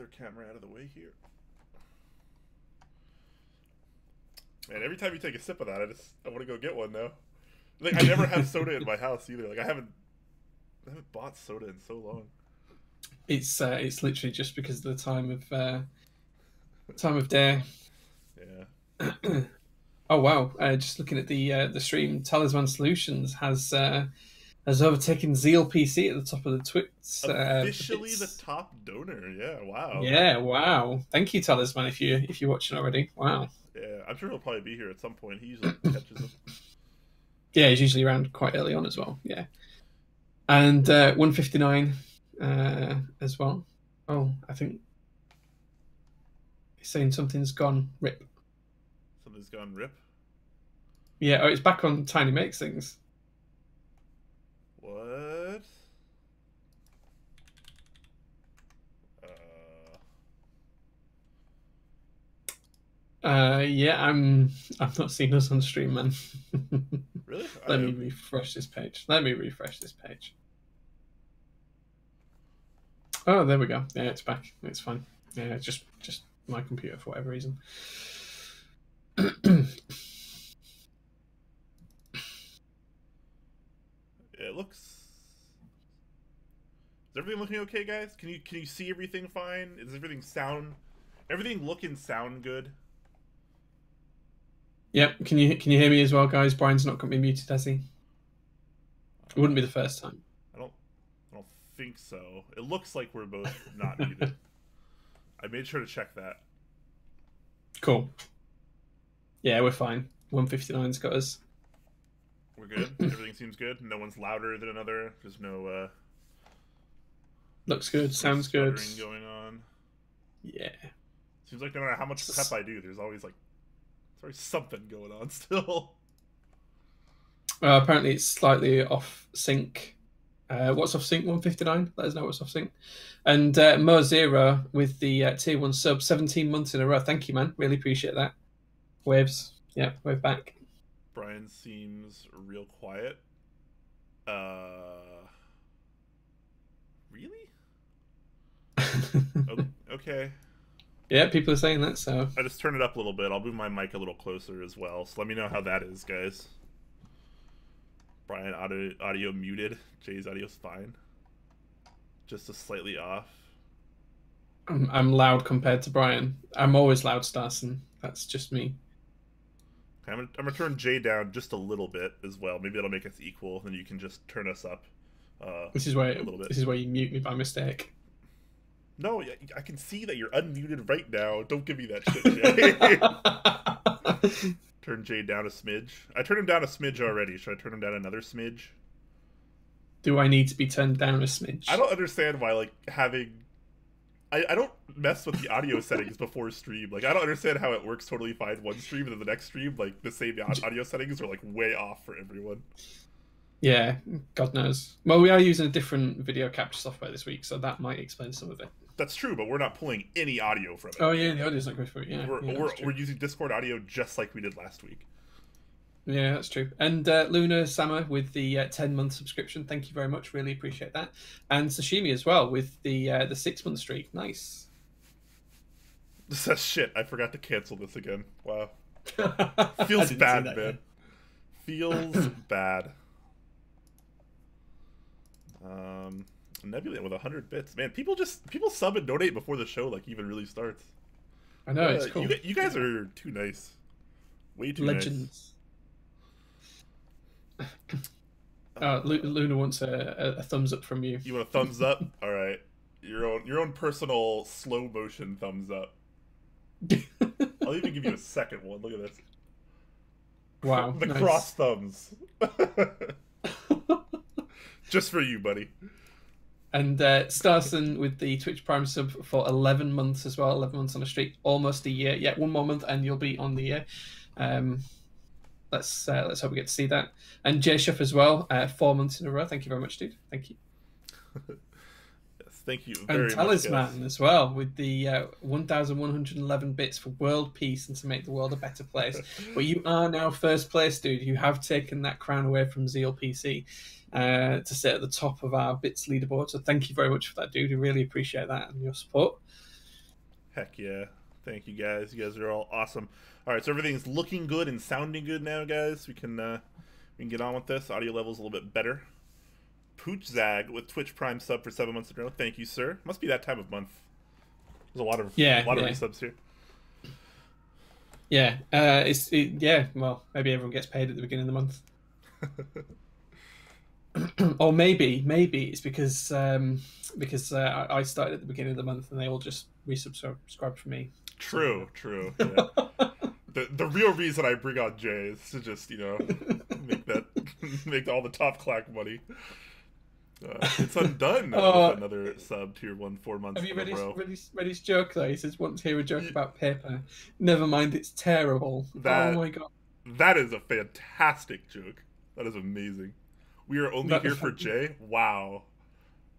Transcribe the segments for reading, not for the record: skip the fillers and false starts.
other camera out of the way here. Man, every time you take a sip of that, I want to go get one now. Like, I never have soda in my house either. Like, I haven't bought soda in so long. It's literally just because of the time of day. Yeah. Oh wow! Just looking at the stream, Talisman Solutions has overtaken Zeal PC at the top of the Twitch. Officially the top donor. Yeah. Wow. Yeah. Wow. Thank you, Talisman. If you're watching already. Wow. Yeah, I'm sure he'll probably be here at some point. He usually catches them. Yeah, he's usually around quite early on as well. Yeah. And 159 as well. Oh, I think he's saying something's gone rip. Something's gone rip? Yeah, oh, it's back on Tiny Makes Things. What? Yeah, I'm not seeing us on stream, man. Really? Let me refresh this page. Oh, there we go. Yeah, it's back. It's fine. Yeah, it's just my computer for whatever reason. It looks. Is everything looking okay, guys? Can you see everything fine? Is everything look and sound good? Yep. Can you hear me as well, guys? Brian's not got me muted, has he? It wouldn't be the first time. I don't think so. It looks like we're both not muted. I made sure to check that. Cool. Yeah, we're fine. 159's got us. We're good. Everything seems good. No one's louder than another. There's no. Looks good. Sounds good. Going on. Yeah. Seems like no matter how much prep I do, there's always something going on still. Apparently it's slightly off sync. What's off sync? 159. Let us know what's off sync. And Mo Zero with the tier 1 sub, 17 months in a row. Thank you, man. Really appreciate that. Waves. Yeah, wave back. Brian seems real quiet. Really? Okay. Yeah, people are saying that, so... I just turned it up a little bit. I'll move my mic a little closer as well, so let me know how that is, guys. Brian, audio muted. Jay's audio's fine. Just a slightly off. I'm loud compared to Brian. I'm always loud, Starson. That's just me. Okay, I'm gonna turn Jay down just a little bit as well. Maybe that'll make us equal, and you can just turn us up this is where a little bit. This is where you mute me by mistake. No, I can see that you're unmuted right now. Don't give me that shit, Jay. Turn Jay down a smidge. I turned him down a smidge already. Should I turn him down another smidge? Do I need to be turned down a smidge? I don't understand why, having... I don't mess with the audio settings before stream. I don't understand how it works totally fine one stream, and then the next stream, the same audio settings are, way off for everyone. Yeah, God knows. Well, we are using a different video capture software this week, so that might explain some of it. That's true, but we're not pulling any audio from it. Oh yeah, the audio's not good for it. Yeah, we're using Discord audio just like we did last week. Yeah, that's true. And Luna Sama with the 10-month subscription. Thank you very much. Really appreciate that. And Sashimi as well with the 6-month streak. Nice. That's shit. I forgot to cancel this again. Wow. Feels bad, man. Yet. Feels bad. Nebula with 100 bits. Man, people sub and donate before the show even really starts. I know, it's cool. You guys are too nice. Way too Legends. Nice. Luna wants a thumbs up from you. You want a thumbs up? All right. Your own personal slow motion thumbs up. I'll even give you a second one. Look at this. Wow. The nice. Cross thumbs. Just for you, buddy. And Starson with the Twitch Prime sub for 11 months as well. 11 months on a streak. Almost a year. Yeah, one more month and you'll be on the year. Let's hope we get to see that. And Jay Shuff as well. 4 months in a row. Thank you very much, dude. Thank you. Yes, thank you very much. And Talisman as well with the 1,111 bits for world peace and to make the world a better place. But you are now first place, dude. You have taken that crown away from Zeal PC. To sit at the top of our bits leaderboard. So thank you very much for that, dude. We really appreciate that and your support. Heck yeah. Thank you guys. You guys are all awesome. All right, so everything's looking good and sounding good now, guys. We can get on with this. Audio level's a little bit better. Pooch Zag with Twitch Prime sub for 7 months in a row. Thank you, sir. Must be that time of month. There's a lot of resubs here. Yeah, yeah. Well, maybe everyone gets paid at the beginning of the month. Or maybe it's because I started at the beginning of the month and they all just resubscribed for me. True. Yeah. the real reason I bring on Jay is to just make all the top Clack money. It's undone with another sub tier 1 4 months. Have you read his joke though? He says, "Want to hear a joke about paper? Never mind, it's terrible." Oh my god, that is a fantastic joke. That is amazing. We are only here for Jay. Wow.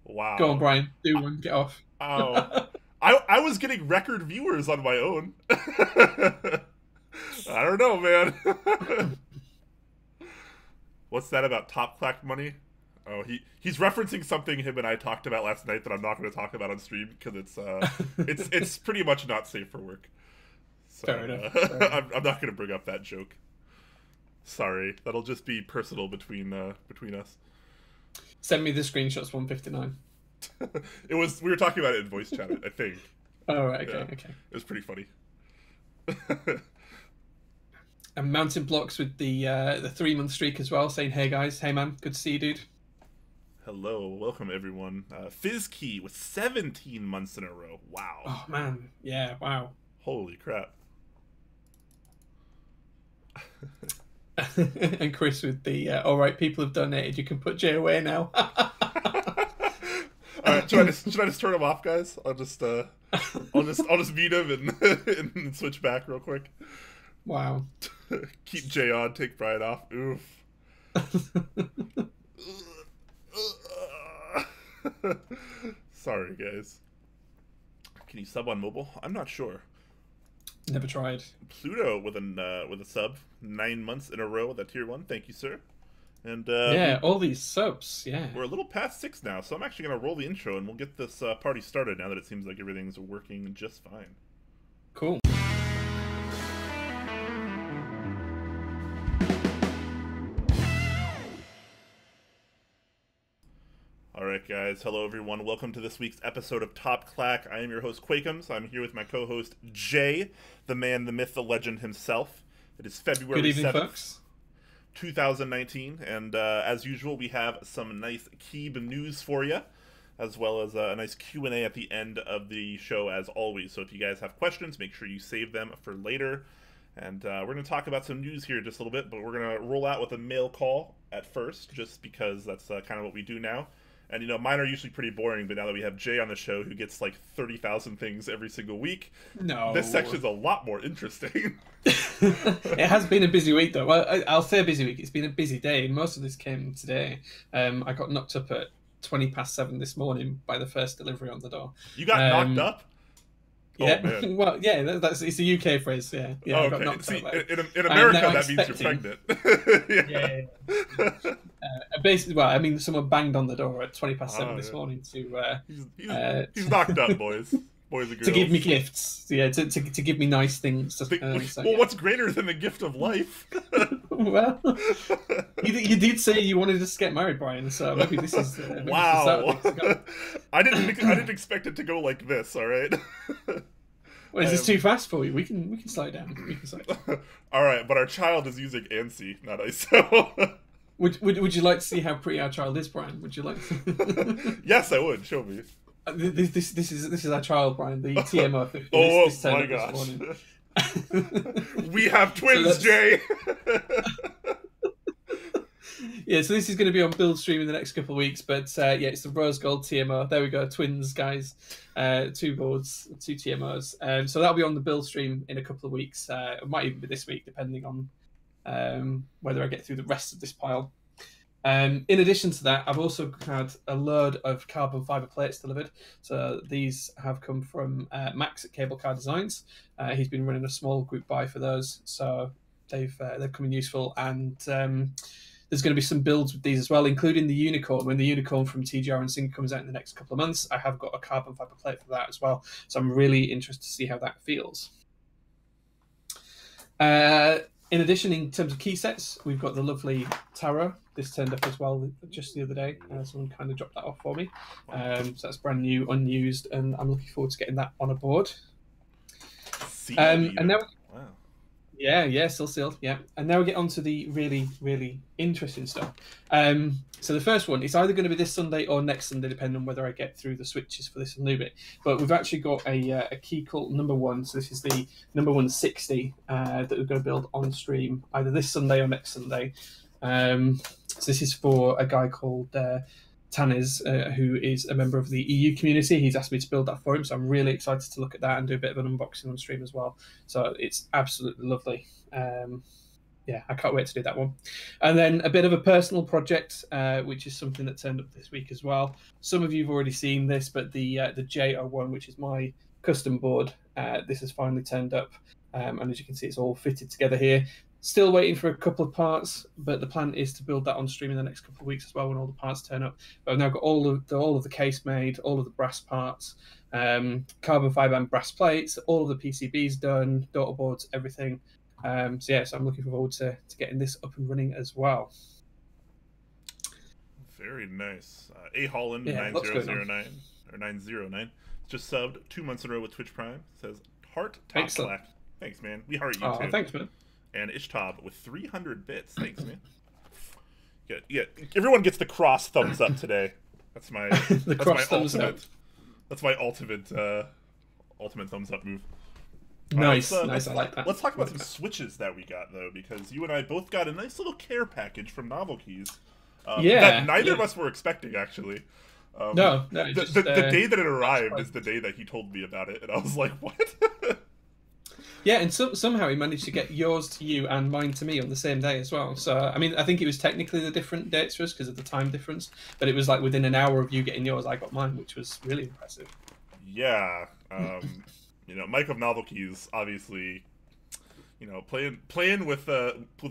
Go on, Brian. Do one. Get off. Oh, I was getting record viewers on my own. I don't know, man. What's that about top Clack money? Oh, he's referencing something him and I talked about last night that I'm not going to talk about on stream because it's pretty much not safe for work. So, Fair enough. I'm not going to bring up that joke. Sorry, that'll just be personal between us. Send me the screenshots. 159. We were talking about it in voice chat, I think. Oh right, okay. It was pretty funny. And Mountain Blocks with the 3-month streak as well, saying, "Hey guys, hey man, good to see you, dude." Hello, welcome everyone. Fizzkey with 17 months in a row. Wow. Oh man, yeah, wow. Holy crap. And Chris with the all right, people have donated. You can put Jay away now. All right, should I just turn him off, guys? I'll just mute him and switch back real quick. Wow. Keep Jay on, take Brian off. Oof. Sorry, guys. Can you sub on mobile? I'm not sure. Never tried. Pluto with a sub, 9 months in a row with that tier 1. Thank you, sir. And yeah, all these subs. Yeah, we're a little past 6 now, so I'm actually gonna roll the intro and we'll get this party started now that it seems like everything's working just fine. Cool. Alright guys, hello everyone, welcome to this week's episode of Top Clack. I am your host Quakums. I'm here with my co-host Jay, the man, the myth, the legend himself. It is February 7th, folks. 2019, and as usual we have some nice Keeb news for you, as well as a nice Q&A at the end of the show as always. So if you guys have questions, make sure you save them for later. And we're going to talk about some news here just a little bit, but we're going to roll out with a mail call at first, just because that's kind of what we do now. And, you know, mine are usually pretty boring, but now that we have Jay on the show, who gets, like, 30,000 things every single week, this section's a lot more interesting. It has been a busy week, though. Well, I'll say a busy week. It's been a busy day. Most of this came today. I got knocked up at 7:20 this morning by the first delivery on the door. You got knocked up? Yeah, oh, man. Well, yeah, it's a UK phrase. Yeah, oh, okay. I got knocked See, out. In America, that means you're pregnant. yeah. Basically, well, I mean, someone banged on the door at 7:20 this morning to. He's knocked up, boys and girls. To give me gifts, yeah, to give me nice things. What's greater than the gift of life? Well, you did say you wanted us to get married, Brian. So maybe this is wow. I didn't expect it to go like this. All right. Well, is this too fast for you? We can slow down. All right, but our child is using ANSI, not ISO. Would you like to see how pretty our child is, Brian? Would you like to? Yes, I would. Show me. This is our child, Brian. The TMO. Oh my gosh. We have twins, Jay. Yeah, so this is going to be on build stream in the next couple of weeks, but yeah, it's the Rose Gold TMO. There we go, twins, guys. 2 boards, 2 TMOs. So that'll be on the build stream in a couple of weeks. It might even be this week, depending on whether I get through the rest of this pile. In addition to that, I've also had a load of carbon fibre plates delivered. So these have come from Max at Cable Car Designs. He's been running a small group buy for those, so they've come in useful. And the there's going to be some builds with these as well, including the Unicorn. When the Unicorn from TGR and Sync comes out in the next couple of months, I have got a carbon fiber plate for that as well. So I'm really interested to see how that feels. In addition, in terms of key sets, we've got the lovely Tarot. This turned up as well just the other day. Someone kind of dropped that off for me. So that's brand new, unused, and I'm looking forward to getting that on a board. And now, wow. Yeah, still sealed. Yeah, and now we get on to the really, really interesting stuff. So the first one, it's either going to be this Sunday or next Sunday, depending on whether I get through the switches for this new bit. But we've actually got a key cult #1. So this is the number 160 that we're going to build on stream either this Sunday or next Sunday. So this is for a guy called Tannis, who is a member of the EU community. He's asked me to build that for him, so I'm really excited to look at that and do a bit of an unboxing on stream as well. So it's absolutely lovely. Yeah, I can't wait to do that one. And then a bit of a personal project, which is something that turned up this week as well. Some of you have already seen this, but the JR1, which is my custom board, this has finally turned up. And as you can see, it's all fitted together here. Still waiting for a couple of parts, but the plan is to build that on stream in the next couple of weeks as well when all the parts turn up. But I've now got all of the case made, all of the brass parts, carbon fiber and brass plates, all of the PCBs done, daughter boards, everything. So yeah, so I'm looking forward to getting this up and running as well. Very nice. A Holland 9009 or 909 just subbed 2 months in a row with Twitch Prime. Says heart top Clack. Thanks, man. We heart you too. Thanks, man. And Ishtab with 300 bits. Thanks, man. Yeah. Everyone gets the cross thumbs up today. That's my That's my ultimate thumbs up move. Nice. I like that. Let's talk about some switches that we got though, because you and I both got a nice little care package from NovelKeys. That neither of us were expecting, actually. No. The day that it arrived is the day that he told me about it, and I was like, what? Yeah, and somehow he managed to get yours to you and mine to me on the same day as well. So, I mean, I think it was technically the different dates for us because of the time difference, but it was like within an hour of you getting yours, I got mine, which was really impressive. Yeah. Mike of NovelKeys, obviously, playing with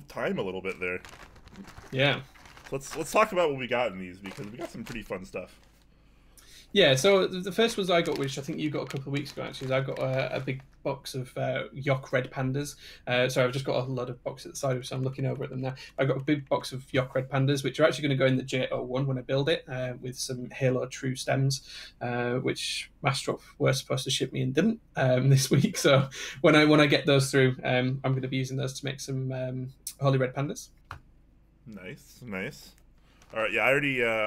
time a little bit there. Yeah. Let's talk about what we got in these, because we got some pretty fun stuff. Yeah, so the first ones I got, which I think you got a couple of weeks ago, actually, is I got a big box of Yok Red Pandas. So I've just got a lot of boxes at the side, so I'm looking over at them now. I've got a big box of Yok Red Pandas, which are actually going to go in the J01 when I build it, with some Halo True stems, which Mastrop were supposed to ship me and didn't this week. So when I get those through, I'm going to be using those to make some Holy Red Pandas. Nice. All right, yeah, I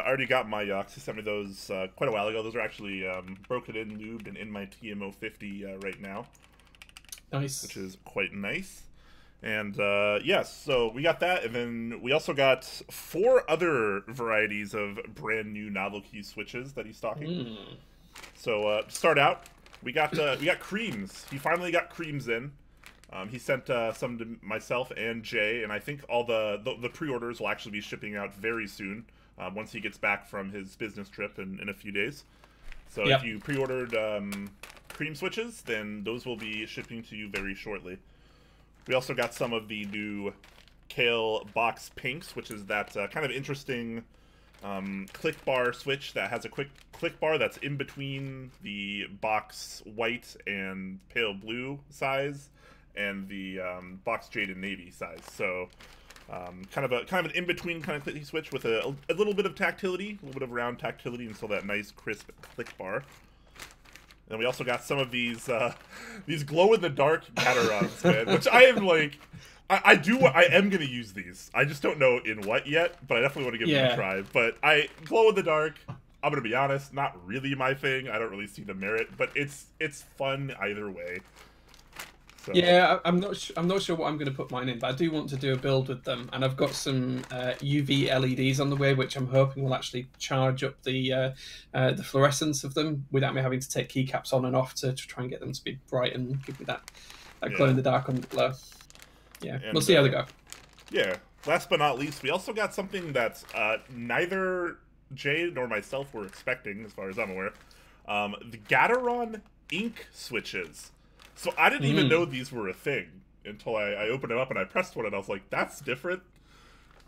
already got my Yoks. He sent me those quite a while ago. Those are actually broken in, lubed, and in my TMO 50 right now. Nice. Which is quite nice. And yes, so we got that, and then we also got 4 other varieties of brand new NovelKeys switches that he's stocking. So to start out, we got creams. He finally got creams in. He sent some to myself and Jay, and I think all the pre-orders will actually be shipping out very soon, once he gets back from his business trip in a few days. So if you pre-ordered cream switches, then those will be shipping to you very shortly. We also got some of the new Kale Box Pinks, which is that kind of interesting click bar switch that has a quick click bar that's in between the box white and pale blue size and the box jade and navy size. So kind of an in-between kind of clicky switch with a little bit of tactility, a little bit of round tactility, and still that nice crisp click bar. And we also got some of these glow-in-the-dark Katarons, man, which I am like, I am gonna use these. I just don't know in what yet, but I definitely want to give them a try. But glow-in-the-dark, I'm gonna be honest, not really my thing. I don't really see the merit, but it's fun either way. So. Yeah, I'm not sure what I'm going to put mine in, but I do want to do a build with them, and I've got some UV LEDs on the way, which I'm hoping will actually charge up the fluorescence of them without me having to take keycaps on and off to try and get them to be bright and give me that glow in the dark underglow. Yeah, and we'll see how they go. Yeah. Last but not least, we also got something that neither Jay nor myself were expecting, as far as I'm aware. The Gataron ink switches. So I didn't even know these were a thing until I opened them up and I pressed one and I was like, that's different.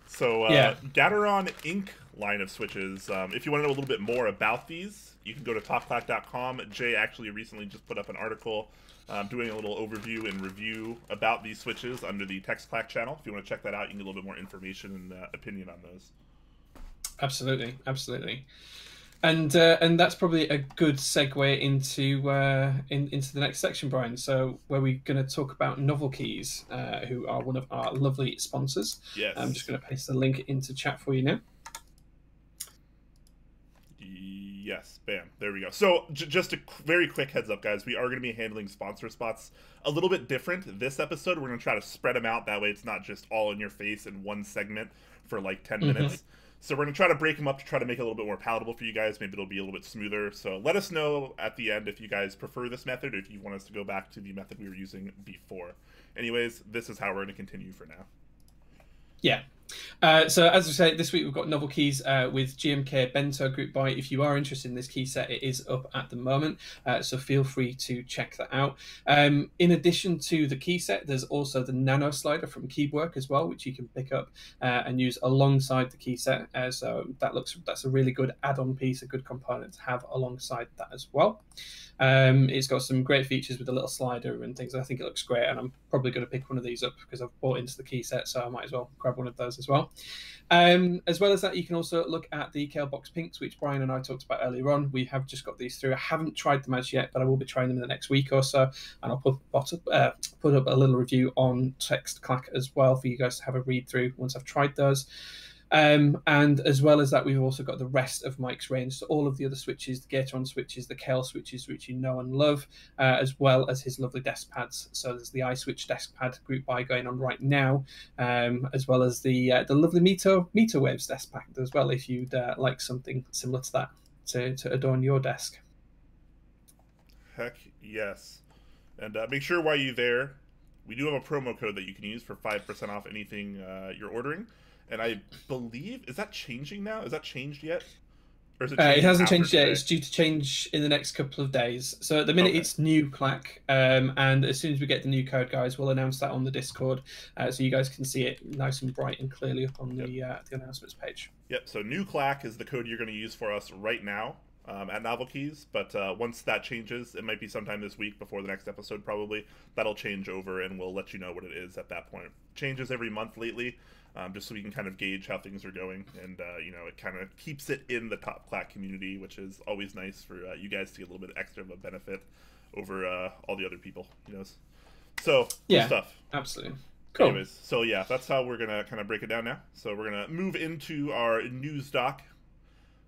So, Yeah. Gateron Inc. line of switches. If you want to know a little bit more about these, you can go to topclack.com. Jay actually recently just put up an article doing a little overview and review about these switches under the TextClack channel. If you want to check that out, you can get a little bit more information and opinion on those. Absolutely, absolutely. And that's probably a good segue into into the next section, Brian. So where we're going to talk about NovelKeys, who are one of our lovely sponsors. Yes. I'm just going to paste the link into chat for you now. Yes, bam, there we go. So just a very quick heads up, guys. We are going to be handling sponsor spots a little bit different this episode. We're going to try to spread them out. That way it's not just all in your face in one segment for like 10 minutes. So we're going to try to break them up to try to make it a little bit more palatable for you guys. Maybe it'll be a little bit smoother. So let us know at the end if you guys prefer this method or if you want us to go back to the method we were using before. Anyways, this is how we're going to continue for now. Yeah. So as I say, this week we've got NovelKeys with GMK Bento group buy. If you are interested in this key set, it is up at the moment, so feel free to check that out. In addition to the key set, there's also the nano slider from Keywork as well, which you can pick up and use alongside the key set. So that's a really good add-on piece, a good component to have alongside that as well. It's got some great features with a little slider and things. I think it looks great, and I'm probably going to pick one of these up because I've bought into the key set, so I might as well grab one of those as well. As well as that, you can also look at the Kale Box Pinks, which Brian and I talked about earlier on. We have just got these through. I haven't tried them as yet, but I will be trying them in the next week or so, and I'll put up a little review on TextClack as well for you guys to have a read through once I've tried those. And as well as that, we've also got the rest of Mike's range, so all of the other switches, the Gateron switches, the Kale switches, which you know and love, as well as his lovely desk pads. So there's the iSwitch desk pad group buy going on right now, as well as the lovely Meter Waves desk pad as well, if you'd like something similar to that to adorn your desk. Heck yes. And make sure while you're there, we do have a promo code that you can use for 5% off anything you're ordering. And I believe, is that changing now? Is that changed yet? Or is it hasn't changed yet. It's due to change in the next couple of days. So at the minute, it's new Clack. And as soon as we get the new code, guys, we'll announce that on the Discord. So you guys can see it nice and bright and clearly up on the announcements page. Yep, so new Clack is the code you're going to use for us right now at NovelKeys. But once that changes, it might be sometime this week before the next episode probably. That'll change over and we'll let you know what it is at that point. It changes every month lately. Just so we can kind of gauge how things are going, and it kind of keeps it in the top Clack community, which is always nice for you guys to get a little bit extra of a benefit over all the other people, So yeah, stuff. Absolutely. Cool. Anyways, so yeah, that's how we're gonna kind of break it down now. So we're gonna move into our news doc.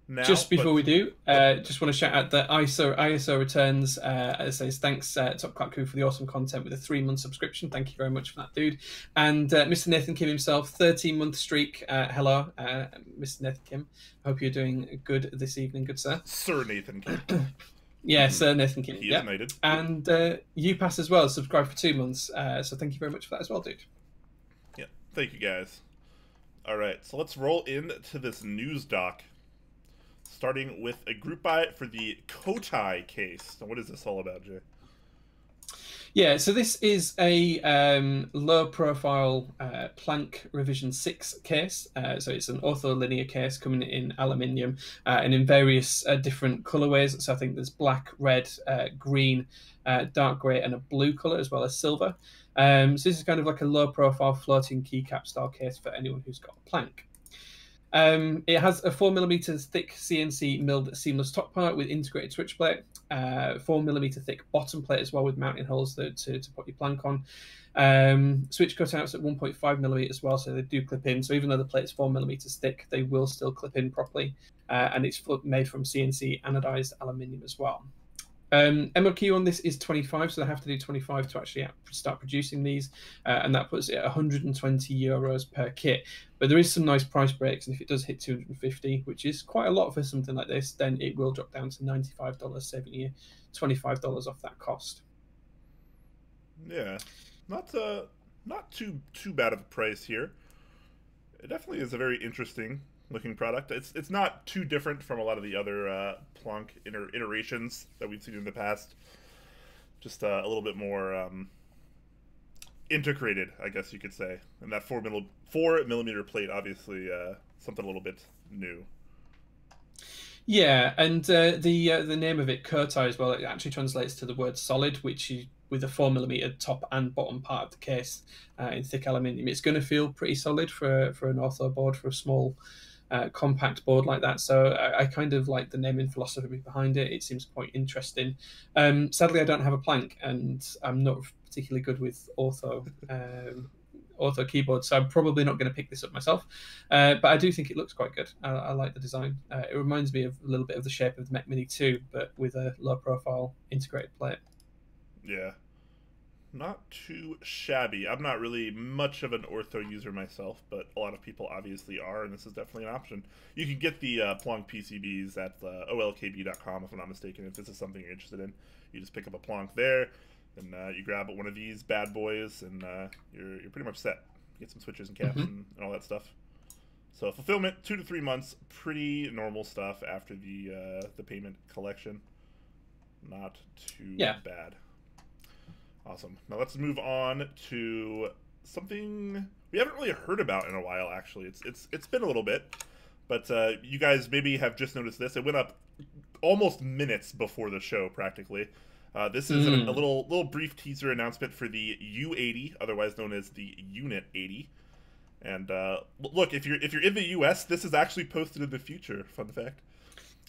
Now, just before we do, just want to shout out that ISO returns. It says thanks Top Clack Crew for the awesome content with a 3-month subscription. Thank you very much for that, dude. And Mr. Nathan Kim himself, 13-month streak. Hello, Mr. Nathan Kim. I hope you're doing good this evening, good sir. Sir Nathan Kim. Yeah, Sir Nathan Kim. He is knighted. And you pass as well. Subscribe for 2 months. So thank you very much for that as well, dude. Yeah, thank you guys. All right, so let's roll into this news doc. Starting with a group buy for the Kotai case. Now, what is this all about, Jay? Yeah, so this is a low-profile Planck Revision 6 case. So it's an ortholinear case coming in aluminium and in various different colorways. So I think there's black, red, green, dark grey, and a blue color, as well as silver. So this is kind of like a low-profile floating keycap style case for anyone who's got a Planck. It has a 4mm thick CNC milled seamless top part with integrated switch plate, 4mm thick bottom plate as well with mounting holes to put your Planck on. Switch cutouts at 1.5mm as well, so they do clip in. So even though the plate's 4mm thick, they will still clip in properly. And it's made from CNC anodized aluminium as well. MLQ on this is 25, so they have to do 25 to actually start producing these, and that puts it at 120 euros per kit. But there is some nice price breaks, and if it does hit 250, which is quite a lot for something like this, then it will drop down to $95, saving you $25 off that cost. Yeah, not too bad of a price here. It definitely is a very interesting looking product. It's not too different from a lot of the other Planck iterations that we've seen in the past. Just a little bit more integrated, I guess you could say. And that 4 millimeter plate, obviously, something a little bit new. Yeah, and the name of it, Kotai, as well, it actually translates to the word solid, which is with a 4mm top and bottom part of the case in thick aluminium. It's going to feel pretty solid for an ortho board, for a small compact board like that. So I kind of like the naming philosophy behind it. It seems quite interesting. Sadly, I don't have a plank, and I'm not particularly good with ortho keyboard, so I'm probably not going to pick this up myself. But I do think it looks quite good. I like the design. It reminds me of a little bit of the shape of the Mech Mini 2, but with a low profile integrated plate. Yeah. Not too shabby. I'm not really much of an ortho user myself, but a lot of people obviously are, and this is definitely an option. You can get the Plonk PCBs at olkb.com, if I'm not mistaken, if this is something you're interested in. You just pick up a Plonk there, and you grab one of these bad boys, and you're pretty much set. Get some switches and caps and all that stuff. So fulfillment, 2 to 3 months, pretty normal stuff after the payment collection. Not too bad. Awesome. Now let's move on to something we haven't really heard about in a while. Actually, it's been a little bit, but you guys maybe have just noticed this. It went up almost minutes before the show, practically. This is a little brief teaser announcement for the U80, otherwise known as the Unit 80. And look, if you're in the US, this is actually posted in the future. Fun fact.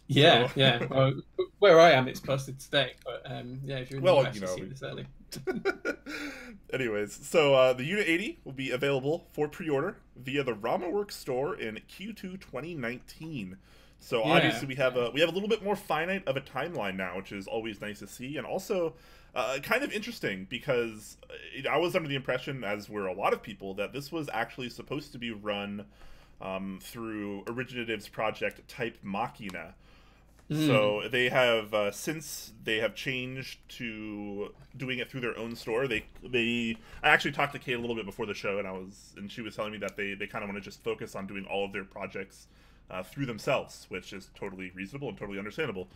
Yeah, so. Yeah. Well, where I am, it's posted today. But yeah, if you're in the US, you see this early. Anyways, so the Unit 80 will be available for pre-order via the RamaWorks store in Q2 2019. So obviously we have a little bit more finite of a timeline now, which is always nice to see, and also kind of interesting because I was under the impression, as were a lot of people, that this was actually supposed to be run through Originative's project Type Machina. So they have since they have changed to doing it through their own store. I actually talked to Kate a little bit before the show, and she was telling me that they kind of want to just focus on doing all of their projects through themselves, which is totally reasonable and totally understandable.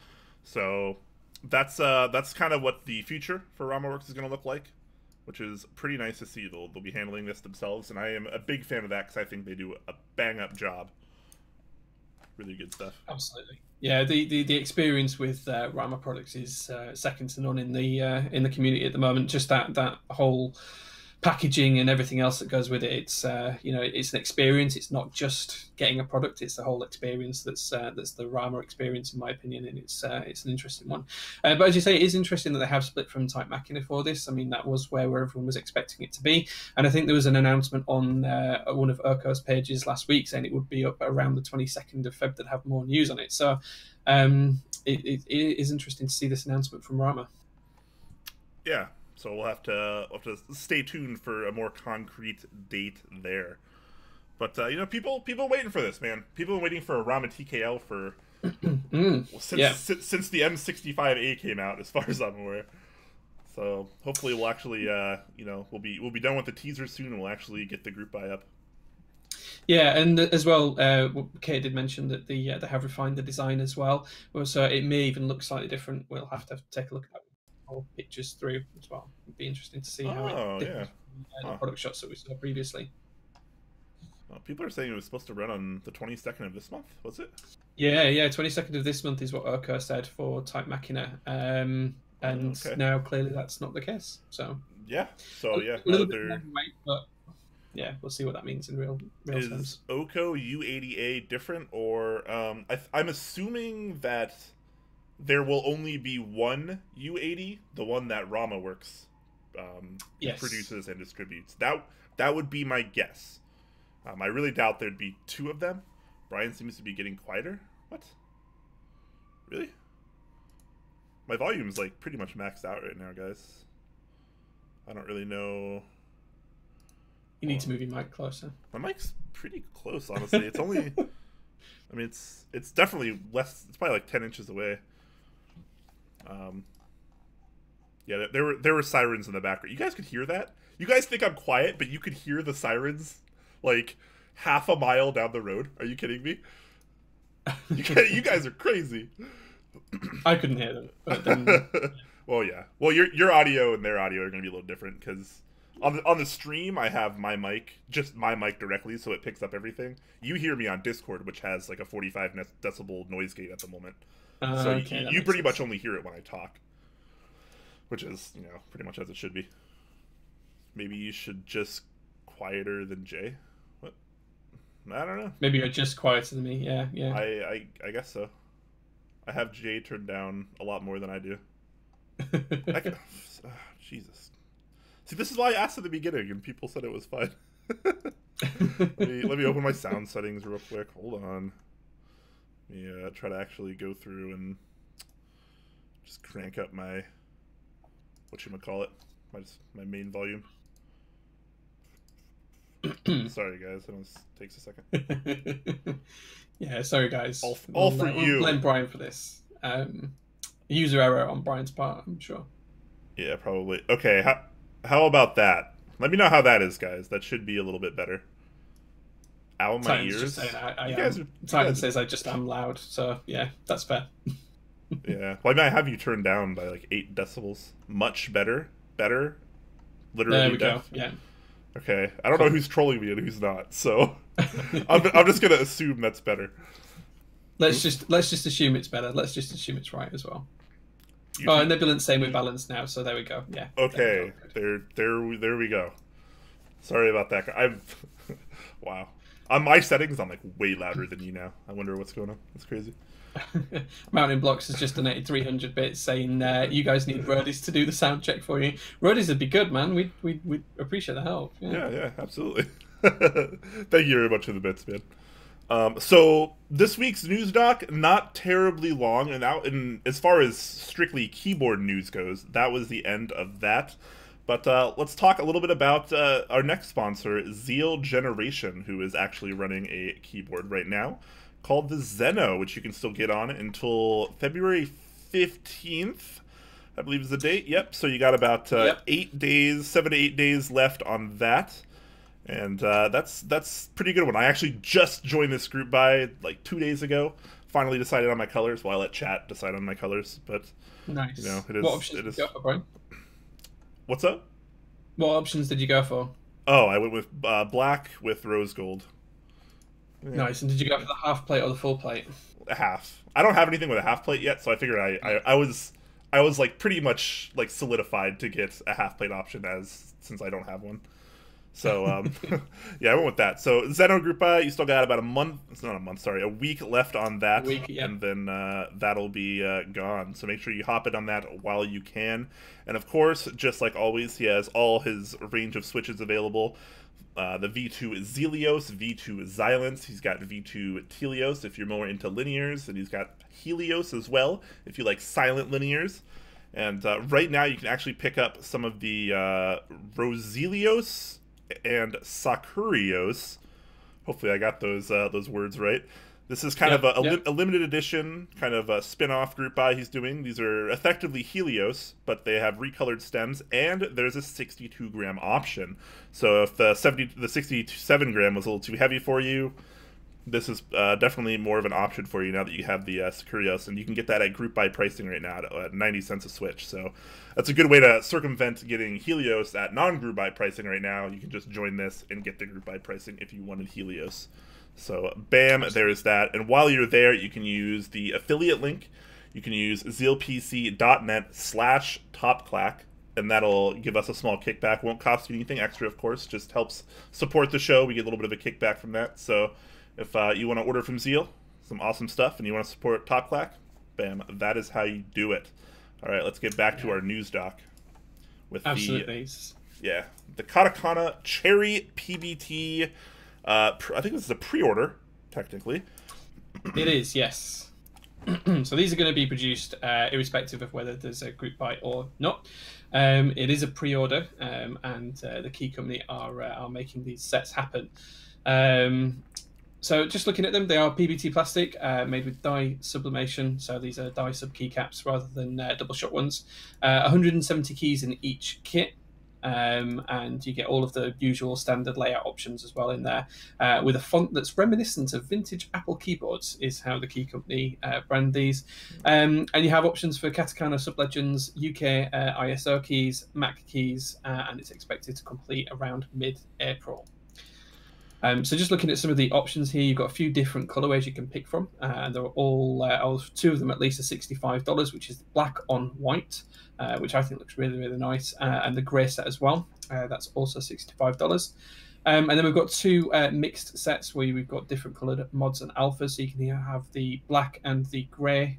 So that's kind of what the future for RamaWorks is going to look like, which is pretty nice to see. They'll be handling this themselves, and I am a big fan of that because I think they do a bang-up job. Really good stuff. Absolutely. Yeah, the experience with Rama products is second to none in the community at the moment. Just that whole packaging and everything else that goes with it. It's it's an experience. It's not just getting a product. It's the whole experience that's the Rama experience, in my opinion, and it's an interesting one. But as you say, it is interesting that they have split from Type Machina for this. I mean, that was where everyone was expecting it to be, and I think there was an announcement on one of Urko's pages last week saying it would be up around the 22nd of Feb to have more news on it. So it is interesting to see this announcement from Rama. Yeah. So we'll have to stay tuned for a more concrete date there. But people waiting for this, man. People waiting for a Rama TKL for since the M65A came out, as far as I'm aware. So hopefully we'll actually we'll be done with the teaser soon, and we'll actually get the group buy up. Yeah, and as well, Kate did mention that they have refined the design as well, so it may even look slightly different. We'll have to take a look at pictures through as well. It'd be interesting to see how it differs from the product shots that we saw previously. Well, people are saying it was supposed to run on the 22nd of this month, was it? Yeah, 22nd of this month is what Urko said for Type Machina, and now clearly that's not the case. So a little bit of wait, but yeah, we'll see what that means in real terms. Is Urko U80A different, or I'm assuming that there will only be one U80, the one that RamaWorks produces and distributes. That would be my guess. I really doubt there'd be two of them. Brian seems to be getting quieter. What? Really? My volume's like pretty much maxed out right now, guys. I don't really know. You need to move your mic closer. My mic's pretty close, honestly. It's only... I mean, it's definitely less... It's probably like 10 inches away. Yeah, there were sirens in the background. You guys could hear that? You guys think I'm quiet, but you could hear the sirens like half a mile down the road. Are you kidding me? You guys are crazy. I couldn't hear them. But then... Well, yeah. Well, your audio and their audio are going to be a little different because On the stream, I have my mic, just my mic directly, so it picks up everything. You hear me on Discord, which has like a 45 decibel noise gate at the moment. So Okay, you pretty much only hear it when I talk, which is, pretty much as it should be. Maybe you should just quieter than Jay. What? I don't know. Maybe you're just quieter than me. Yeah, yeah. I guess so. I have Jay turned down a lot more than I do. Jesus. See, this is why I asked at the beginning, and people said it was fine. let me open my sound settings real quick. Hold on. Let me try to actually go through and just crank up my whatchamacallit, my main volume. Sorry, guys. It takes a second. Yeah, sorry, guys. All for you. We'll blame Brian for this. User error on Brian's part, I'm sure. Yeah, probably. Okay, how about that? Let me know how that is, guys. That should be a little bit better. Ow, my Titan's ears. just saying Titan says I just am loud, so yeah, that's fair. Yeah. Well, I mean, I have you turned down by like 8 decibels. Much better. Better. Literally. There we go. Yeah. Okay. I don't know who's trolling me and who's not, so I'm just gonna assume that's better. Let's just assume it's better. Let's just assume it's right as well. Nebulant's saying we're balanced now, so there we go. Yeah. Okay. There we go. Sorry about that. Wow. On my settings, I'm like way louder than you now. I wonder what's going on. That's crazy. Mountain Blocks has just donated 300 bits, saying you guys need roadies to do the sound check for you. Roadies would be good, man. We'd appreciate the help. Yeah, absolutely. Thank you very much for the bits, man. So this week's news doc, not terribly long, and as far as strictly keyboard news goes, that was the end of that. But let's talk a little bit about our next sponsor, Zeal Generation, who is actually running a keyboard right now called the Zeno, which you can still get on until February 15th, I believe is the date. Yep, so you got about 8 days, 7 to 8 days left on that. And that's pretty good one. I actually just joined this group by like 2 days ago. Finally decided on my colors. Well, I let chat decide on my colors, but nice. It is. What options did you go for, Brian? What's up? What options did you go for? Oh, I went with black with rose gold. Yeah. Nice. And did you go for the half plate or the full plate? A half. I don't have anything with a half plate yet, so I figured I was like pretty much like solidified to get a half plate option since I don't have one. So yeah, I went with that. So Zeno group buy, you still got about a month. It's not a month, sorry, a week left on that, and then that'll be gone. So make sure you hop it on that while you can. And of course, just like always, he has all his range of switches available. The V2 Zelios, V2 Xylence. He's got V2 Telios if you're more into linears, and he's got Helios as well if you like silent linears. And right now, you can actually pick up some of the Roselios and Sakurios. Hopefully I got those words right. This is kind of a limited edition, kind of a spin-off group buy he's doing. These are effectively Helios, but they have recolored stems, and there's a 62-gram option. So if the 67-gram was a little too heavy for you, this is definitely more of an option for you now that you have the Sakurios, and you can get that at group buy pricing right now at 90 cents a switch. So that's a good way to circumvent getting Helios at non-group buy pricing right now. You can just join this and get the group buy pricing if you wanted Helios. So bam, there's that. And while you're there, you can use the affiliate link. You can use zealpc.net/topclack, and that'll give us a small kickback. Won't cost you anything extra, of course. Just helps support the show. We get a little bit of a kickback from that. So if you want to order from Zeal, some awesome stuff, and you want to support TopClack, bam, that is how you do it. All right, let's get back to our news doc. With the Katakana Cherry PBT. I think this is a pre-order, technically. It is, yes. So these are going to be produced irrespective of whether there's a group buy or not. It is a pre-order, and the Key Company are making these sets happen. So just looking at them, they are PBT plastic, made with dye sublimation. So these are dye sub keycaps rather than double shot ones. 170 keys in each kit. and you get all of the usual standard layout options as well in there, with a font that's reminiscent of vintage Apple keyboards, is how the Key Company brand these. And you have options for Katakana sublegends, UK ISO keys, Maxkeys, and it's expected to complete around mid-April. So just looking at some of the options here, you've got a few different colorways you can pick from, and they're all two of them at least are $65, which is black on white, which I think looks really, really nice, and the grey set as well. That's also $65. And then we've got two mixed sets where we've got different coloured mods and alphas. So you can here have the black and the grey,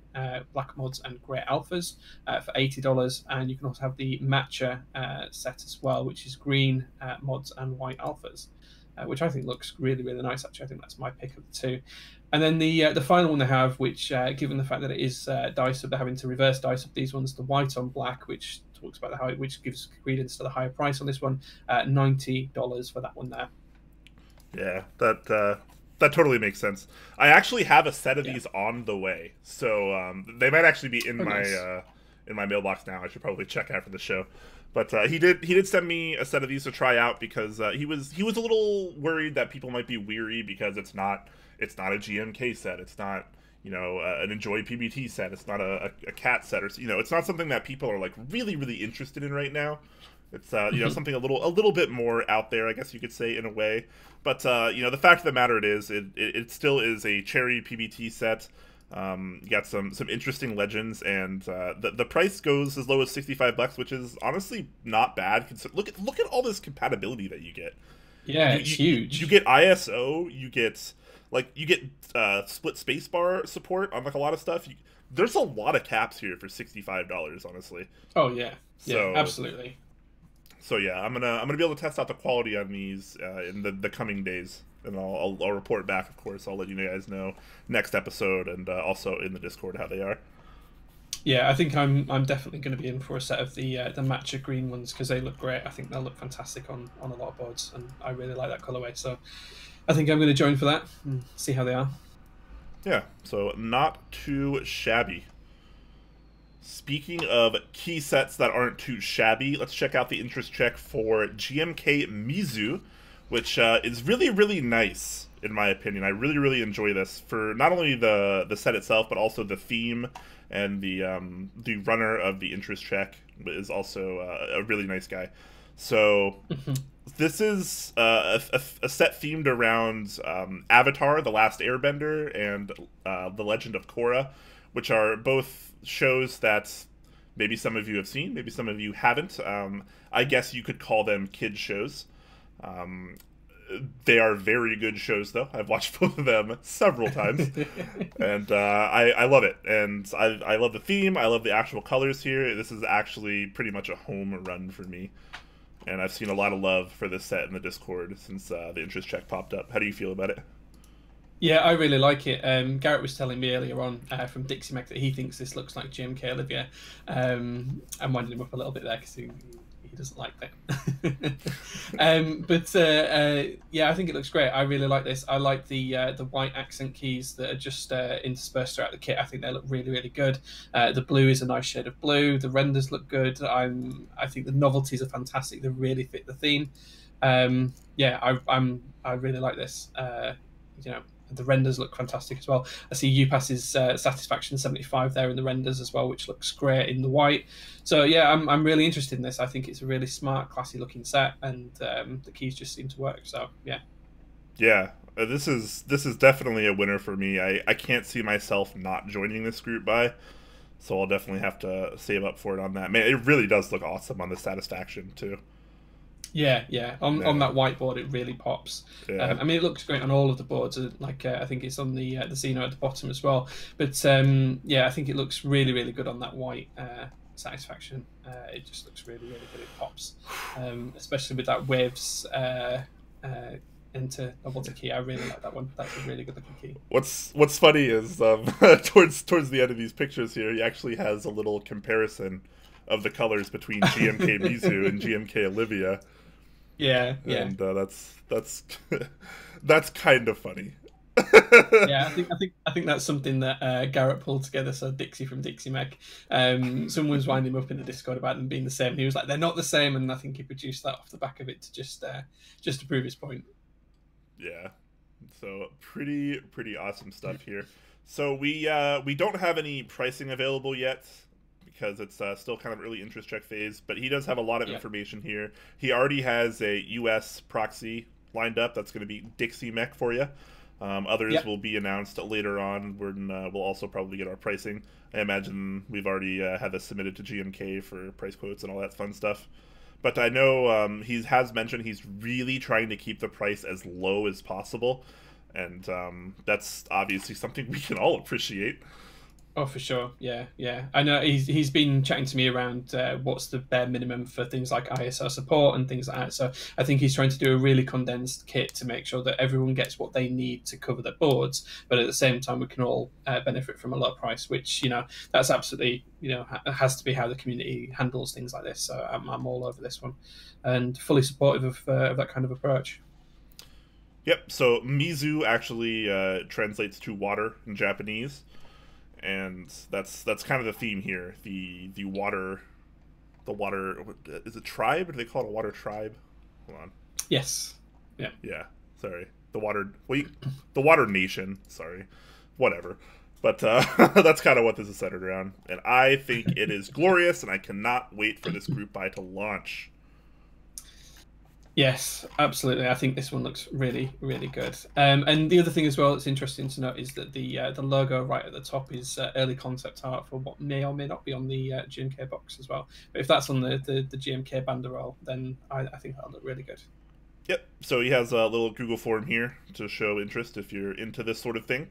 black mods and grey alphas for $80. And you can also have the matcha set as well, which is green mods and white alphas, which I think looks really, really nice. Actually, I think that's my pick of the two. And then the final one they have, which given the fact that it is dice up, they're having to reverse dice up these ones, the white on black, which talks about how which gives credence to the higher price on this one, $90 for that one there. Yeah, that totally makes sense. I actually have a set of these on the way, so they might actually be in my mailbox now. I should probably check after the show. But he did send me a set of these to try out because he was a little worried that people might be weary because it's not a GMK set. It's not, you know, an Enjoy PBT set. It's not a cat set, or, you know, it's not something that people are like really, really interested in right now. It's you know, something a little bit more out there, I guess you could say, in a way. But you know, the fact of the matter is, it still is a Cherry PBT set. You got some interesting legends, and the price goes as low as $65, which is honestly not bad. Look at all this compatibility that you get. Yeah, it's huge. You get ISO, you get split spacebar support on like a lot of stuff. There's a lot of caps here for $65, honestly. Oh yeah, so, yeah, absolutely. So yeah, I'm gonna be able to test out the quality on these in the coming days, and I'll report back. Of course, I'll let you guys know next episode, and also in the Discord how they are. Yeah, I think I'm definitely going to be in for a set of the matcha green ones because they look great. I think they'll look fantastic on a lot of boards, and I really like that colorway. So I think I'm going to join for that and see how they are. Yeah, so not too shabby. Speaking of key sets that aren't too shabby, let's check out the interest check for GMK Mizu, which is really, really nice, in my opinion. I really, really enjoy this for not only the set itself, but also the theme, and the runner of the interest check is also a really nice guy. So this is a set themed around Avatar, The Last Airbender, and The Legend of Korra, which are both shows that maybe some of you have seen, maybe some of you haven't. I guess you could call them kids shows. They are very good shows, though. I've watched both of them several times, and I love it. And I love the theme. I love the actual colors here. This is actually pretty much a home run for me. And I've seen a lot of love for this set in the Discord since the interest check popped up. How do you feel about it? Yeah, I really like it. Garrett was telling me earlier on from Dixie Mac that he thinks this looks like GMK Olivia. I'm winding him up a little bit there because he doesn't like that. Yeah, I think it looks great. I really like this. I like the white accent keys that are just interspersed throughout the kit. I think they look really, really good. The blue is a nice shade of blue. The renders look good. I think the novelties are fantastic. They really fit the theme. Yeah, I really like this. You know, the renders look fantastic as well. I see UPass's Satisfaction 75 there in the renders as well, which looks great in the white. So yeah, I'm really interested in this. I think it's a really smart, classy looking set, and the keys just seem to work. So yeah. Yeah, this is definitely a winner for me. I can't see myself not joining this group buy, so I'll definitely have to save up for it on that. Man, it really does look awesome on the Satisfaction too. Yeah. On that whiteboard, it really pops. Yeah. I mean, it looks great on all of the boards. I think it's on the Xeno at the bottom as well. But yeah, I think it looks really, really good on that white Satisfaction. It just looks really, really good. It pops, especially with that Waves into Novelty key. I really like that one. That's a really good looking key. What's funny is towards the end of these pictures here, he actually has a little comparison of the colors between GMK Mizu and GMK Olivia. Yeah. And that's that's kind of funny. Yeah, I think that's something that Garrett pulled together. So Dixie from Dixie Meg, someone was winding him up in the Discord about them being the same. And he was like, "They're not the same," and I think he produced that off the back of it to just to prove his point. Yeah, so pretty awesome stuff here. So we don't have any pricing available yet because it's still kind of early interest check phase. But he does have a lot of information here. He already has a US proxy lined up. That's going to be Dixie Mech for you. Others will be announced later on. We'll also probably get our pricing. I imagine we've already had this submitted to GMK for price quotes and all that fun stuff. But I know he has mentioned he's really trying to keep the price as low as possible. And that's obviously something we can all appreciate. Oh, for sure. Yeah, yeah. I know he's been chatting to me around what's the bare minimum for things like ISO support and things like that. So I think he's trying to do a really condensed kit to make sure that everyone gets what they need to cover their boards, but at the same time we can all benefit from a low price, which, you know, that's absolutely, you know, has to be how the community handles things like this. So I'm all over this one and fully supportive of that kind of approach. Yep. So Mizu actually translates to water in Japanese. And that's kind of the theme here. The water is it tribe? Or do they call it a water tribe? Hold on. Yes. Yeah. Yeah. Sorry. The water nation. Sorry. Whatever. But that's kind of what this is centered around. And I think it is glorious, and I cannot wait for this group buy to launch. Yes, absolutely. I think this one looks really, really good. And the other thing as well that's interesting to note is that the logo right at the top is early concept art for what may or may not be on the GMK box as well. But if that's on the GMK banderole, then I think that'll look really good. Yep. So he has a little Google form here to show interest if you're into this sort of thing.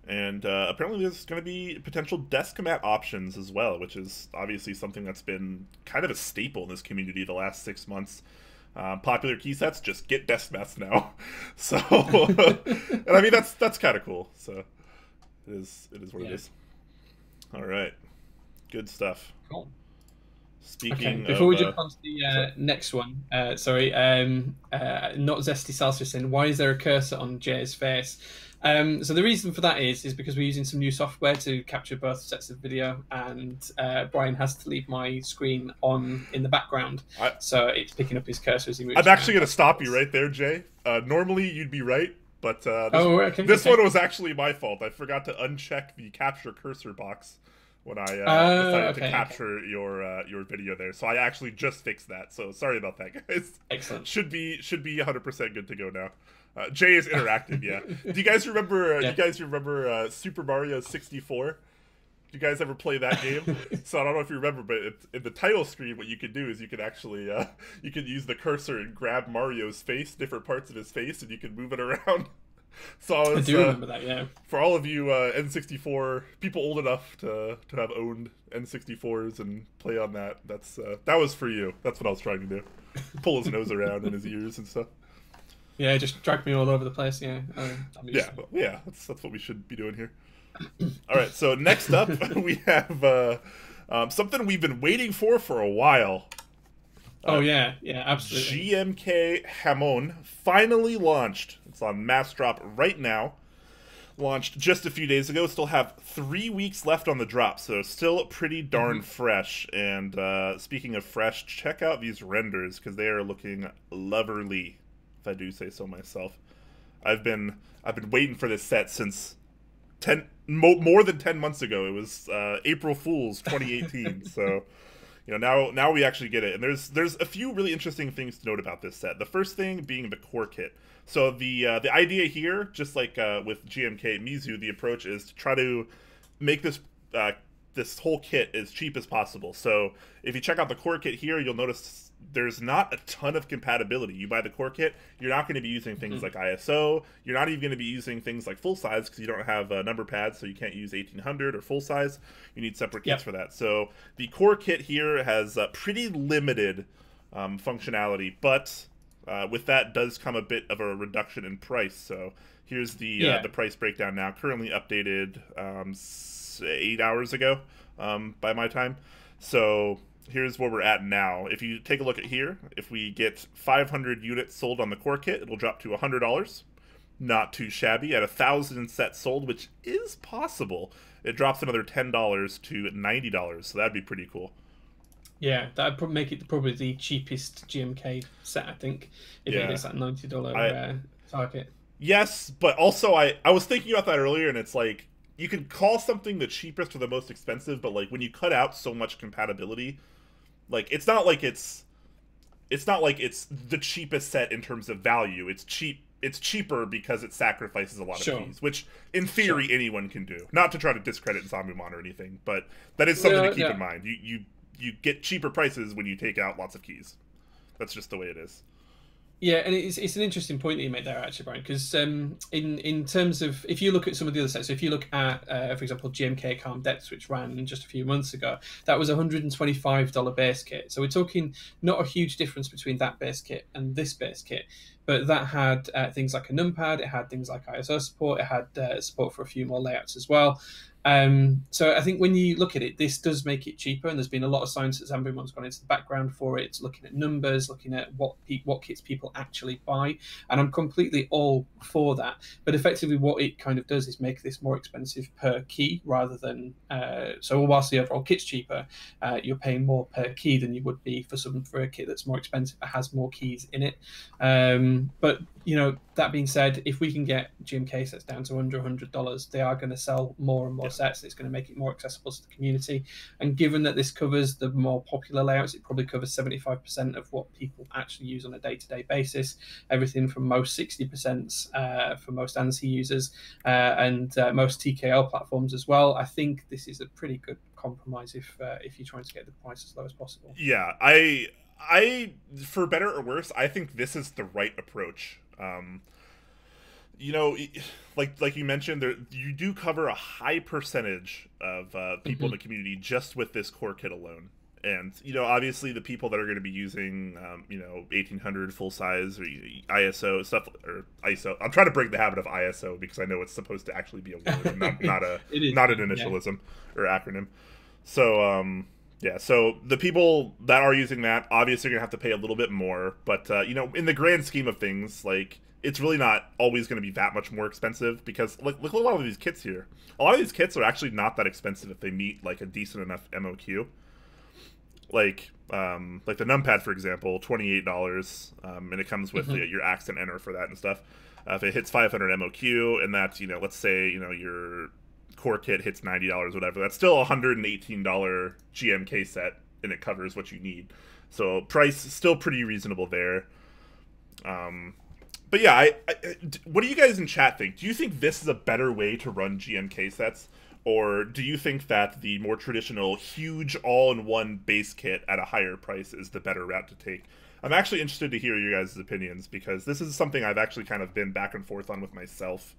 And apparently there's going to be potential desk mat options as well, which is obviously something that's been kind of a staple in this community the last 6 months. Popular key sets just get desk mats now, so and I mean that's kind of cool. So it is what it is. All right, good stuff. Cool. Speaking before we jump on to the next one, not Zesty Salsa saying, why is there a cursor on Jay's face? So the reason for that is because we're using some new software to capture both sets of video, and Brian has to leave my screen on in the background, so it's picking up his cursor as he moves. I'm actually going to stop you right there, Jay. Normally you'd be right, but this one was actually my fault. I forgot to uncheck the capture cursor box when I decided to capture your video there. So I actually just fixed that. So sorry about that, guys. Excellent. Should be 100% good to go now. Jay is interactive, yeah. Do you guys remember? You guys remember Super Mario 64? Did you guys ever play that game? So I don't know if you remember, but in the title screen, what you could do is you could actually you could use the cursor and grab Mario's face, different parts of his face, and you could move it around. So I do remember that, yeah. For all of you N64 people old enough to have owned N64s and play on that, that was for you. That's what I was trying to do. Pull his nose around and his ears and stuff. Yeah, just drag me all over the place. Yeah, yeah. That's what we should be doing here. All right. So next up, we have something we've been waiting for a while. Yeah, absolutely. GMK Jamon finally launched. It's on mass drop right now. Launched just a few days ago. Still have 3 weeks left on the drop, so still pretty darn fresh. And speaking of fresh, check out these renders because they are looking lovely, if I do say so myself. I've been waiting for this set since more than 10 months ago. It was April Fool's 2018. So now we actually get it. And there's a few really interesting things to note about this set. The first thing being the core kit. So the idea here, just like with GMK Mizu, the approach is to try to make this this whole kit as cheap as possible. So if you check out the core kit here, you'll notice there's not a ton of compatibility. You buy the core kit, you're not going to be using things like ISO. You're not even going to be using things like full size because you don't have number pads, so you can't use 1800 or full size. You need separate kits for that. So the core kit here has pretty limited functionality, but with that does come a bit of a reduction in price. So here's the price breakdown now. Currently updated 8 hours ago by my time. So here's where we're at now. If you take a look at here, if we get 500 units sold on the core kit, it'll drop to $100. not too shabby at 1,000 sets sold, which is possible. It drops another $10 to $90, so that'd be pretty cool. Yeah, that'd probably make it probably the cheapest GMK set, I think, if it hits that $90 target. Yes, but also I was thinking about that earlier, and it's like, you can call something the cheapest or the most expensive, but like when you cut out so much compatibility, like it's not like it's the cheapest set in terms of value. It's cheaper because it sacrifices a lot of keys, which in theory anyone can do. Not to try to discredit Zambumon or anything, but that is something to keep in mind. You get cheaper prices when you take out lots of keys. That's just the way it is. Yeah, and it's an interesting point that you made there, actually, Brian, because in terms of, if you look at some of the other sets, so if you look at, for example, GMK Calm Depths, which ran just a few months ago, that was a $125 base kit. So we're talking not a huge difference between that base kit and this base kit, but that had things like a numpad, it had things like ISO support, it had support for a few more layouts as well. So I think when you look at it, this does make it cheaper, and there's been a lot of science that Zambumon's gone into the background for it. It's looking at numbers, looking at what kits people actually buy, and I'm completely all for that. But effectively, what it kind of does is make this more expensive per key, rather than so whilst the overall kit's cheaper, you're paying more per key than you would be for a kit that's more expensive that has more keys in it. But that being said, if we can get GMK sets down to under $100, they are going to sell more and more sets. It's going to make it more accessible to the community. And given that this covers the more popular layouts, it probably covers 75% of what people actually use on a day-to-day basis. Everything from most 60% for most ANSI users and most TKL platforms as well. I think this is a pretty good compromise if you're trying to get the price as low as possible. Yeah, I for better or worse, I think this is the right approach. Like you mentioned, you do cover a high percentage of people in the community just with this core kit alone. And obviously the people that are going to be using 1800 full size or ISO stuff, or ISO. I'm trying to break the habit of ISO because I know it's supposed to actually be a word and not an initialism or acronym. So so the people that are using that obviously are going to have to pay a little bit more, but in the grand scheme of things, like, it's really not always going to be that much more expensive, because look at a lot of these kits here. A lot of these kits are actually not that expensive if they meet like a decent enough MOQ. Like the numpad, for example, $28, and it comes with your axe and enter for that and stuff. If it hits 500 MOQ, and that's let's say your core kit hits $90, whatever, that's still a $118 GMK set, and it covers what you need. So price is still pretty reasonable there. But yeah, what do you guys in chat think? Do you think this is a better way to run GMK sets? Or do you think that the more traditional, huge, all-in-one base kit at a higher price is the better route to take? I'm actually interested to hear your guys' opinions, because this is something I've actually kind of been back and forth on with myself.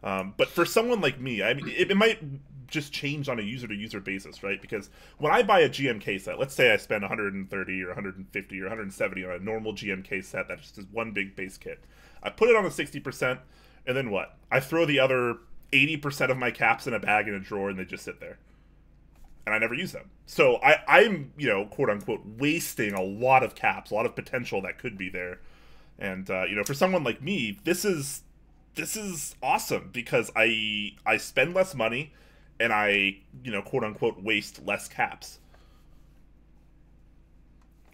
But for someone like me, I mean, it might just change on a user-to-user basis, right? Because when I buy a GMK set, let's say I spend 130 or 150 or 170 on a normal GMK set that just is one big base kit. I put it on a 60%, and then what? I throw the other 80% of my caps in a bag in a drawer, and they just sit there. And I never use them. So I'm, quote-unquote, wasting a lot of caps, a lot of potential that could be there. And, for someone like me, this is awesome, because I spend less money, and I, quote-unquote, waste less caps.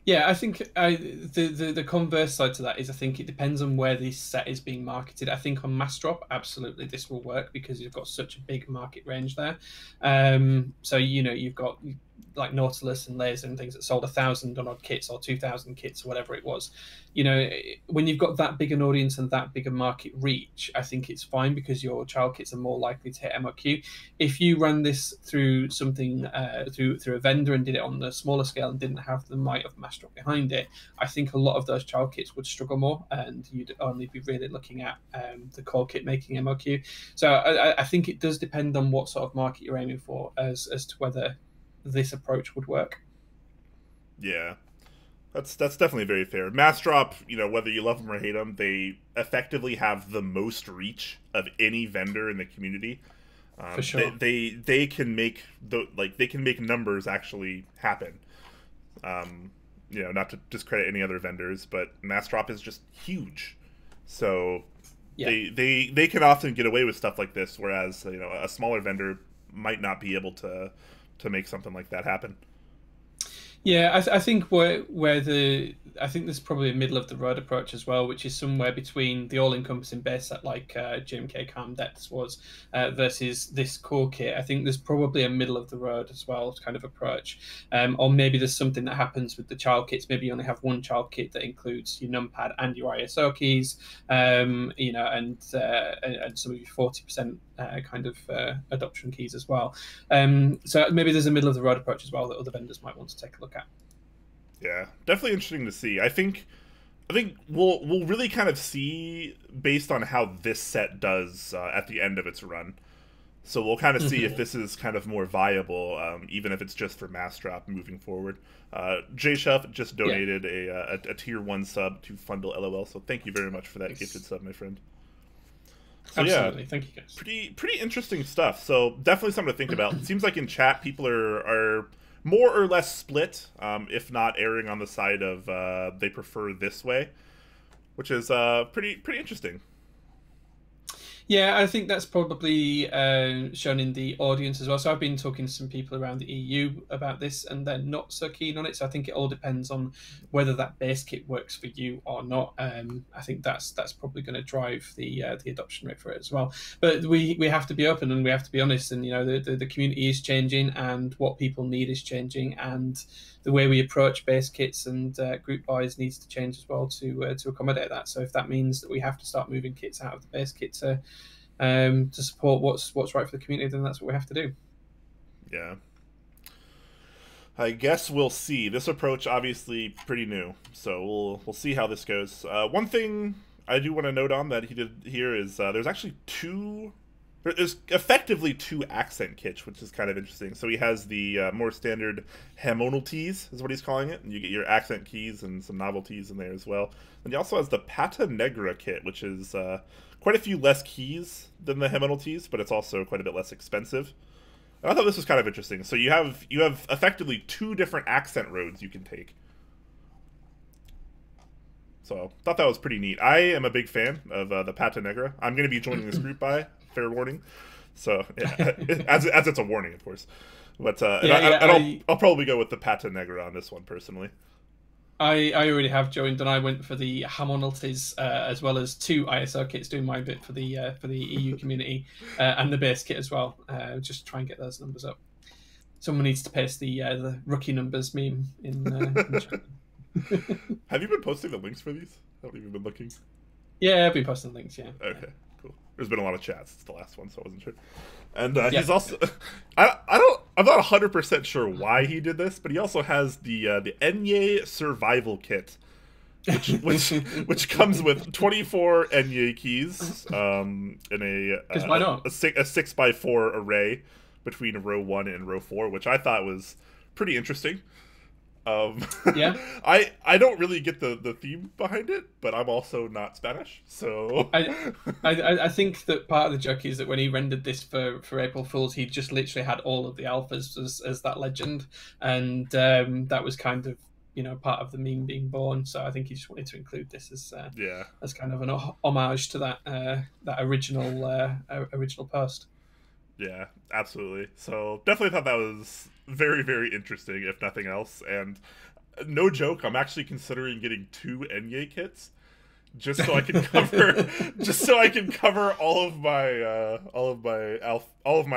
Yeah, I think the converse side to that is, I think it depends on where this set is being marketed. I think on Mass Drop, absolutely this will work, because you've got such a big market range there. So you've got like Nautilus and Laser and things that sold 1,000 on odd kits or 2,000 kits or whatever it was. When you've got that big an audience and that big a market reach, I think it's fine, because your child kits are more likely to hit MOQ. If you ran this through something through a vendor and did it on the smaller scale and didn't have the might of Mass Drop behind it, I think a lot of those child kits would struggle more, and you'd only be really looking at the core kit making MOQ. So I think it does depend on what sort of market you're aiming for as to whether this approach would work. Yeah, that's definitely very fair. Mass Drop, whether you love them or hate them, they effectively have the most reach of any vendor in the community. For sure, they can make they can make numbers actually happen. Not to discredit any other vendors, but Mass Drop is just huge. So they can often get away with stuff like this, whereas a smaller vendor might not be able to make something like that happen. Yeah, I think I think there's probably a middle of the road approach as well, which is somewhere between the all-encompassing base set like GMK Calm Depths was versus this core kit. I think there's probably a middle of the road as well kind of approach, or maybe there's something that happens with the child kits. Maybe you only have one child kit that includes your numpad and your ISO keys, and some of your 40% kind of adoption keys as well. So maybe there's a middle of the road approach as well that other vendors might want to take a look at. Yeah, definitely interesting to see. I think we'll really kind of see based on how this set does at the end of its run. So we'll kind of see if this is kind of more viable, even if it's just for mass drop moving forward. J Shuff just donated a tier 1 sub to Fundle LOL, so thank you very much for that gifted sub, my friend. So, absolutely, thank you guys. Pretty interesting stuff. So definitely something to think about. It seems like in chat people are more or less split, if not erring on the side of they prefer this way, which is pretty interesting. Yeah, I think that's probably shown in the audience as well. So I've been talking to some people around the EU about this, and they're not so keen on it. So I think it all depends on whether that base kit works for you or not. I think that's probably going to drive the adoption rate for it as well. But we have to be open and we have to be honest. And the community is changing, and what people need is changing, and the way we approach base kits and group buys needs to change as well to accommodate that. So if that means that we have to start moving kits out of the base kit to support what's right for the community, then that's what we have to do. Yeah. I guess we'll see. This approach obviously pretty new, so we'll see how this goes. One thing I do want to note on that he did here is there's actually there's effectively two accent kits, which is kind of interesting. So he has the more standard Hemonalties, is what he's calling it, and you get your accent keys and some novelties in there as well. And he also has the Pata Negra kit, which is quite a few less keys than the Hemonalties, but it's also quite a bit less expensive. And I thought this was kind of interesting. So you have effectively two different accent roads you can take. So I thought that was pretty neat. I am a big fan of the Pata Negra. I'm going to be joining this group by fair warning. So yeah, as it's a warning, of course. But I'll probably go with the Pata Negra on this one personally. I already have joined, and I went for the Hamonalties as well as two ISO kits, doing my bit for the EU community and the base kit as well. Just try and get those numbers up. Someone needs to paste the rookie numbers meme in the chat. Have you been posting the links for these? I haven't even been looking. Yeah, I've been posting links. Yeah. Okay, cool. There's been a lot of chats. It's the last one, so I wasn't sure. And he's also, I'm not 100% sure why he did this, but he also has the Enye Survival Kit, which comes with 24 Enye keys in a why not? a 6x4 array between row 1 and row 4, which I thought was pretty interesting. Yeah, I don't really get the theme behind it, but I'm also not Spanish, so I think that part of the joke is that when he rendered this for April Fools, he just literally had all of the alphas as that legend, and that was kind of part of the meme being born. So I think he just wanted to include this as kind of an homage to that original post. Yeah, absolutely. So definitely thought that was very, very interesting, if nothing else. And no joke, I'm actually considering getting 2 Enye kits just so I can cover all of my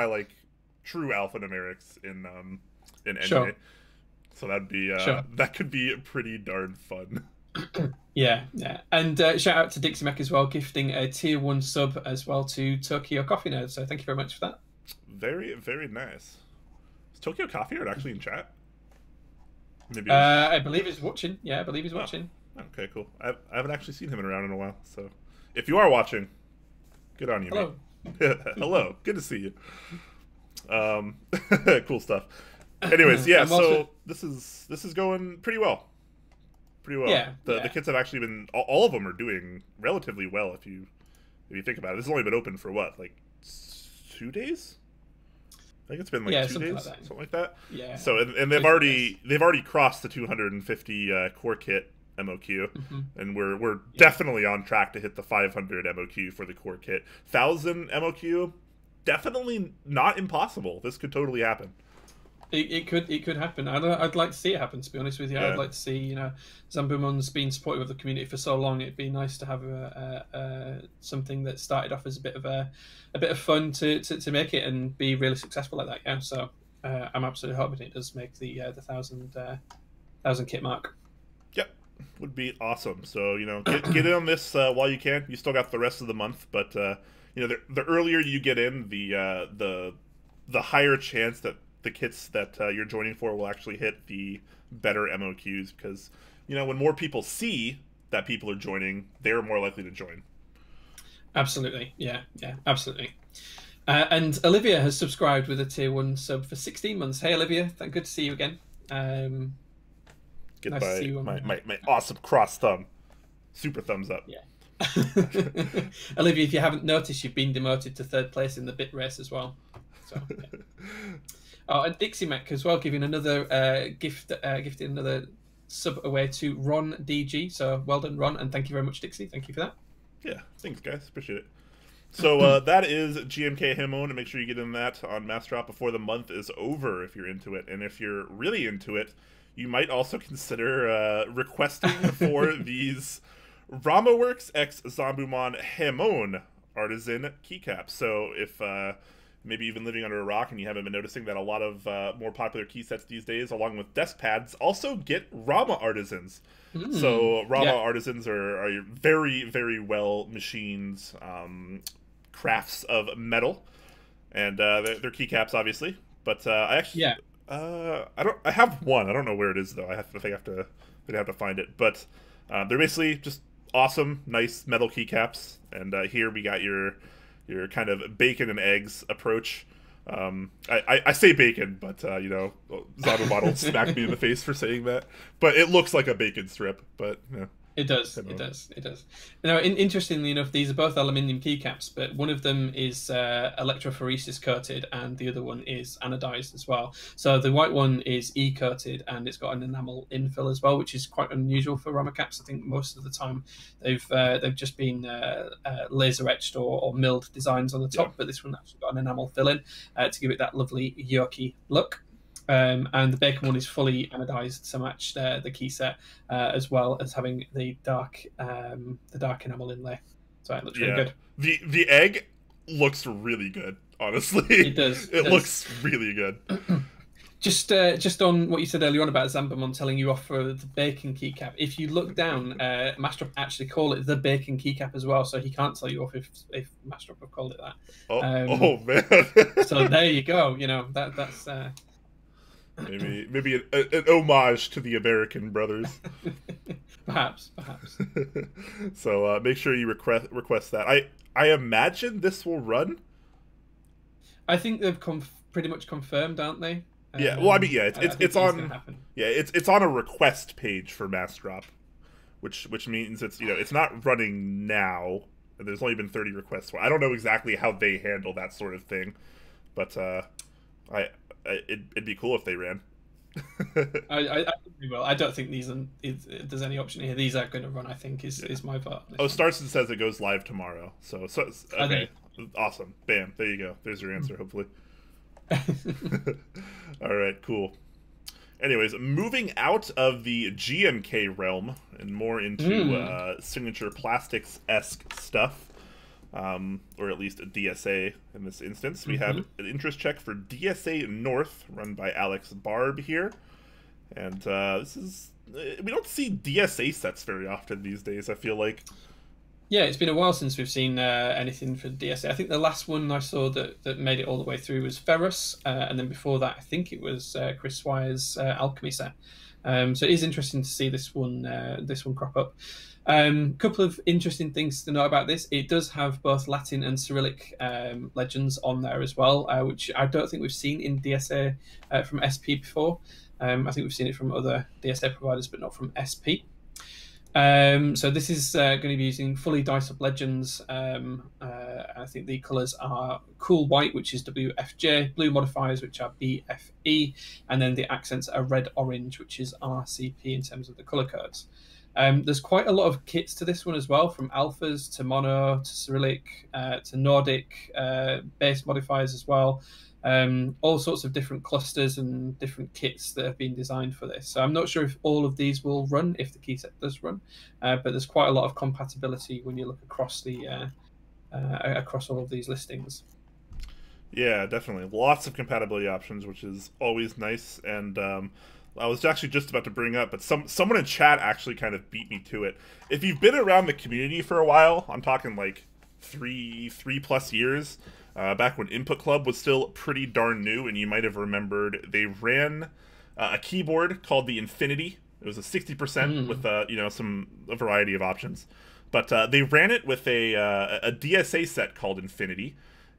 like true alphanumerics in Enye. Sure. So that'd be that could be pretty darn fun. Yeah. And shout out to Dixie Mac as well, gifting a tier 1 sub as well to Tokyo Coffee Nerd. So thank you very much for that. Very, very nice. Is Tokyo Coffee Nerd actually in chat? Maybe. I believe he's watching. Yeah, I believe he's watching. Okay, cool. I haven't actually seen him around in a while, so if you are watching, good on you. Hello. Mate. Hello. Good to see you. Cool stuff. Anyways, yeah. So this is going pretty well. Pretty well. Yeah. The kits have actually been all of them are doing relatively well if you think about it. This has only been open for what, like 2 days? I think it's been like 2 days, something like that. Yeah. So and they've already crossed the 250 core kit MOQ, Mm-hmm. and we're definitely on track to hit the 500 MOQ for the core kit. 1,000 MOQ, definitely not impossible. This could totally happen. It could happen. I'd like to see it happen. To be honest with you, Yeah. I'd like to see Zambumon's been supportive of the community for so long. It'd be nice to have something that started off as a bit of fun to make it and be really successful like that. Yeah. So I'm absolutely hoping it does make the 1,000 kit mark. Yep, would be awesome. So get in on this while you can. You still got the rest of the month, but the earlier you get in, the higher chance that the kits that you're joining for will actually hit the better MOQs, because when more people see that people are joining, they're more likely to join. Absolutely, yeah, absolutely. And Olivia has subscribed with a tier 1 sub for 16 months. Hey Olivia, good to see you again. Get nice by to see you my awesome cross thumb, super thumbs up. Yeah. Olivia, if you haven't noticed, you've been demoted to 3rd place in the bit race as well. So. Yeah. Oh, and Dixie Mac as well, giving another gifting another sub away to Ron DG. So well done, Ron, and thank you very much, Dixie. Thank you for that. Yeah, thanks, guys. Appreciate it. So that is GMK Jamon, and make sure you get in that on Mass Drop before the month is over if you're into it. And if you're really into it, you might also consider requesting for these RamaWorks x Zambumon Jamon artisan keycaps. So if maybe you've been living under a rock and you haven't been noticing that a lot of more popular key sets these days, along with desk pads, also get Rama artisans. So Rama artisans are very, very well machined crafts of metal, and they're keycaps, obviously. But I actually, I have one. I don't know where it is though. I think I have to find it. But they're basically just awesome, nice metal keycaps. And here we got your kind of bacon and eggs approach. I say bacon, but Zabumon will smack me in the face for saying that. But it looks like a bacon strip. But it does. Now, interestingly enough, these are both aluminium keycaps, but one of them is electrophoresis coated, and the other one is anodized as well. So the white one is E-coated, and it's got an enamel infill as well, which is quite unusual for Rama caps. I think most of the time they've just been laser etched or milled designs on the top, but this one actually got an enamel fill in to give it that lovely yoki look. And the bacon one is fully anodized to match the key set, as well as having the dark enamel inlay. So it looks really good. The egg looks really good, honestly. It does. It looks really good. Just on what you said earlier on about Zambumon telling you off for the bacon keycap, if you look down, Mastrop actually call it the bacon keycap as well, so he can't tell you off if Mastrop have called it that. Oh man! So there you go. That's. Maybe an homage to the American brothers. Perhaps. So make sure you request that. I imagine this will run. I think they've pretty much confirmed, aren't they? Yeah. Well, I mean, yeah, it's on. Yeah, it's on a request page for Mass Drop, which means it's not running now. And there's only been 30 requests for. I don't know exactly how they handle that sort of thing, but it'd be cool if they ran. I think they will. I don't think there's any option here. These are going to run, I think, is my vote. Oh, Starson says it goes live tomorrow. So okay. Awesome. Bam. There you go. There's your answer, hopefully. All right, cool. Anyways, moving out of the GMK realm and more into signature plastics-esque stuff. Or at least a DSA in this instance. We have an interest check for DSA North, run by Alex Barb here. And this is... we don't see DSA sets very often these days, I feel like. Yeah, it's been a while since we've seen anything for DSA. I think the last one I saw that made it all the way through was Ferrus, and then before that I think it was Chris Swire's Alchemy set. So it is interesting to see this one crop up. Couple of interesting things to know about this. It does have both Latin and Cyrillic legends on there as well, which I don't think we've seen in DSA from SP before. I think we've seen it from other DSA providers, but not from SP. So this is going to be using fully diced up legends. I think the colours are cool white, which is WFJ, blue modifiers, which are BFE, and then the accents are red orange, which is RCP in terms of the colour codes. There's quite a lot of kits to this one as well, from alphas to mono to Cyrillic to Nordic base modifiers as well. All sorts of different clusters and different kits that have been designed for this. So I'm not sure if all of these will run, if the key set does run, but there's quite a lot of compatibility when you look across the across all of these listings. Yeah, definitely. Lots of compatibility options, which is always nice. And I was actually just about to bring up, but someone in chat actually kind of beat me to it. If you've been around the community for a while, I'm talking like three plus years, back when Input Club was still pretty darn new, and you might have remembered they ran a keyboard called the Infinity. It was a 60% with a variety of options, but they ran it with a DSA set called Infinity,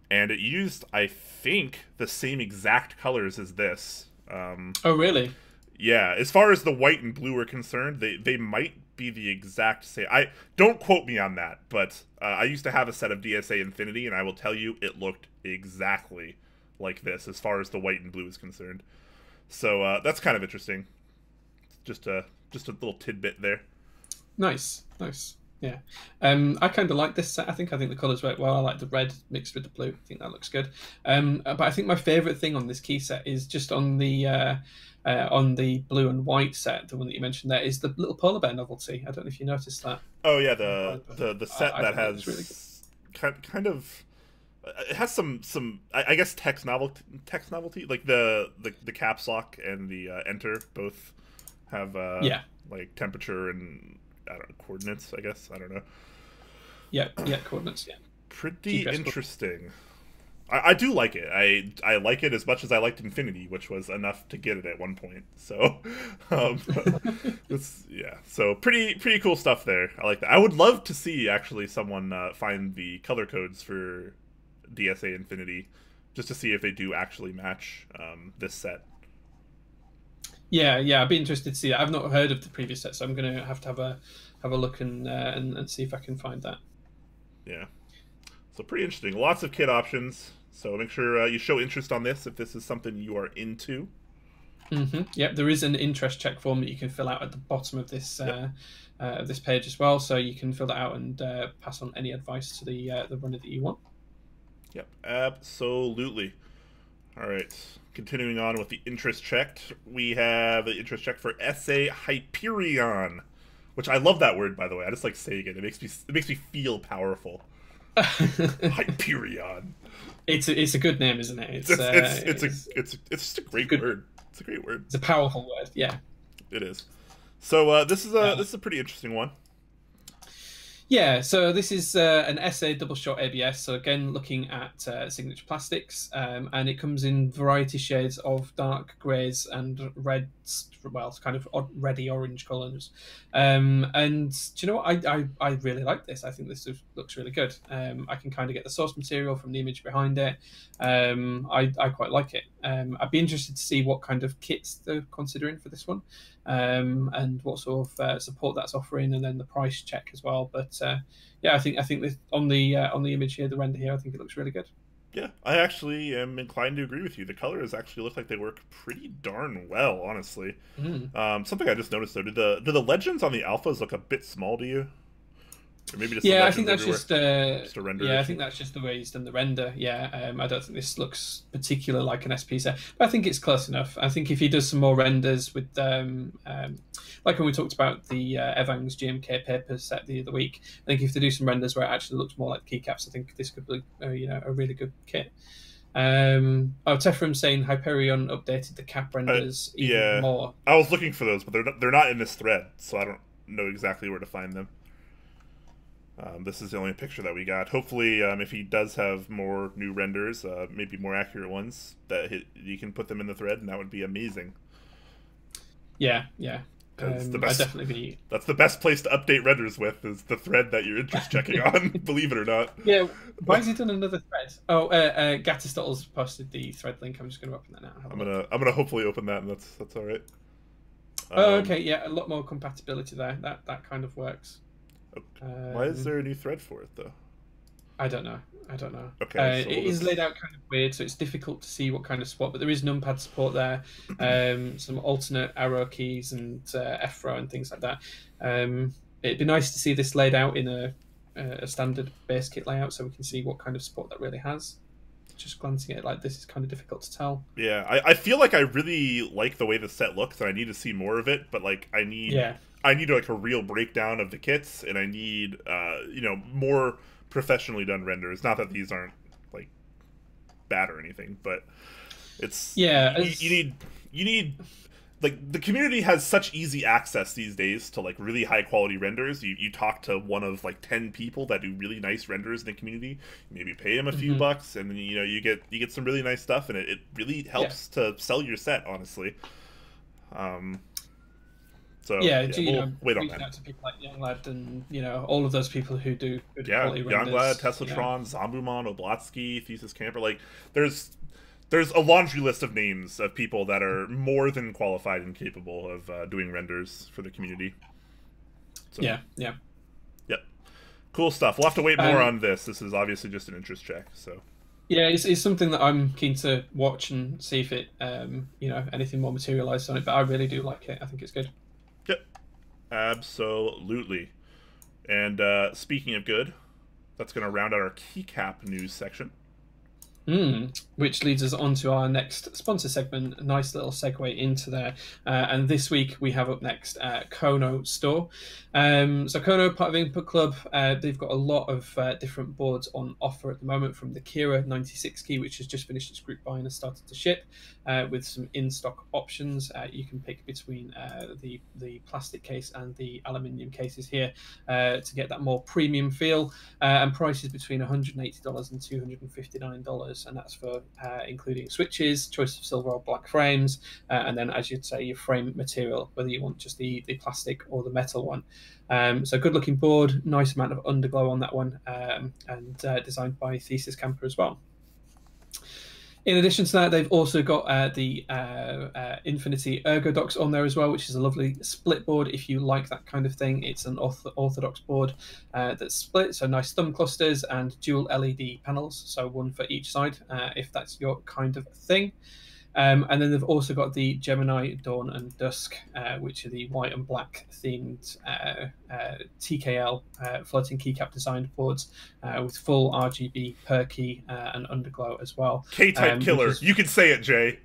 and it used, I think, the same exact colors as this. Oh, really? Yeah, as far as the white and blue are concerned, they might be the exact same. I don't quote me on that, but I used to have a set of DSA Infinity, and I will tell you it looked exactly like this as far as the white and blue is concerned. So that's kind of interesting. Just a little tidbit there. Nice. Yeah, I kind of like this set. I think the colours work well. I like the red mixed with the blue. I think that looks good. But I think my favourite thing on this key set is just on the blue and white set, the one that you mentioned there, is the little polar bear novelty. I don't know if you noticed that. Oh yeah, the set that has really kind of, it has some I guess text novelty, like the caps lock and the enter both have like temperature and I don't know, coordinates, I guess. I don't know. Yeah, coordinates, yeah. Pretty interesting. I do like it. I like it as much as I liked Infinity, which was enough to get it at one point. So, so pretty cool stuff there. I like that. I would love to see, actually, someone find the color codes for DSA Infinity, just to see if they do actually match this set. Yeah, I'd be interested to see that. I've not heard of the previous set, so I'm going to have a look and see if I can find that. Yeah, so pretty interesting. Lots of kit options. So make sure you show interest on this if this is something you are into. Yep, there is an interest check form that you can fill out at the bottom of this this page as well, so you can fill that out and pass on any advice to the runner that you want. Yep, absolutely. All right. Continuing on with the interest check, we have the interest check for SA Hyperion, which I love that word, by the way. I just like saying it. It makes me feel powerful. Hyperion. It's a good name, isn't it? It's just a great word. It's a great word. It's a powerful word. Yeah. It is. So this is a pretty interesting one. Yeah, so this is an SA double shot ABS. So again, looking at signature plastics, and it comes in variety shades of dark greys and reds. Well, it's kind of reddy orange colours. And do you know what? I really like this. I think this looks really good. I can kind of get the source material from the image behind it. I quite like it. I'd be interested to see what kind of kits they're considering for this one, and what sort of support that's offering, and then the price check as well. But yeah, I think this, on the image here, the render here, I think it looks really good. Yeah, I actually am inclined to agree with you. The colors actually look like they work pretty darn well, honestly. Something I just noticed though, do the legends on the alphas look a bit small to you? Or maybe just I think that's just a render. Yeah, I think that's just the way he's done the render. Yeah, I don't think this looks particular like an SP set, but I think it's close enough. I think if he does some more renders with, like when we talked about the Evang's GMK paper set the other week, I think if they do some renders where it actually looks more like keycaps, I think this could be a really good kit. Tefram saying Hyperion updated the cap renders even more. I was looking for those, but they're not in this thread, so I don't know exactly where to find them. This is the only picture that we got. Hopefully, if he does have more new renders, maybe more accurate ones, that you can put them in the thread, and that would be amazing. Yeah. That's the best place to update renders with, is the thread that you're interest checking on. Believe it or not. Yeah. Why has he done another thread? Oh, Gattistottle's posted the thread link. I'm just going to open that now. I'm gonna hopefully open that, and that's all right. Okay. Yeah, a lot more compatibility there. That kind of works. Why is there a new thread for it though? I don't know. I don't know. Okay, so it is laid out kind of weird, so it's difficult to see what kind of spot. But there is numpad support there, some alternate arrow keys and F-row and things like that. It'd be nice to see this laid out in a standard base kit layout, so we can see what kind of support that really has. Just glancing at it like this is kind of difficult to tell. Yeah, I feel like I really like the way the set looks, and I need to see more of it. But like, I need like a real breakdown of the kits, and I need you know, more professionally done renders. Not that these aren't like bad or anything, but it's you need like, the community has such easy access these days to like really high quality renders. You talk to one of like 10 people that do really nice renders in the community, maybe pay them a few bucks, and then you know, you get some really nice stuff, and it really helps to sell your set, honestly. So we'll wait on that. Out to people like Younglad and, you know, all of those people who do good quality renders. Younglad, Teslatron, Zombumon, Oblatsky, Thesis Camper. Like, there's a laundry list of names of people that are more than qualified and capable of doing renders for the community. So, Yep. Cool stuff. We'll have to wait more on this. This is obviously just an interest check. So. Yeah, it's something that I'm keen to watch and see if it, you know, anything more materialized on it. But I really do like it. I think it's good. Yep. Absolutely. And speaking of good, that's going to round out our Keycap news section. Which leads us on to our next sponsor segment. A nice little segue into there. And this week we have up next Kono Store. So Kono, part of Input Club, they've got a lot of different boards on offer at the moment, from the Kira 96 key, which has just finished its group buy and has started to ship, with some in-stock options. You can pick between the plastic case and the aluminium cases here to get that more premium feel, and prices between $180 and $259. And that's for including switches, choice of silver or black frames, and then, as you'd say, your frame material, whether you want just the plastic or the metal one. So good looking board, nice amount of underglow on that one, and designed by Thesis Camper as well. In addition to that, they've also got the Infinity Ergo docks on there as well, which is a lovely split board if you like that kind of thing. It's an orthodox board that's split, so nice thumb clusters and dual LED panels, so one for each side if that's your kind of thing. And then they've also got the Gemini Dawn and Dusk, which are the white and black themed TKL floating keycap designed boards with full RGB per key and underglow as well. K-type killer. You can say it, Jay.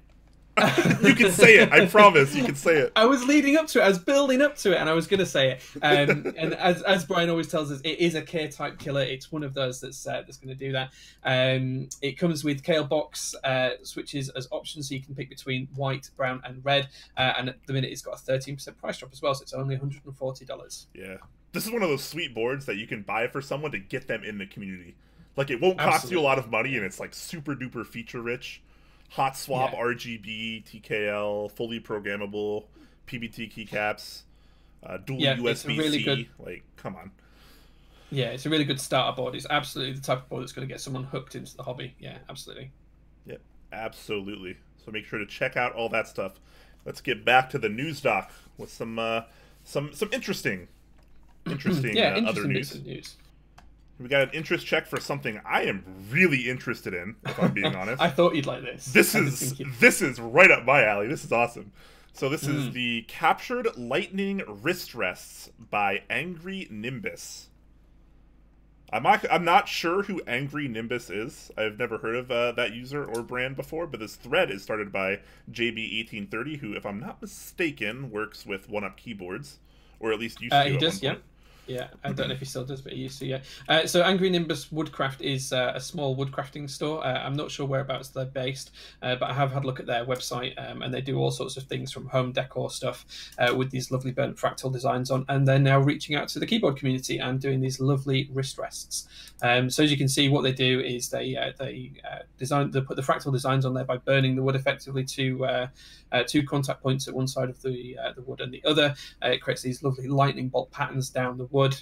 You can say it. I promise. You can say it. I was leading up to it. I was building up to it, and I was going to say it. And as Brian always tells us, it is a K-type killer. It's one of those that's going to do that. It comes with Kale box switches as options, so you can pick between white, brown, and red. And at the minute, it's got a 13% price drop as well, so it's only $140. Yeah, this is one of those sweet boards that you can buy for someone to get them in the community. Like, it won't cost you a lot of money, and it's like super duper feature rich. Hot swap, RGB, TKL, fully programmable, PBT keycaps, dual USB-C. Like, come on. Yeah, it's a really good starter board. It's absolutely the type of board that's going to get someone hooked into the hobby. Yeah, absolutely. Yep, absolutely. So make sure to check out all that stuff. Let's get back to the news doc with some interesting other news. We got an interest check for something I am really interested in, if I'm being honest. I thought you'd like this. This is right up my alley. This is awesome. So this is the Captured Lightning Wrist Rests by Angry Nimbus. I'm not sure who Angry Nimbus is. I've never heard of that user or brand before, but this thread is started by JB1830, who, if I'm not mistaken, works with 1UP Keyboards, or at least used to. He does, yeah. Yeah, I don't know if he still does, but he used to, yeah. So Angry Nimbus Woodcraft is a small woodcrafting store. I'm not sure whereabouts they're based, but I have had a look at their website, and they do all sorts of things from home decor stuff with these lovely burnt fractal designs on, and they're now reaching out to the keyboard community and doing these lovely wrist rests. So as you can see, what they do is they put the fractal designs on there by burning the wood effectively to two contact points at one side of the wood and the other. It creates these lovely lightning bolt patterns down the wood. wood,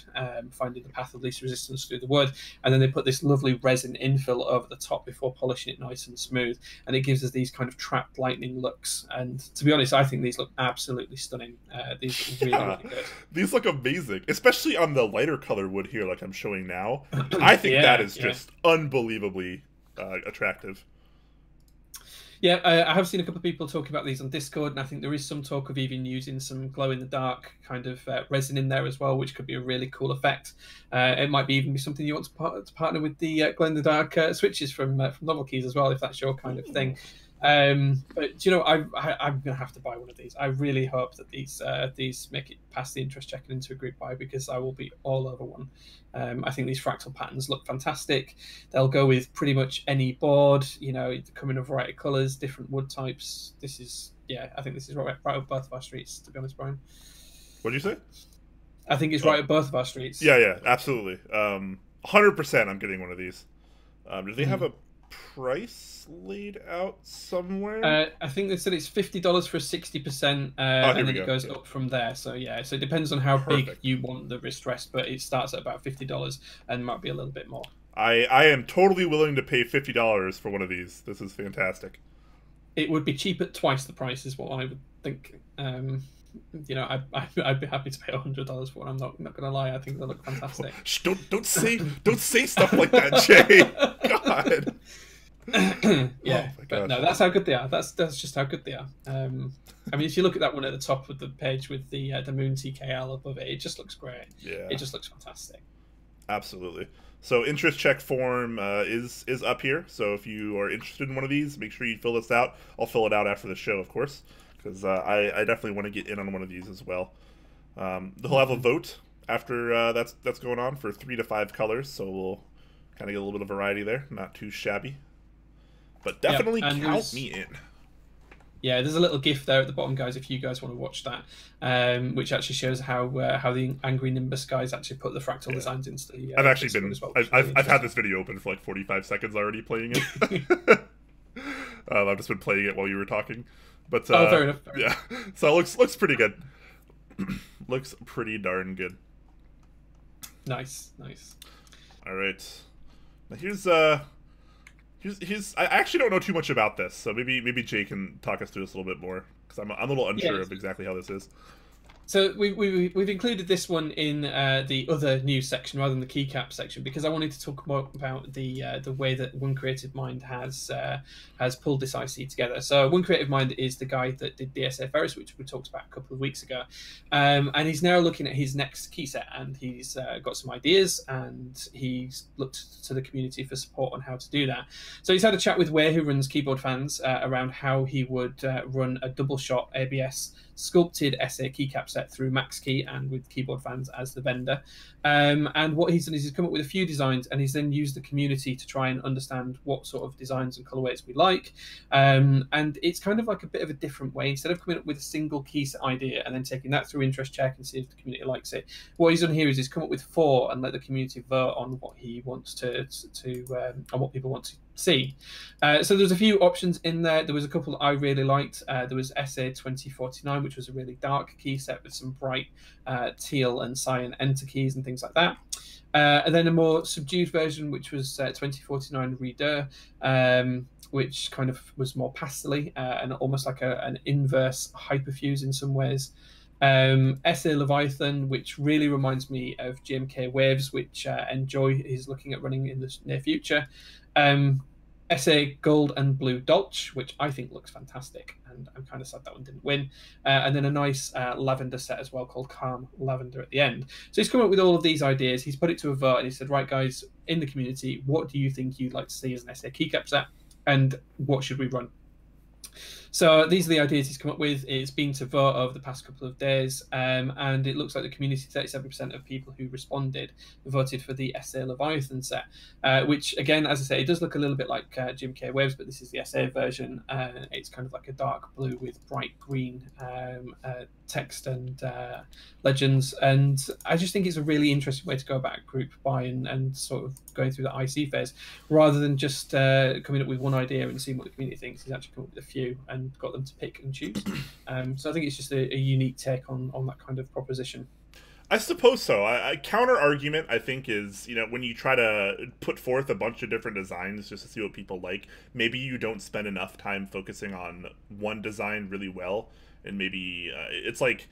finding the path of least resistance through the wood, and then they put this lovely resin infill over the top before polishing it nice and smooth, and it gives us these kind of trapped lightning looks. And to be honest, I think these look absolutely stunning. These look really good. These look amazing, especially on the lighter color wood here, like I'm showing now. I think that is just unbelievably attractive. Yeah, I have seen a couple of people talking about these on Discord, and I think there is some talk of even using some glow-in-the-dark kind of resin in there as well, which could be a really cool effect. It might even be something you want to partner with the glow-in-the-dark switches from NovelKeys as well, if that's your kind of thing. But you know, I'm gonna have to buy one of these. I really hope that these make it past the interest check and into a group buy, because I will be all over one. I think these fractal patterns look fantastic. They'll go with pretty much any board. You know, they come in a variety of colors, different wood types. This is, yeah, I think this is right up both of our streets, to be honest, Brian. What did you say? I think it's right up both of our streets. Yeah, absolutely. 100% I'm getting one of these. Do they have a price laid out somewhere? I think they said it's $50 for a 60%, and then it goes up from there. So yeah, so it depends on how big you want the wrist rest, but it starts at about $50 and might be a little bit more. I am totally willing to pay $50 for one of these. This is fantastic. It would be cheap at twice the price, is what I would think. You know, I'd be happy to pay $100 for it. I'm not going to lie. I think they look fantastic. Shh, don't say stuff like that, Jay. God. Yeah, but no, that's how good they are. That's just how good they are. I mean, if you look at that one at the top of the page with the Moon TKL above it, it just looks great. Yeah, it just looks fantastic. Absolutely. So interest check form is up here. So if you are interested in one of these, make sure you fill this out. I'll fill it out after the show, of course, because I definitely want to get in on one of these as well. They'll have a vote after that's going on for 3 to 5 colors, so we'll kind of get a little bit of variety there. Not too shabby. But definitely count me in. Yeah, there's a little GIF there at the bottom, guys, if you guys want to watch that, which actually shows how the Angry Nimbus guys actually put the fractal designs into the... I've actually been... Well, I've had this video open for like 45 seconds already playing it. I've just been playing it while you were talking. But, fair enough. Yeah, so it looks pretty good. Looks pretty darn good. Nice. All right. Now here's I actually don't know too much about this, so maybe Jay can talk us through this a little bit more, because I'm a little unsure of exactly how this is. So we've included this one in the other news section rather than the Keycap section, because I wanted to talk more about the way that One Creative Mind has pulled this IC together. So One Creative Mind is the guy that did DSA Heck-Keys, which we talked about a couple of weeks ago, and he's now looking at his next key set, and he's got some ideas, and he's looked to the community for support on how to do that. So he's had a chat with Ware, who runs Keyboard Fans, around how he would run a double shot ABS sculpted SA keycap set through Maxkey and with Keyboard Fans as the vendor. And what he's done is he's come up with a few designs, and he's then used the community to try and understand what sort of designs and colorways we like. And it's kind of like a bit of a different way. Instead of coming up with a single key set idea and then taking that through interest check and see if the community likes it, what he's done here is he's come up with 4 and let the community vote on what he wants on what people want to see. So there's a few options in there. There was a couple that I really liked. There was SA 2049, which was a really dark key set with some bright teal and cyan enter keys and things like that. And then a more subdued version, which was 2049 Reader, which kind of was more pastely and almost like an inverse hyperfuse in some ways. SA Leviathan, which really reminds me of GMK Waves, which Enjoy is looking at running in the near future. SA Gold and Blue Dolch, which I think looks fantastic, and I'm kind of sad that one didn't win. And then a nice lavender set as well called Calm Lavender at the end. So he's come up with all of these ideas. He's put it to a vote, and he said, right, guys, in the community, what do you think you'd like to see as an SA keycap set, and what should we run? So these are the ideas he's come up with. It's been to vote over the past couple of days, and it looks like the community, 37% of people who responded voted for the SA Leviathan set, which, again, as I say, it does look a little bit like GMK Waves, but this is the SA version. It's kind of like a dark blue with bright green text and legends, and I just think it's a really interesting way to go about group buy and sort of going through the IC phase, rather than just coming up with one idea and seeing what the community thinks. He's actually come up with a few and got them to pick and choose. So I think it's just a unique take on that kind of proposition. I suppose so. A counter argument, I think, is, you know, when you try to put forth a bunch of different designs just to see what people like, maybe you don't spend enough time focusing on one design really well, and maybe it's like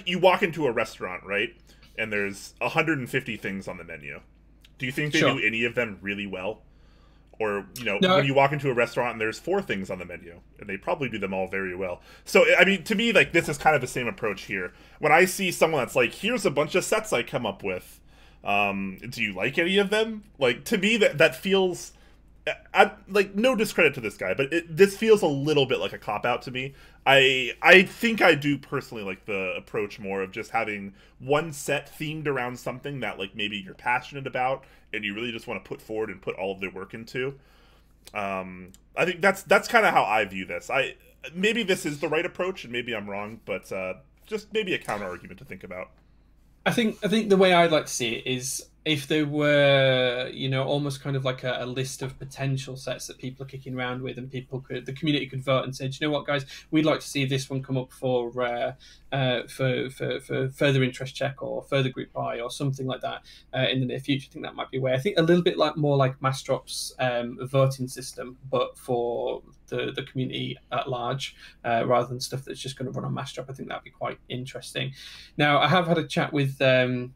you walk into a restaurant, right? And there's 150 things on the menu. Do you think they do any of them really well? Or, you know, when you walk into a restaurant and there's 4 things on the menu, and they probably do them all very well. So, I mean, to me, like, this is kind of the same approach here. When I see someone that's like, here's a bunch of sets I come up with, do you like any of them? Like, to me, that feels... like, no discredit to this guy, but this feels a little bit like a cop-out to me. I think I do personally like the approach more of just having one set themed around something that, like, maybe you're passionate about and you really just want to put forward and put all of their work into. I think that's kind of how I view this. Maybe this is the right approach, and maybe I'm wrong, but just maybe a counter argument to think about. I think the way I'd like to see it is if there were, you know, almost kind of like a list of potential sets that people are kicking around with, and the community could vote and say, do you know what, guys, we'd like to see this one come up for further interest check or further group buy or something like that in the near future. I think that might be a way. I think a little bit more like Mastrop's voting system, but for the community at large, rather than stuff that's just going to run on Mastrop. I think that'd be quite interesting. Now, I have had a chat with one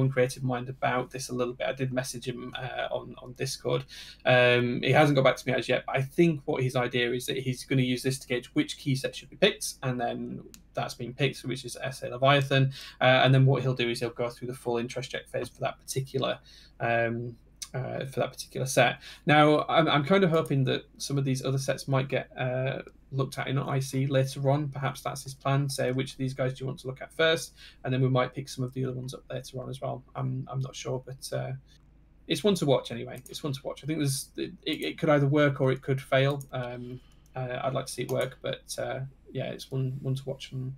creative mind about this a little bit. I did message him on Discord. He hasn't got back to me as yet, but I think what his idea is that he's going to use this to gauge which key set should be picked, and then that's been picked, which is SA Leviathan, and then what he'll do is he'll go through the full interest check phase for that particular set. Now, I'm kind of hoping that some of these other sets might get looked at in IC later on. Perhaps that's his plan. Say, which of these guys do you want to look at first, and then we might pick some of the other ones up later on as well. I'm not sure, but it's one to watch anyway. It's one to watch. I think it could either work or it could fail. I'd like to see it work, but yeah, it's one to watch and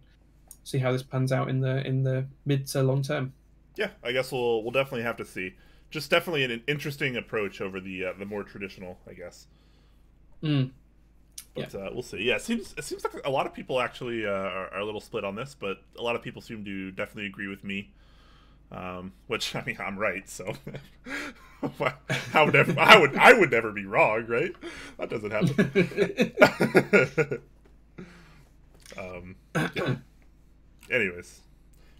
see how this pans out in the mid to long term. Yeah, I guess we'll definitely have to see. Just definitely an interesting approach over the more traditional, I guess. But yeah. We'll see. Yeah, it seems like a lot of people actually are a little split on this, but a lot of people seem to definitely agree with me. Which, I mean, I'm right, so I would never be wrong, right? That doesn't happen. Yeah. Anyways,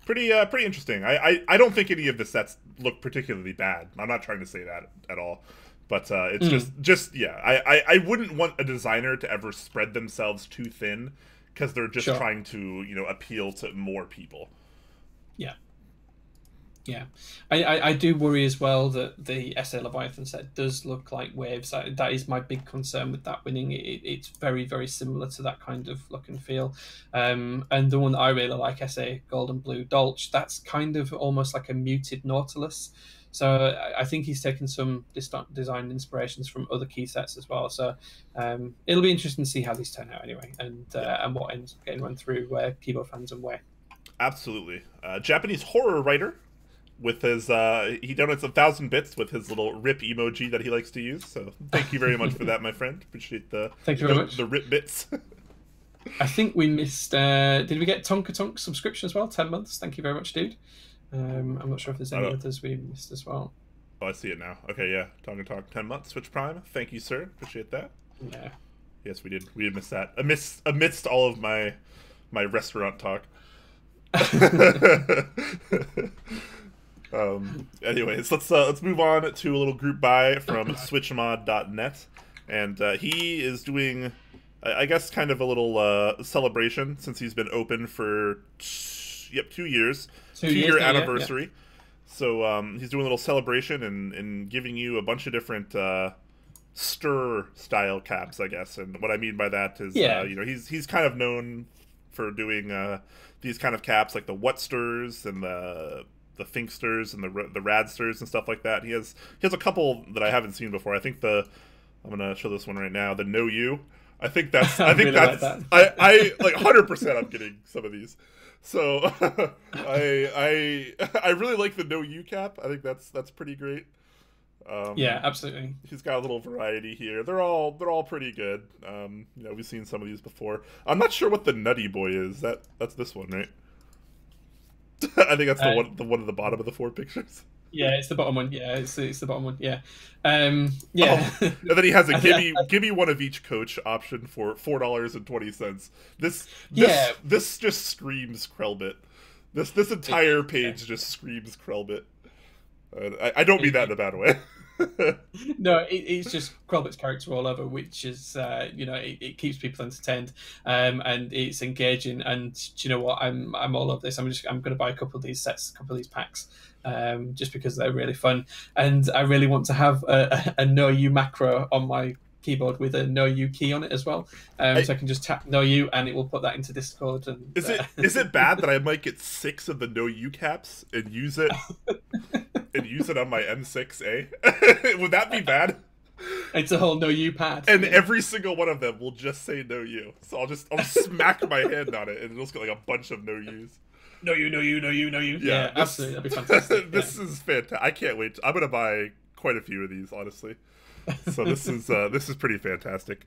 pretty interesting. I don't think any of the sets look particularly bad. I'm not trying to say that at all, but it's just yeah. I wouldn't want a designer to ever spread themselves too thin because they're just trying to, you know, appeal to more people. Yeah. Yeah, I do worry as well that the SA Leviathan set does look like Waves. That is my big concern with that winning. It's very, very similar to that kind of look and feel. And the one that I really like, SA Gold and Blue Dolch, that's kind of almost like a muted Nautilus. So I think he's taken some design inspirations from other key sets as well. So it'll be interesting to see how these turn out anyway, and what ends up getting run through keyboard fans and where. Absolutely. Japanese horror writer. With his, he donates 1,000 bits with his little rip emoji that he likes to use. So thank you very much for that, my friend. Appreciate thank you very much. The rip bits. I think we missed. Did we get Tonka Tonk subscription as well? 10 months. Thank you very much, dude. I'm not sure if there's any others we missed as well. Oh, I see it now. Okay, yeah, Tonka Tonk 10 months. Switch Prime. Thank you, sir. Appreciate that. Yeah. Yes, we did. We did miss that. Amidst all of my restaurant talk. Anyways, let's move on to a little group buy from switchmod.net, and he is doing, I guess, kind of a little celebration since he's been open for 2 years, 2-year anniversary. Yeah. So he's doing a little celebration and giving you a bunch of different stir style caps, I guess. And what I mean by that is, you know, he's kind of known for doing these kind of caps, like the Whatsters and the Thinksters and the Radsters and stuff like that. He has a couple that I haven't seen before. I think I'm gonna show this one right now. The Know You. I think that's I like 100% I'm getting some of these. So I really like the Know You cap. I think that's pretty great. Yeah, absolutely. He's got a little variety here. They're all pretty good. You know, we've seen some of these before. I'm not sure what the Nutty Boy is. That's this one, right? I think that's the one at the bottom of the 4 pictures. Yeah, it's the bottom one. Yeah, it's the bottom one. Yeah, yeah. Oh, and then he has a give me one of each coach option for $4.20. This just screams Krellbit. This entire page just screams Krellbit. I don't mean that in a bad way. No, it's just Krellbit's character all over, which is it keeps people entertained, and it's engaging. And do you know what? I'm all over this. I'm going to buy a couple of these sets, a couple of these packs, just because they're really fun. And I really want to have a no you macro on my keyboard with a no you key on it as well, so I can just tap no you and it will put that into Discord. And is it bad that I might get 6 of the no you caps and use it on my M6A? Would that be bad? It's a whole no you pad, and every single one of them will just say no you. So I'll smack my hand on it and it'll just get like a bunch of no yous. No you, no you, no you, no you. Yeah, absolutely, that'd be fantastic. This is fantastic. I can't wait. I'm gonna buy quite a few of these, honestly. So this is pretty fantastic.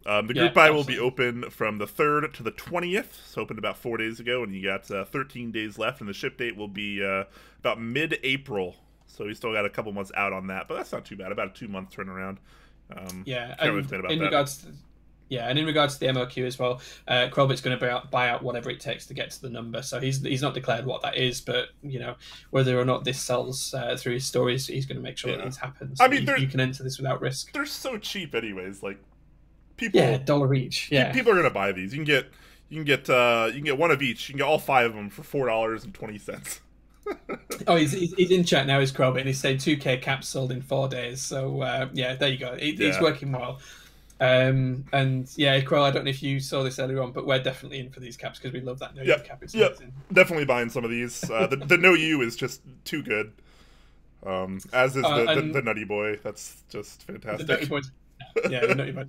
The group buy will be open from the 3rd to the 20th. So opened about 4 days ago, and you got 13 days left, and the ship date will be about mid-April. So we still got a couple months out on that, but that's not too bad. About a 2-month turnaround. And in regards to the MOQ as well, Krellbit's going to buy out whatever it takes to get to the number. So he's not declared what that is, but whether or not this sells through his stores, he's going to make sure that this happens. I mean, you can enter this without risk. They're so cheap, anyways. Like people, $1 each. Yeah, people are going to buy these. You can get one of each. You can get all 5 of them for $4.20. Oh, he's in chat now. He's Krellbit, and he's saying 2K caps sold in 4 days. So there you go. It's working well. And Krell, I don't know if you saw this earlier on, but we're definitely in for these caps because we love that no you cap. It's amazing. Definitely buying some of these. The no you is just too good. As is the Nutty Boy. That's just fantastic. The Nutty Boy. The Nutty Boy.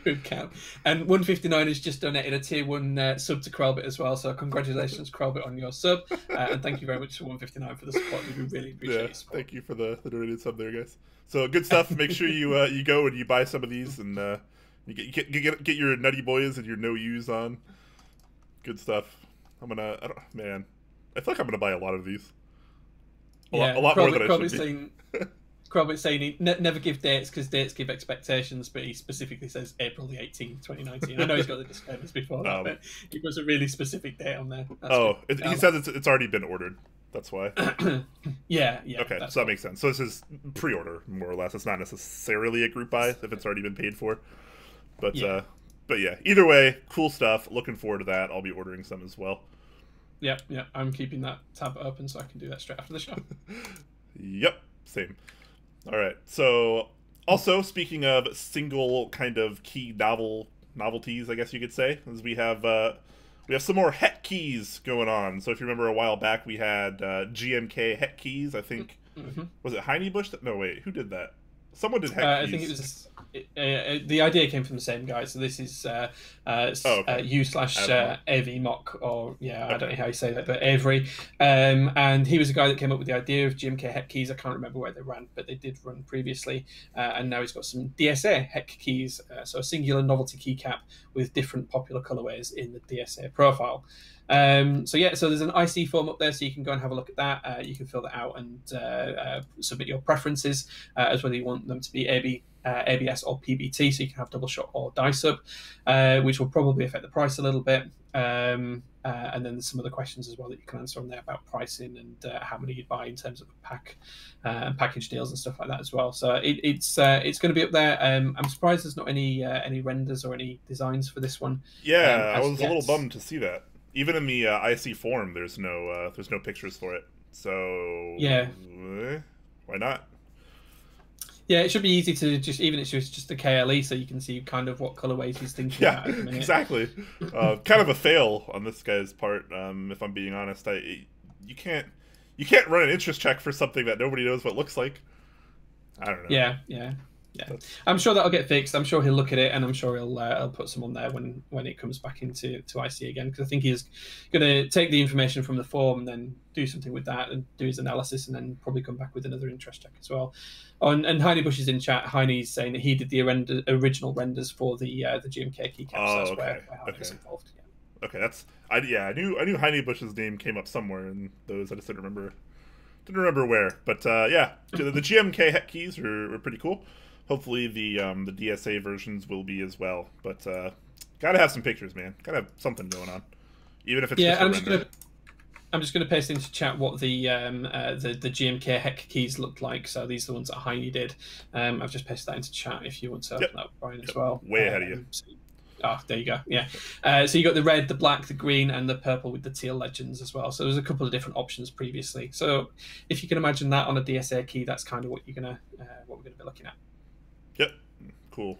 Good cap. And 159 has just donated a tier 1 sub to Krellbit as well. So congratulations, Krellbit, on your sub. And thank you very much to 159 for the support. We really appreciate your support. Thank you for the donated sub there, guys. So good stuff. Make sure you go and you buy some of these and you get your Nutty Boys and your no use on. Good stuff. I feel like I'm gonna buy a lot of these. A lot more than I should be. Krellbit's saying he never give dates because dates give expectations, but he specifically says April the 18th, 2019. I know he's got the disclaimers before that, but he puts a really specific date on there. He says it's already been ordered. That's why. Yeah. Okay, so that makes sense. So this is pre-order, more or less. It's not necessarily a group buy if it's already been paid for. But yeah, either way, cool stuff. Looking forward to that. I'll be ordering some as well. Yeah. I'm keeping that tab open so I can do that straight after the show. Yep, same. All right. So, also speaking of single kind of key novelties, I guess you could say, is we have some more Heck-Keys going on. So if you remember a while back, we had GMK Heck-Keys. I think was it Heinebush? No, wait, who did that? Someone did Heck-Keys. I think it was. The idea came from the same guy. So this is U/AV Mock, or I don't know how you say that, but Avery. And he was the guy that came up with the idea of GMK Heck-Keys. I can't remember where they ran, but they did run previously. And now he's got some DSA Heck-Keys, so a singular novelty keycap with different popular colorways in the DSA profile. So there's an IC form up there, so you can go and have a look at that. You can fill that out and submit your preferences as whether you want them to be ABS or PBT, so you can have double shot or die sub, which will probably affect the price a little bit. And then there's some other questions as well that you can answer on there about pricing and how many you'd buy in terms of a pack and package deals and stuff like that as well. So it's going to be up there. I'm surprised there's not any renders or any designs for this one. Yeah, I was a little bummed to see that. Even in the IC form, there's no pictures for it. So why not? Yeah, it should be easy to even if it's just the KLE, so you can see kind of what colorways he's thinking about at the minute. Exactly. Kind of a fail on this guy's part, if I'm being honest. You can't run an interest check for something that nobody knows what it looks like. I don't know. Yeah. I'm sure that'll get fixed. I'm sure he'll look at it, and I'm sure he'll put some on there when it comes back into IC again, because I think he's going to take the information from the form and then do something with that and do his analysis, and then probably come back with another interest check as well. And Heinebush is in chat. Heine's saying that he did the original renders for the GMK keycaps. Oh, so that's okay. where Heine's involved. Okay, that's I knew Heine Bush's name came up somewhere in those. I just didn't remember where. But yeah, the GMK Heck-Keys were pretty cool. Hopefully the DSA versions will be as well. But gotta have some pictures, man. Gotta have something going on, even if it's just a render. I'm just going to paste into chat what the GMK Heck-Keys look like. So these are the ones that Heine did. I've just pasted that into chat if you want to open that up, Brian, as well. Way ahead of you. There you go. Yeah. So you got the red, the black, the green, and the purple with the teal legends as well. So there's a couple of different options previously. So if you can imagine that on a DSA key, that's kind of what we're gonna be looking at. Yep. Cool.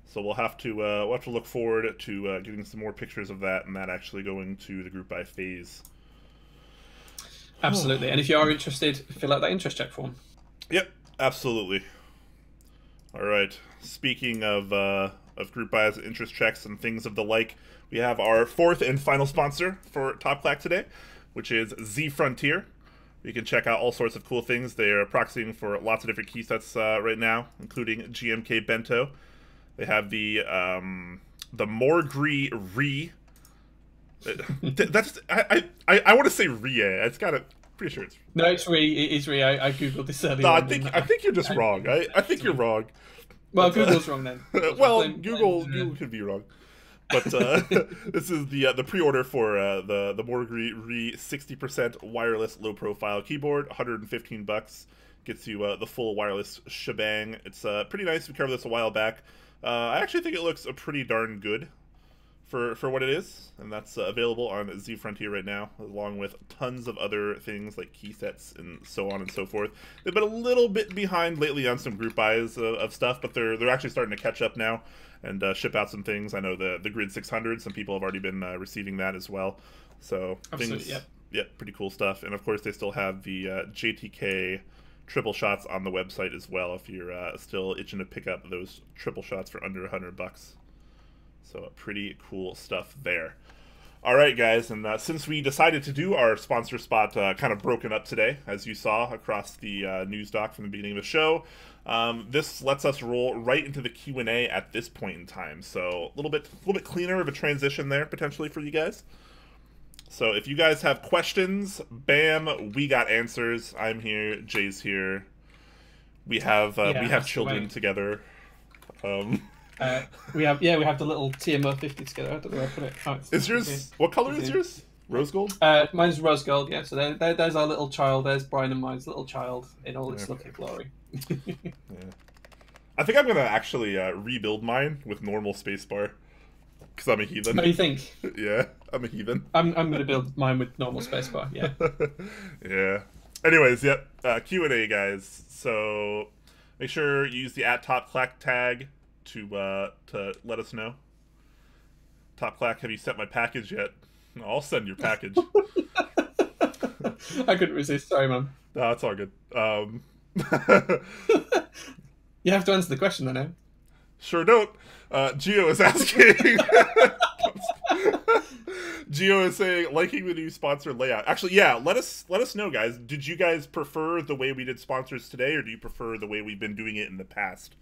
So we'll have to look forward to getting some more pictures of that and that actually going to the group by phase. Absolutely. And if you are interested, fill out that interest check form. Yep, absolutely. All right. Speaking of group buys, interest checks, and things of the like, we have our fourth and final sponsor for Top Clack today, which is zFrontier. You can check out all sorts of cool things. They are proxying for lots of different key sets right now, including GMK Bento. They have the Morgree Re. That's I want to say Rie. It's got a pretty sure it's no, it's Rie. It is Rie. I googled this earlier. No, I think you're just wrong. I think you're wrong. Well, Google's wrong then. Well, Google could be wrong. But this is the pre-order for the Morgree Re 60% wireless low profile keyboard, $115. Gets you the full wireless shebang. It's pretty nice. We covered this a while back. I actually think it looks pretty darn good for what it is, and that's available on zFrontier right now, along with tons of other things like key sets and so on and so forth. They've been a little bit behind lately on some group buys of stuff, but they're actually starting to catch up now and ship out some things. I know the Grid 600, some people have already been receiving that as well. So absolutely, things, yeah, pretty cool stuff. And of course, they still have the JTK triple shots on the website as well, if you're still itching to pick up those triple shots for under $100. So pretty cool stuff there. All right, guys, and since we decided to do our sponsor spot kind of broken up today, as you saw across the news doc from the beginning of the show, this lets us roll right into the Q&A at this point in time. So a little bit cleaner of a transition there potentially for you guys. So if you guys have questions, bam, we got answers. I'm here, Jay's here. We have children together. We have the little TMO 50 together. I don't know where I put it. Oh, is yours? What color is yours? Rose gold? Mine's rose gold. Yeah. So there's our little child. There's Brian and mine's little child in all its lovely glory. Yeah. I think I'm gonna actually rebuild mine with normal spacebar because I'm a heathen. What do you think? Yeah, I'm a heathen. I'm gonna build mine with normal spacebar. Yeah. Yeah. Anyways, yep. Q&A, guys. So make sure you use the @TopClack tag to let us know. Top Clack, have you sent my package yet? No, I'll send your package. I couldn't resist. Sorry, man. No, it's all good. You have to answer the question, though, now. Sure don't. Gio is asking. Gio is saying, liking the new sponsor layout. Actually, yeah, let us know, guys. Did you guys prefer the way we did sponsors today, or do you prefer the way we've been doing it in the past?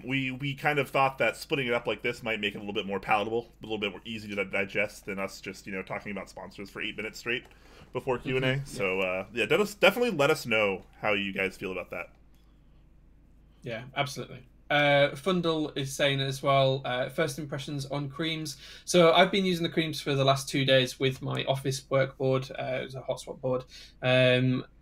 We kind of thought that splitting it up like this might make it a little bit more palatable, a little bit more easy to digest than us just, talking about sponsors for 8 minutes straight before Q&A. Mm-hmm. So, yeah, definitely let us know how you guys feel about that. Yeah, absolutely. Fundle is saying as well, first impressions on creams. So I've been using the creams for the last 2 days with my office work board. It was a hotspot board.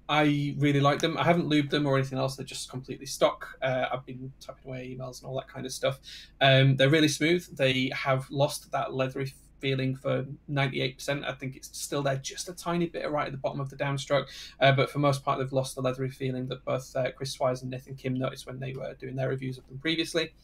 I really like them. I haven't lubed them or anything else. They're just completely stock. I've been typing away emails and all that kind of stuff. They're really smooth. They have lost that leathery feeling for 98%. I think it's still there just a tiny bit right at the bottom of the downstroke. But for most part, they've lost the leathery feeling that both Chris Swires and Nathan Kim noticed when they were doing their reviews of them previously.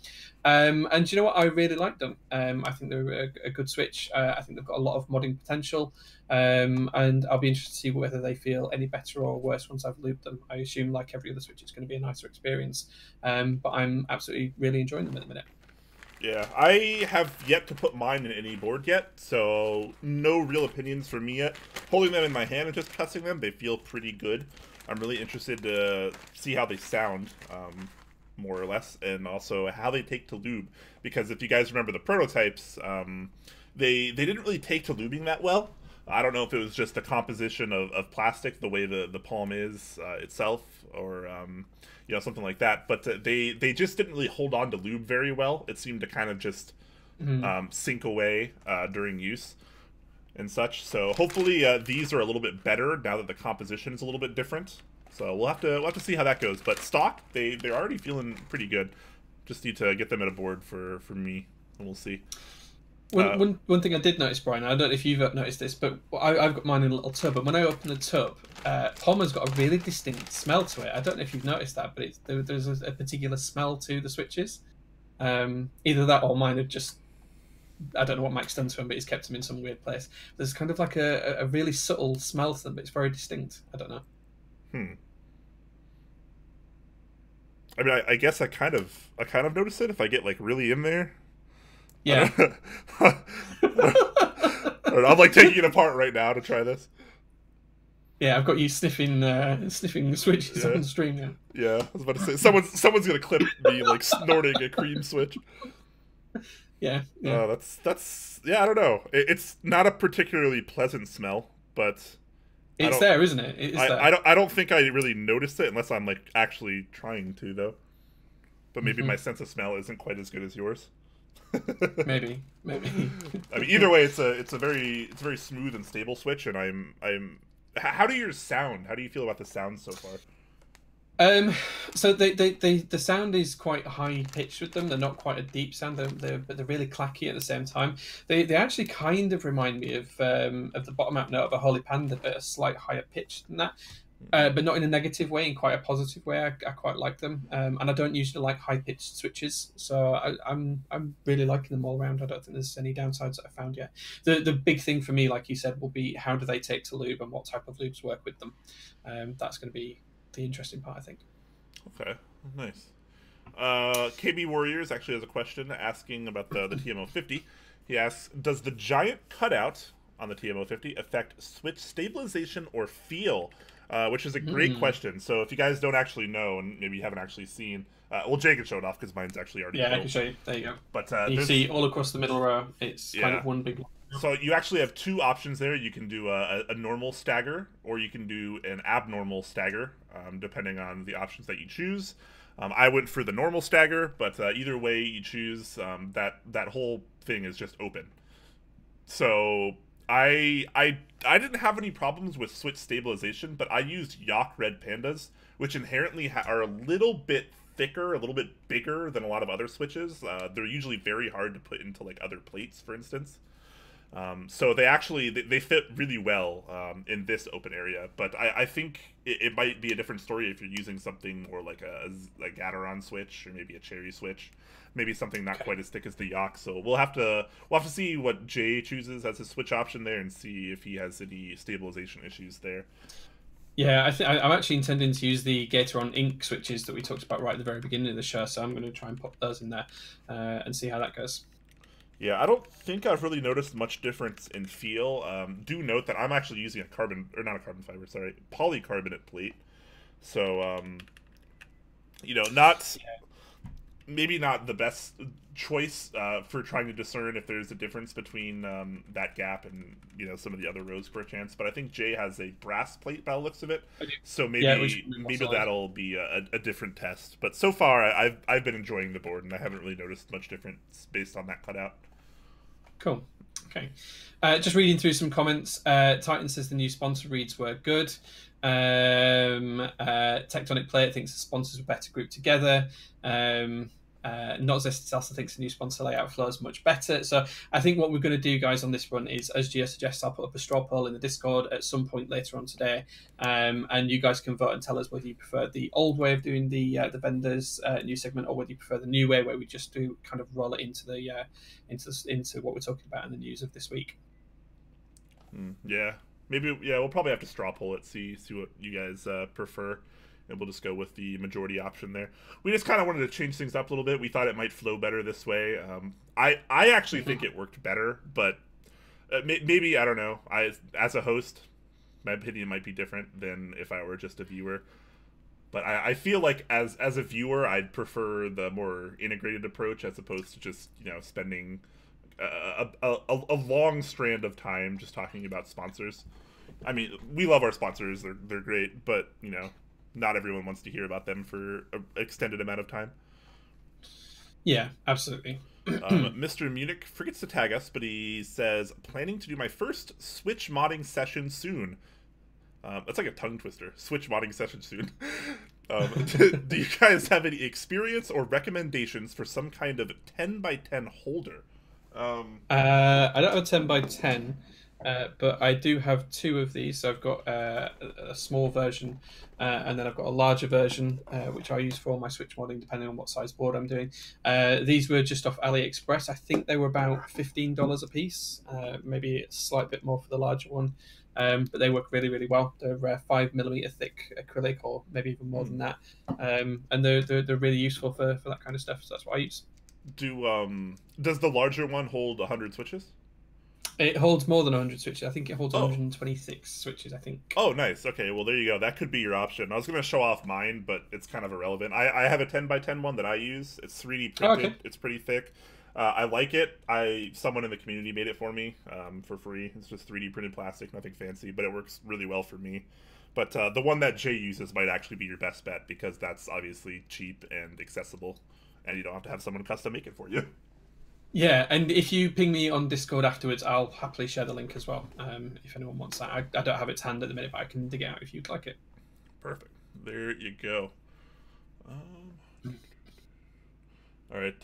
And you know what? I really like them. I think they're a good switch. I think they've got a lot of modding potential. And I'll be interested to see whether they feel any better or worse once I've lubed them. I assume, like every other switch, it's going to be a nicer experience. But I'm absolutely really enjoying them at the minute. Yeah, I have yet to put mine in any board yet, so no real opinions from me yet. Holding them in my hand and just testing them, they feel pretty good. I'm really interested to see how they sound. more or less, and also how they take to lube. Because if you guys remember the prototypes, they didn't really take to lubing that well. I don't know if it was just the composition of plastic, the way the palm is itself, or you know, something like that. But they just didn't really hold on to lube very well. It seemed to kind of just sink away during use and such. So hopefully these are a little bit better now that the composition is a little bit different. So we'll have to see how that goes. But stock, they're already feeling pretty good. Just need to get them at a board for me, and we'll see. One thing I did notice, Brian, I don't know if you've noticed this, but I've got mine in a little tub, and when I open the tub, Palmer's got a really distinct smell to it. I don't know if you've noticed that, but there's a particular smell to the switches. Either that or mine have just, I don't know what Mike's done to them, but he's kept them in some weird place. There's kind of like a really subtle smell to them, but it's very distinct. I don't know. I mean, I guess I kind of notice it if I get like really in there. Yeah. I don't know, I'm like taking it apart right now to try this. Yeah, I've got you sniffing the switches on stream now. Yeah, I was about to say someone's gonna clip me like snorting a cream switch. Yeah. That's yeah. I don't know. It's not a particularly pleasant smell, but it's there, isn't it? It is there. I don't think I really noticed it unless I'm like actually trying to though. But maybe my sense of smell isn't quite as good as yours. maybe. I mean, either way, it's a very smooth and stable switch, and I'm. How do yours sound? How do you feel about the sound so far? So the sound is quite high pitched with them. They're not quite a deep sound, but they're really clacky at the same time. They actually kind of remind me of the bottom up note of a Holy Panda, but a slight higher pitch than that. But not in a negative way, in quite a positive way. I quite like them, and I don't usually like high pitched switches, so I'm really liking them all around. I don't think there's any downsides that I found yet. The big thing for me, like you said, will be how do they take to lube and what type of lubes work with them. That's going to be the interesting part, I think. Okay, nice. KB Warriors actually has a question asking about the TMO50. He asks, does the giant cutout on the TMO50 affect switch stabilization or feel? Which is a great question. So if you guys don't actually know, and maybe you haven't actually seen, well, Jay can show it off because mine's actually already built. I can show you. There you go. But you see all across the middle row, it's kind of one big one. So you actually have two options there. You can do a normal stagger, or you can do an abnormal stagger, depending on the options that you choose. I went for the normal stagger, but either way you choose, that whole thing is just open. So I didn't have any problems with switch stabilization, but I used Yak Red Pandas, which inherently are a little bit thicker, a little bit bigger than a lot of other switches. They're usually very hard to put into like other plates, for instance. So they fit really well in this open area, but I think it might be a different story if you're using something more like a Gateron switch or maybe a Cherry switch, maybe something not quite as thick as the Yak. So we'll have to see what Jay chooses as his switch option there and see if he has any stabilization issues there. Yeah, I'm actually intending to use the Gateron Ink switches that we talked about right at the very beginning of the show, so I'm going to try and put those in there and see how that goes. Yeah, I don't think I've really noticed much difference in feel. Do note that I'm actually using polycarbonate plate. So, maybe not the best choice for trying to discern if there's a difference between that gap and some of the other rows perchance. But I think Jay has a brass plate by the looks of it, so maybe that'll be a different test. But so far, I've been enjoying the board, and I haven't really noticed much difference based on that cutout. Cool. Okay. Just reading through some comments. Titan says the new sponsor reads were good. Tectonic Plate thinks the sponsors were better grouped together. Not Zested also thinks the new sponsor layout flows much better. So I think what we're going to do, guys, on this run is, as Gio suggests, I'll put up a straw poll in the Discord at some point later on today, and you guys can vote and tell us whether you prefer the old way of doing the vendors new segment, or whether you prefer the new way where we just do kind of roll it into the into what we're talking about in the news of this week. Yeah, we'll probably have to straw poll it, see what you guys prefer. And we'll just go with the majority option there. We just kind of wanted to change things up a little bit. We thought it might flow better this way. I actually think it worked better, but maybe, I don't know. As a host, my opinion might be different than if I were just a viewer. But I feel like as a viewer, I'd prefer the more integrated approach as opposed to just spending a long strand of time just talking about sponsors. I mean, we love our sponsors; they're great, but not everyone wants to hear about them for an extended amount of time. Yeah, absolutely. Mr. Munich forgets to tag us, but he says, planning to do my first Switch modding session soon. That's like a tongue twister. Switch modding session soon. Do you guys have any experience or recommendations for some kind of 10x10 holder? I don't have a 10x10, but I do have two of these. So I've got a small version, and then I've got a larger version, which I use for my Switch modding, depending on what size board I'm doing. These were just off AliExpress. I think they were about $15 a piece, maybe a slight bit more for the larger one. But they work really, really well. They're 5mm thick acrylic, or maybe even more than that, and they're really useful for that kind of stuff. So that's what I use. Does the larger one hold 100 switches? It holds more than 100 switches. I think it holds 126 switches, I think. Oh, nice. Okay, well, there you go. That could be your option. I was going to show off mine, but it's kind of irrelevant. I have a 10x10 one that I use. It's 3D printed. Okay. It's pretty thick. I like it. Someone in the community made it for me for free. It's just 3D printed plastic, nothing fancy, but it works really well for me. But the one that Jay uses might actually be your best bet, because that's obviously cheap and accessible, and you don't have to have someone custom make it for you. Yeah, and if you ping me on Discord afterwards, I'll happily share the link as well, if anyone wants that. I don't have its hand at the minute, but I can dig it out if you'd like it. Perfect. There you go. All right,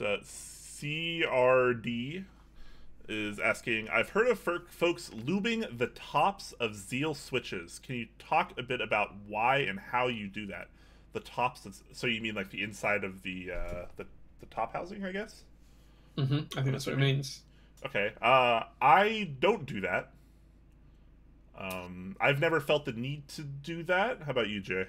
CRD is asking, I've heard of folks lubing the tops of Zeal switches. Can you talk a bit about why and how you do that? The tops, so you mean like the inside of the top housing, I guess? I think that's what it means. Okay. I don't do that. I've never felt the need to do that. How about you, Jay?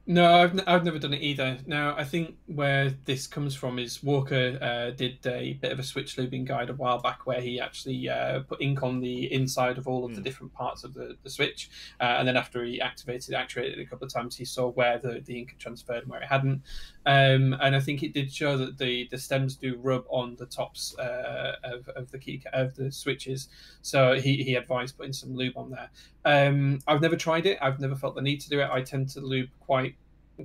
No, I've never done it either. Now, I think where this comes from is Walker did a bit of a switch lubing guide a while back, where he actually put ink on the inside of all of the different parts of the switch, and then after he actuated it a couple of times, he saw where the ink had transferred and where it hadn't. And I think it did show that the stems do rub on the tops of the switches, so he advised putting some lube on there. I've never tried it. I've never felt the need to do it. I tend to lube quite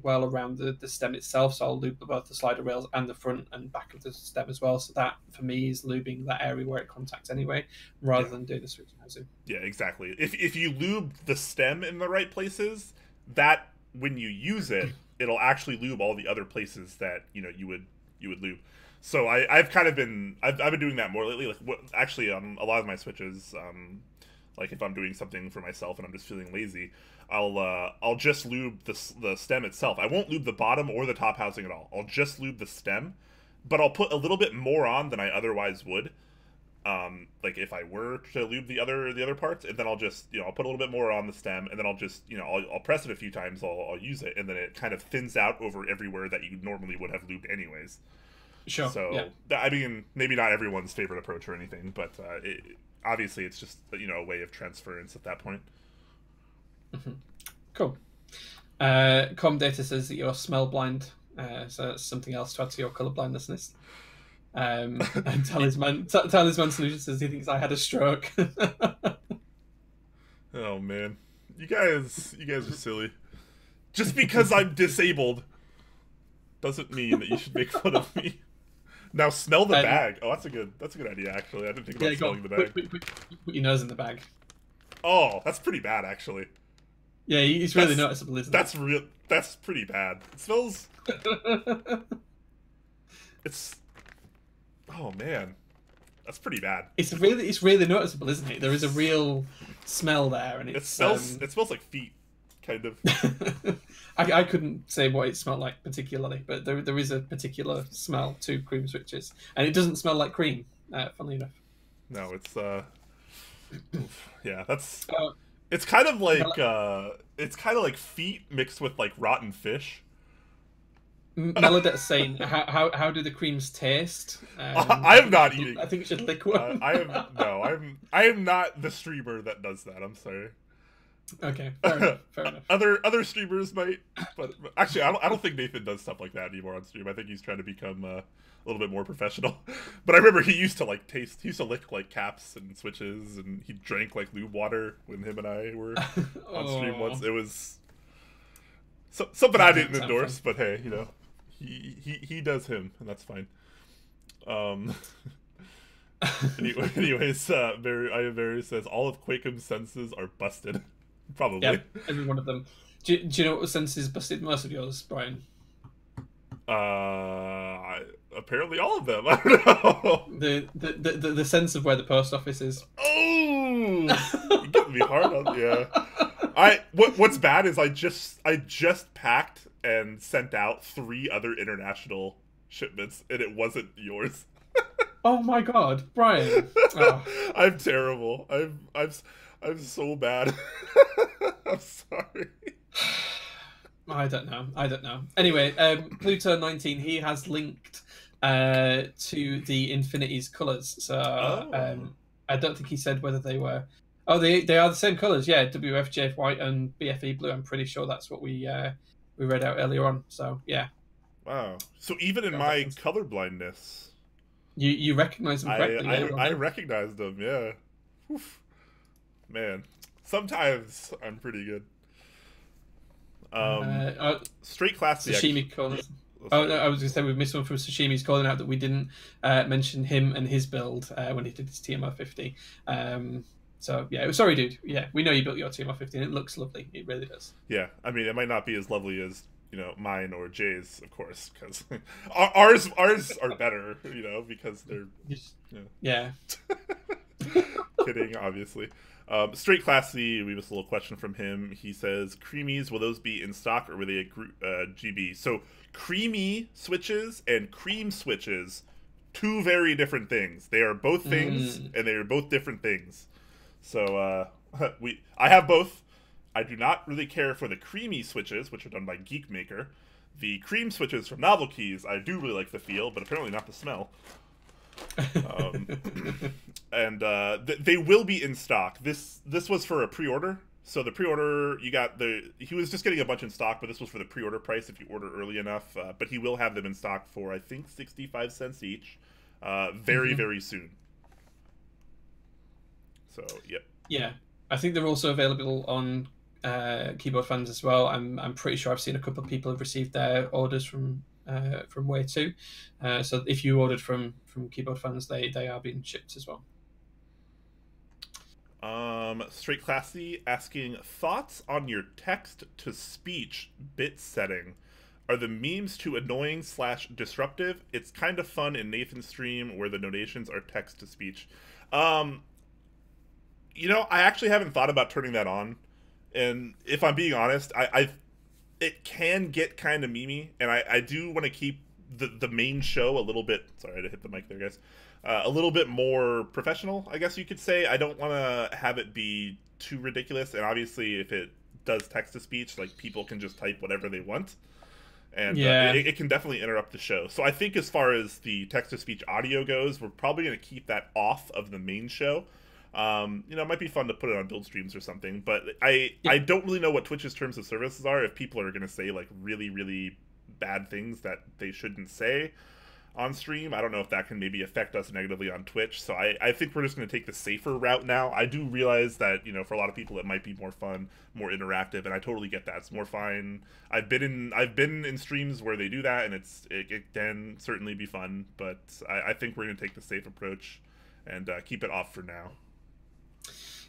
well around the stem itself, so I'll lube both the slider rails and the front and back of the stem as well. So that for me is lubing that area where it contacts anyway, rather than doing the switch housing. Yeah, exactly. If you lube the stem in the right places, that when you use it, it'll actually lube all the other places that you would lube. So I've been doing that more lately. Actually, on a lot of my switches, like if I'm doing something for myself and I'm just feeling lazy, I'll just lube the stem itself. I won't lube the bottom or the top housing at all. I'll just lube the stem, but I'll put a little bit more on than I otherwise would. Like if I were to lube the other parts, and then I'll just I'll put a little bit more on the stem, and then I'll just I'll press it a few times. I'll use it, and then it kind of thins out over everywhere that you normally would have lubed anyways. Sure. So yeah. I mean, maybe not everyone's favorite approach or anything, but obviously it's just a way of transference at that point. Cool. Comdata says that you're smell blind, so that's something else to add to your colour blindness. And Talisman Solution says he thinks I had a stroke. Oh man, you guys are silly. Just because I'm disabled doesn't mean that you should make fun of me. Now smell the bag. Oh, that's a good idea actually. I didn't think about smelling the bag. Put your nose in the bag. Oh, that's pretty bad actually. Yeah, it's really noticeable, isn't it? That's pretty bad. It smells. Oh man, that's pretty bad. It's really noticeable, isn't it? There is a real smell there, and it smells like feet, kind of. I couldn't say what it smelled like particularly, but there is a particular smell to cream switches, and it doesn't smell like cream. Funnily enough. No, it's yeah, that's. It's kind of like feet mixed with like rotten fish. Melodet's saying, how do the creams taste? I am not eating. I think you should lick one. I am not the streamer that does that. I'm sorry. Okay, fair enough. Fair enough. Other streamers might, but actually, I don't think Nathan does stuff like that anymore on stream. I think he's trying to become a little bit more professional. But I remember he used to like taste, he used to lick like caps and switches, and he drank like lube water when him and I were on stream once. It was something I didn't endorse, but hey, you know, he does him, and that's fine. Anyways, Barry says all of Quakeham's senses are busted. Probably. Yeah, every one of them. Do you know what senses busted most of yours, Brian? Apparently all of them. I don't know. The sense of where the post office is. Oh, you're getting me hard on. Yeah. What's bad is I just packed and sent out 3 other international shipments, and it wasn't yours. Oh my God, Brian! Oh. I'm terrible. I'm so bad. I'm sorry. I don't know. Anyway, Pluto19, he has linked to the Infinity's colours. So I don't think he said whether they were. Oh, they are the same colours. Yeah, WFJF white and BFE blue. I'm pretty sure that's what we read out earlier on. So yeah. Wow. So even in my colorblindness, you recognize them correctly. I recognized them. Yeah. Oof. Man, sometimes I'm pretty good. Straight class. Sashimi calling. Oh no, I was gonna say we missed one from Sashimi's calling out that we didn't mention him and his build when he did his TMR50. So yeah, sorry, dude. Yeah, we know you built your TMR50 and it looks lovely. It really does. Yeah, I mean, it might not be as lovely as, you know, mine or Jay's, of course, because ours are better, you know, because they're, you know. Yeah. Kidding, obviously. Straight classy, we have a little question from him. He says, creamies, will those be in stock or were they at GB? So creamy switches and cream switches, 2 very different things. They are both things and they are both different things. So I have both. I do not really care for the creamy switches, which are done by Geek Maker. The cream switches from NovelKeys, I do really like the feel, but apparently not the smell. And they will be in stock. This was for a pre-order, so the pre-order he was just getting a bunch in stock, but this was for the pre-order price if you order early enough. But he will have them in stock for I think 65 cents each, very soon. So yep. Yeah, I think they're also available on Keyboard Fans as well. I'm pretty sure I've seen a couple of people have received their orders from Way 2. So if you ordered from Keyboard Fans, they are being shipped as well. Straight Classy asking, thoughts on your text to speech bit setting. Are the memes too annoying / disruptive? It's kind of fun in Nathan's stream where the notations are text to speech. You know, I actually haven't thought about turning that on. And if I'm being honest, it can get kind of memey, and I do want to keep the main show a little bit. Sorry, I had to hit the mic there, guys. A little bit more professional, I guess you could say. I don't want to have it be too ridiculous, and obviously, if it does text to speech, like people can just type whatever they want, and it can definitely interrupt the show. So I think as far as the text to speech audio goes, we're probably going to keep that off of the main show. You know, it might be fun to put it on build streams or something, but I don't really know what Twitch's terms of services are. If people are going to say like really bad things that they shouldn't say on stream, I don't know if that can maybe affect us negatively on Twitch. So I think we're just going to take the safer route now. I do realize that, you know, for a lot of people it might be more fun, more interactive, and I totally get that. It's more fun. I've been in streams where they do that, and it can certainly be fun, but I think we're going to take the safe approach and keep it off for now.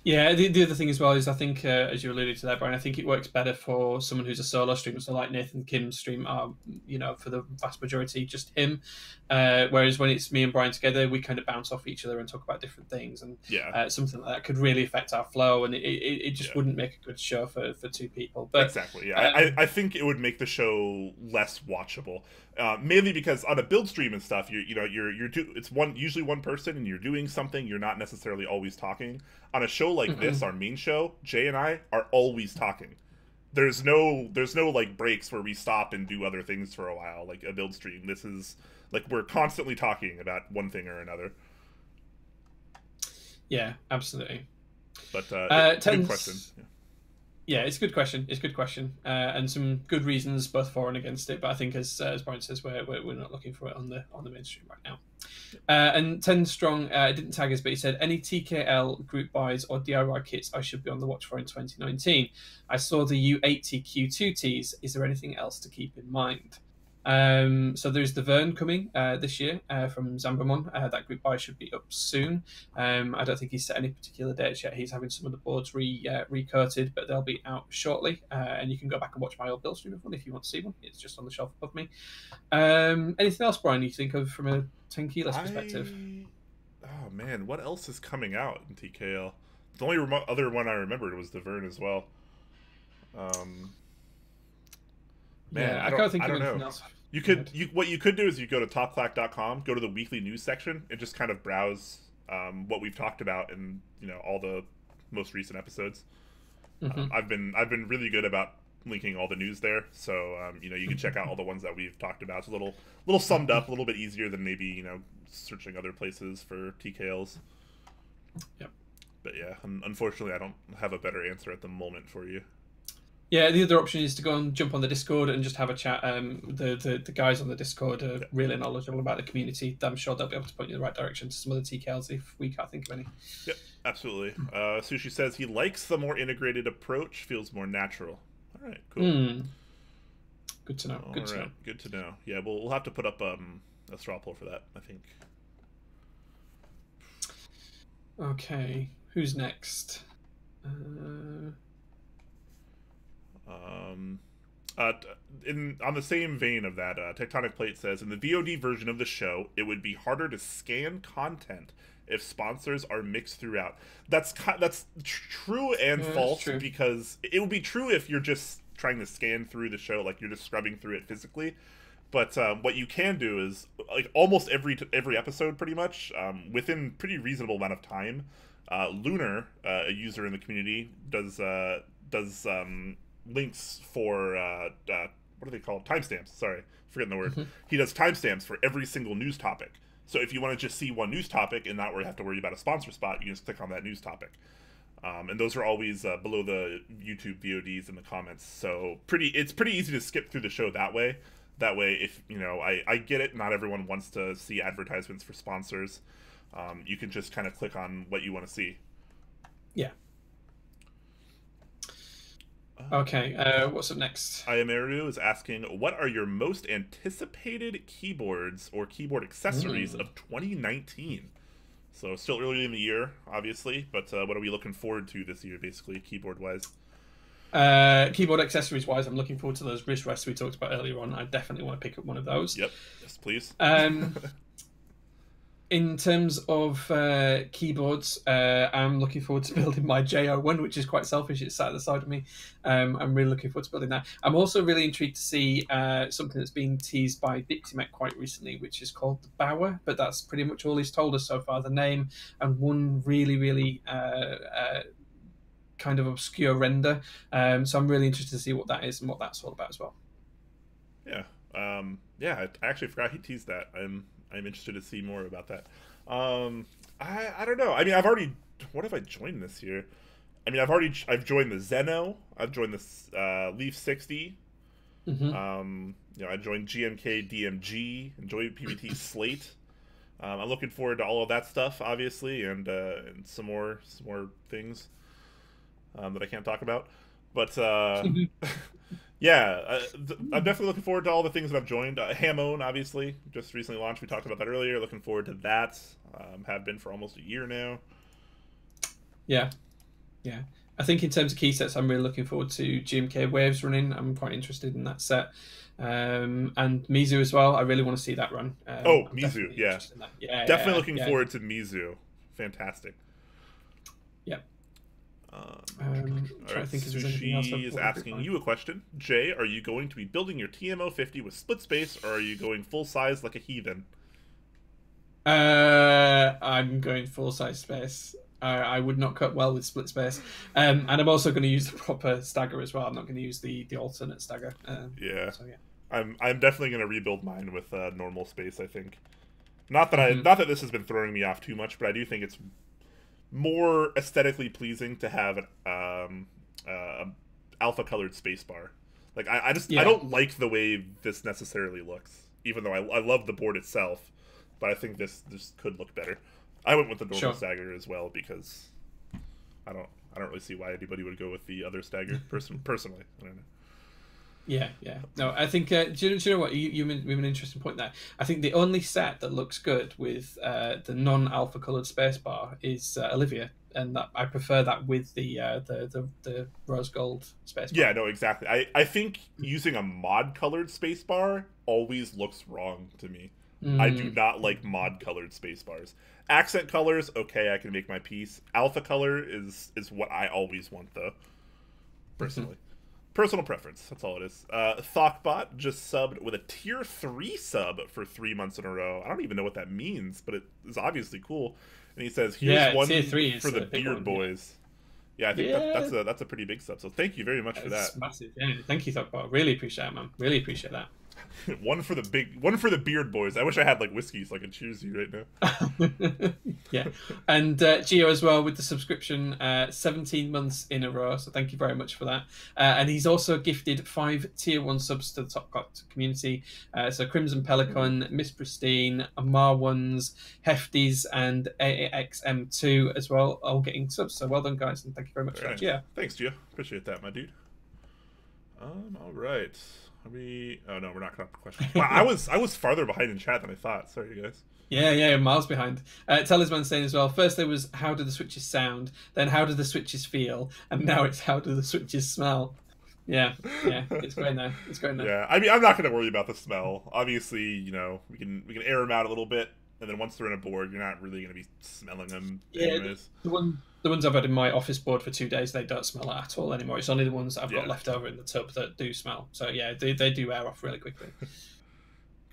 Yeah, the other thing as well is I think, as you alluded to that, Brian, I think it works better for someone who's a solo streamer. So like Nathan Kim's stream are, you know, for the vast majority, just him. Whereas when it's me and Brian together, we kind of bounce off each other and talk about different things. And something like that could really affect our flow, and it just wouldn't make a good show for 2 people. But exactly, yeah. I think it would make the show less watchable. Mainly because on a build stream and stuff, it's usually one person and you're doing something. You're not necessarily always talking. On a show like this, our main show, Jay and I are always talking. There's no like breaks where we stop and do other things for a while, like a build stream. This is like we're constantly talking about one thing or another. Yeah, absolutely. But good question. Yeah. Yeah, it's a good question. It's a good question, and some good reasons both for and against it. But I think, as Brian says, we're not looking for it on the mainstream right now. And 10 Strong didn't tag us, but he said any TKL group buys or DIY kits I should be on the watch for in 2019. I saw the U80 Q2 tees. Is there anything else to keep in mind? So there's the Vern coming this year from Zambamon. That group buy should be up soon. I don't think he's set any particular dates yet. He's having some of the boards recoated, but they'll be out shortly. And you can go back and watch my old build stream of one if you want to see one. It's just on the shelf above me. Anything else, Brian, you think of from a 10 keyless perspective? Oh man, what else is coming out in TKL? The only other one I remembered was the Vern as well. Man, I can't think of anything else. What you could do is you go to topclack.com, go to the weekly news section, and just kind of browse what we've talked about in all the most recent episodes. Mm-hmm. I've been really good about linking all the news there, so you can check out all the ones that we've talked about. It's a little summed up, a little bit easier than maybe searching other places for TKLs. Yep. But yeah, unfortunately, I don't have a better answer at the moment for you. Yeah, the other option is to go and jump on the Discord and just have a chat. The guys on the Discord are really knowledgeable about the community. I'm sure they'll be able to point you in the right direction to some of the TKLs if we can't think of any. Yep, absolutely. Sushi says he likes the more integrated approach, feels more natural. All right, cool. Good to know. Good to know. Yeah, we'll have to put up a straw poll for that, I think. Okay, who's next? On the same vein of that, Tectonic Plate says, in the VOD version of the show, it would be harder to scan content if sponsors are mixed throughout. That's true and false, true. Because it would be true if you're just trying to scan through the show, like you're just scrubbing through it physically. But what you can do is, like almost every episode, pretty much, within pretty reasonable amount of time, Lunar, a user in the community, does links for what do they call timestamps? Sorry, forgetting the word. Mm-hmm. He does timestamps for every single news topic. So if you want to just see one news topic and not have to worry about a sponsor spot, you can just click on that news topic. And those are always below the YouTube VODs in the comments. So it's pretty easy to skip through the show that way. That way, if I get it, not everyone wants to see advertisements for sponsors. You can just kind of click on what you want to see. Yeah. Okay, what's up next? Ayameru is asking, what are your most anticipated keyboards or keyboard accessories of 2019? So still early in the year, obviously, but what are we looking forward to this year, basically, keyboard-wise? Keyboard accessories-wise, I'm looking forward to those wrist rests we talked about earlier on. I definitely want to pick up one of those. Yep, yes, please. In terms of keyboards, I'm looking forward to building my JO1, which is quite selfish. It's sat at the side of me. I'm really looking forward to building that. I'm also really intrigued to see something that's been teased by Dixie quite recently, which is called the Bower, but that's pretty much all he's told us so far, the name, and one really, really kind of obscure render. So I'm really interested to see what that is and what that's all about as well. Yeah. I actually forgot he teased that. I'm interested to see more about that. I don't know. I mean, what have I joined this year? I mean, I've joined the Zeno. I've joined the Leaf 60. Mm-hmm. I joined GMK DMG, enjoyed PBT Slate. I'm looking forward to all of that stuff, obviously, and some more things that I can't talk about. But yeah, I'm definitely looking forward to all the things that I've joined. Hamon, obviously, just recently launched. We talked about that earlier. Looking forward to that. Have been for almost a year now. Yeah. I think in terms of key sets, I'm really looking forward to GMK Waves running. I'm quite interested in that set. And Mizu as well. I really want to see that run. Mizu, yeah. Definitely looking forward to Mizu. Fantastic. Yeah. Sushi is asking you a question. Jay, are you going to be building your TMO50 with split space, or are you going full size like a heathen? I'm going full size space. I would not cut well with split space, and I'm also going to use the proper stagger as well. I'm not going to use the alternate stagger. So, yeah. I'm definitely going to rebuild mine with normal space. I think. Not that this has been throwing me off too much, but I do think it's more aesthetically pleasing to have alpha colored spacebar. Like I just Yeah. I don't like the way this necessarily looks, even though I love the board itself, but I think this could look better. I went with the normal Sure. stagger as well because I don't really see why anybody would go with the other stagger personally. I don't know. Yeah, yeah. No, I think. Do you know what? You made an interesting point there. I think the only set that looks good with the non-alpha colored spacebar is Olivia, and that I prefer that with the rose gold spacebar. Yeah, no, exactly. I think using a mod colored spacebar always looks wrong to me. I do not like mod colored spacebars. Accent colors, okay, I can make my peace. Alpha color is what I always want, though. Personally. Personal preference, that's all it is. Thockbot just subbed with a tier 3 sub for 3 months in a row. I don't even know what that means, but it is obviously cool. And he says, here's one for the beard boys. Yeah, I think that's a pretty big sub. So thank you very much for that. Massive. Yeah, thank you, Thockbot. Really appreciate it, man. Really appreciate that. one for the beard boys. I wish I had like whiskey so I could choose you right now. Yeah, and Gio as well with the subscription, 17 months in a row. So thank you very much for that. And he's also gifted 5 tier 1 subs to the Top Cut community. So Crimson Pelican, Miss Pristine, Amar Ones, Hefties, and AXM2 as well, all getting subs. So well done, guys, and thank you very much for that, Gio. Thanks, Gio. Appreciate that, my dude. All right. Oh no, we're not gonna have questions. Wow, I was farther behind in chat than I thought. Sorry, guys. Yeah, miles behind. Talisman saying as well, first there was how do the switches sound, then how do the switches feel, and now it's how do the switches smell. Yeah, it's great now. Yeah, I mean, I'm not gonna worry about the smell. Obviously, you know, we can air them out a little bit, and then once they're in a board, you're not really gonna be smelling them. Anyways. The ones I've had in my office board for 2 days, they don't smell at all anymore. It's only the ones that I've got left over in the tub that do smell. So yeah, they do wear off really quickly.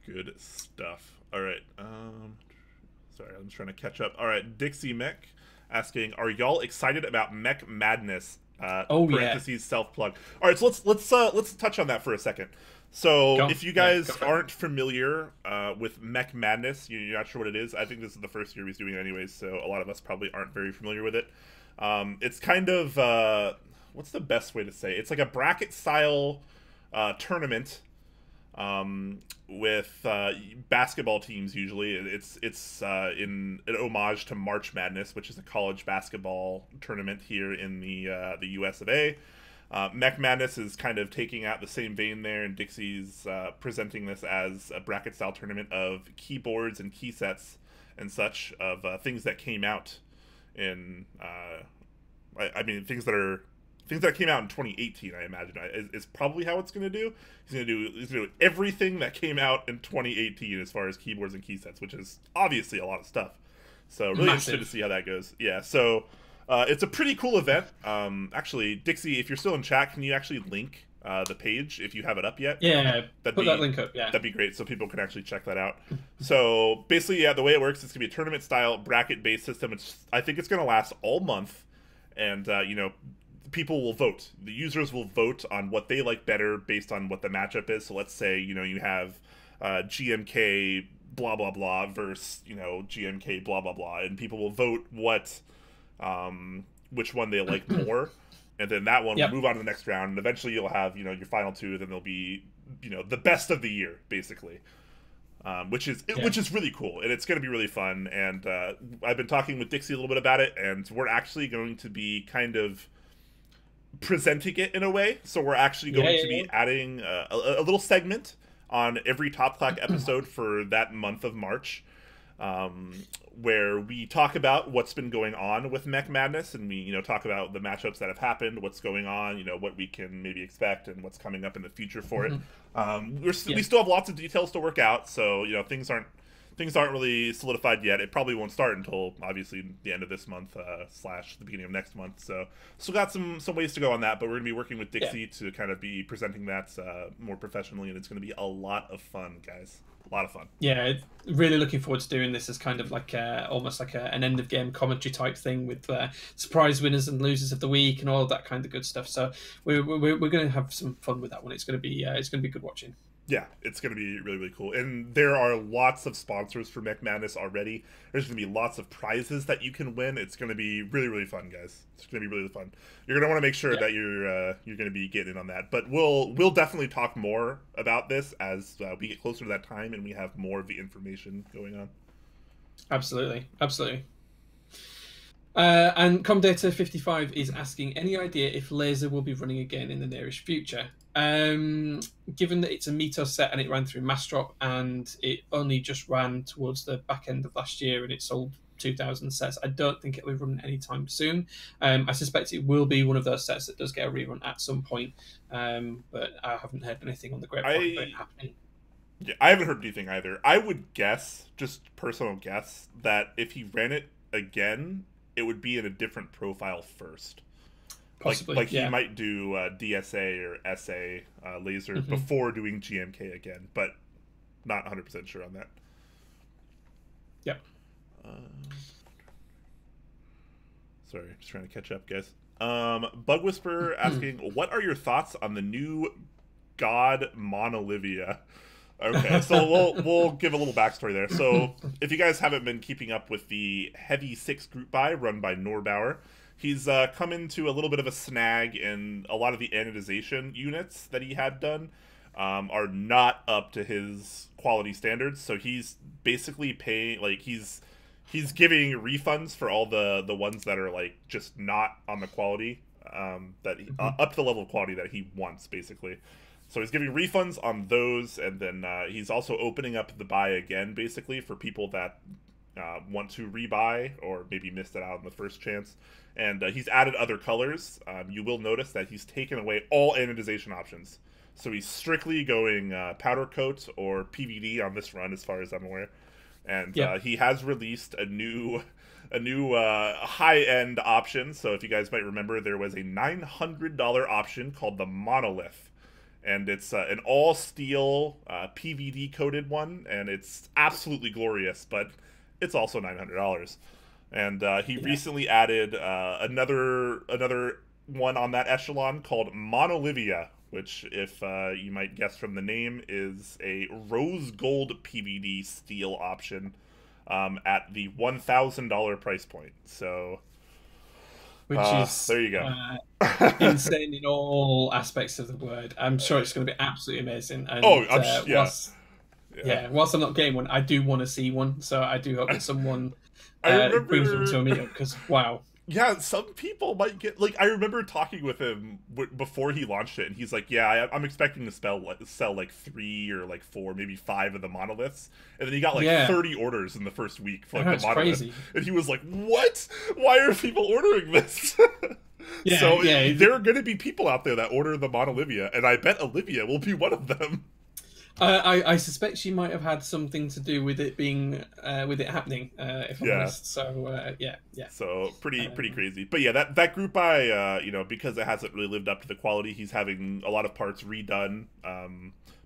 Good stuff. All right. Sorry, I'm just trying to catch up. All right, Dixie Mech asking, are y'all excited about Mech Madness? Parentheses self plug. All right, so let's touch on that for a second. So if you guys aren't familiar with Mech Madness, you're not sure what it is. I think this is the first year he's doing it anyways, so a lot of us probably aren't very familiar with it. It's kind of what's the best way to say it? It's like a bracket style tournament with basketball teams. Usually, it's in an homage to March Madness, which is a college basketball tournament here in the U.S. of A. Mech Madness is kind of taking out the same vein there, and Dixie's presenting this as a bracket-style tournament of keyboards and key sets and such, of things that came out in, I mean, things that came out in 2018, I imagine, is probably how it's going to do. He's going to do everything that came out in 2018 as far as keyboards and key sets, which is obviously a lot of stuff. So really interested to see how that goes. Yeah, so... it's a pretty cool event. Actually, Dixie, if you're still in chat, can you actually link the page if you have it up yet? Yeah, put that link up, yeah. That'd be great so people can actually check that out. So basically, yeah, the way it works, it's going to be a tournament-style, bracket-based system. I think it's going to last all month, and, you know, people will vote. The users will vote on what they like better based on what the matchup is. So let's say, you know, you have GMK blah, blah, blah versus, you know, GMK blah, blah, blah, and people will vote which one they like more, and then that one will move on to the next round, and eventually you'll have, you know, your final two, then there'll be, you know, the best of the year, basically, which is really cool, and it's going to be really fun. And I've been talking with Dixie a little bit about it, and we're actually going to be kind of presenting it in a way, so we're actually going to be adding a little segment on every Top Clack episode for that month of March, where we talk about what's been going on with Mech Madness, and we, you know, talk about the matchups that have happened, what's going on, you know, what we can maybe expect, and what's coming up in the future for it. We still have lots of details to work out, so, you know, things aren't really solidified yet. It probably won't start until obviously the end of this month / the beginning of next month. So still got some ways to go on that, but we're gonna be working with Dixie to kind of be presenting that more professionally, and it's gonna be a lot of fun, guys. A lot of fun. Yeah, really looking forward to doing this as kind of like almost like an end of game commentary type thing with surprise winners and losers of the week and all of that kind of good stuff. So we're going to have some fun with that one. It's going to be good watching. Yeah, it's going to be really, really cool. And there are lots of sponsors for Mech Madness already. There's going to be lots of prizes that you can win. It's going to be really, really fun, guys. It's going to be really fun. You're going to want to make sure Yeah. that you're going to be getting in on that. But we'll definitely talk more about this as we get closer to that time and we have more of the information going on. Absolutely, absolutely. And Comdata55 is asking, any idea if Laser will be running again in the nearest future? Given that it's a Mythos set and it ran through Mass Drop and it only just ran towards the back end of last year and it sold 2,000 sets, I don't think it'll be running anytime soon. I suspect it will be one of those sets that does get a rerun at some point, but I haven't heard anything on the grapevine about it happening. Yeah, I haven't heard anything either. I would guess, just personal guess, that if he ran it again, it would be in a different profile first. Possibly, like yeah. he might do DSA or SA laser before doing GMK again, but not 100% sure on that. Yep. Sorry, just trying to catch up, guys. Bug Whisperer asking, what are your thoughts on the new God Monolivia? Okay, so we'll give a little backstory there. So if you guys haven't been keeping up with the Heavy 6 group buy run by Norbauer, he's come into a little bit of a snag, and a lot of the anodization units that he had done are not up to his quality standards. So he's basically paying, like, he's giving refunds for all the ones that are like just not on the quality that up to the level of quality that he wants, basically. So he's giving refunds on those, and then he's also opening up the buy again, basically, for people that want to rebuy or maybe missed it out on the first chance. And he's added other colors. You will notice that he's taken away all anodization options. So he's strictly going powder coat or PVD on this run, as far as I'm aware. And he has released a new high-end option. So if you guys might remember, there was a $900 option called the Monolith. And it's an all-steel PVD coated one, and it's absolutely glorious, but it's also $900. And he recently added another one on that echelon called Monolivia, which, if you might guess from the name, is a rose gold PVD steel option at the $1,000 price point. So, which is there you go. Insane in all aspects of the word. I'm sure it's going to be absolutely amazing. And, whilst I'm not getting one, I do want to see one. So I do hope that someone brings one to a meetup, because wow. Yeah, some people might get, like, I remember talking with him before he launched it, and he's like, yeah, I'm expecting to sell like 3 or like 4, maybe 5 of the monoliths, and then he got like 30 orders in the first week for like the monolith, crazy. And he was like, what? Why are people ordering this? There are going to be people out there that order the Monolivia, and I bet Olivia will be one of them. I suspect she might have had something to do with it being with it happening, if I'm honest. So So pretty crazy. But yeah, that group buy, because it hasn't really lived up to the quality, he's having a lot of parts redone,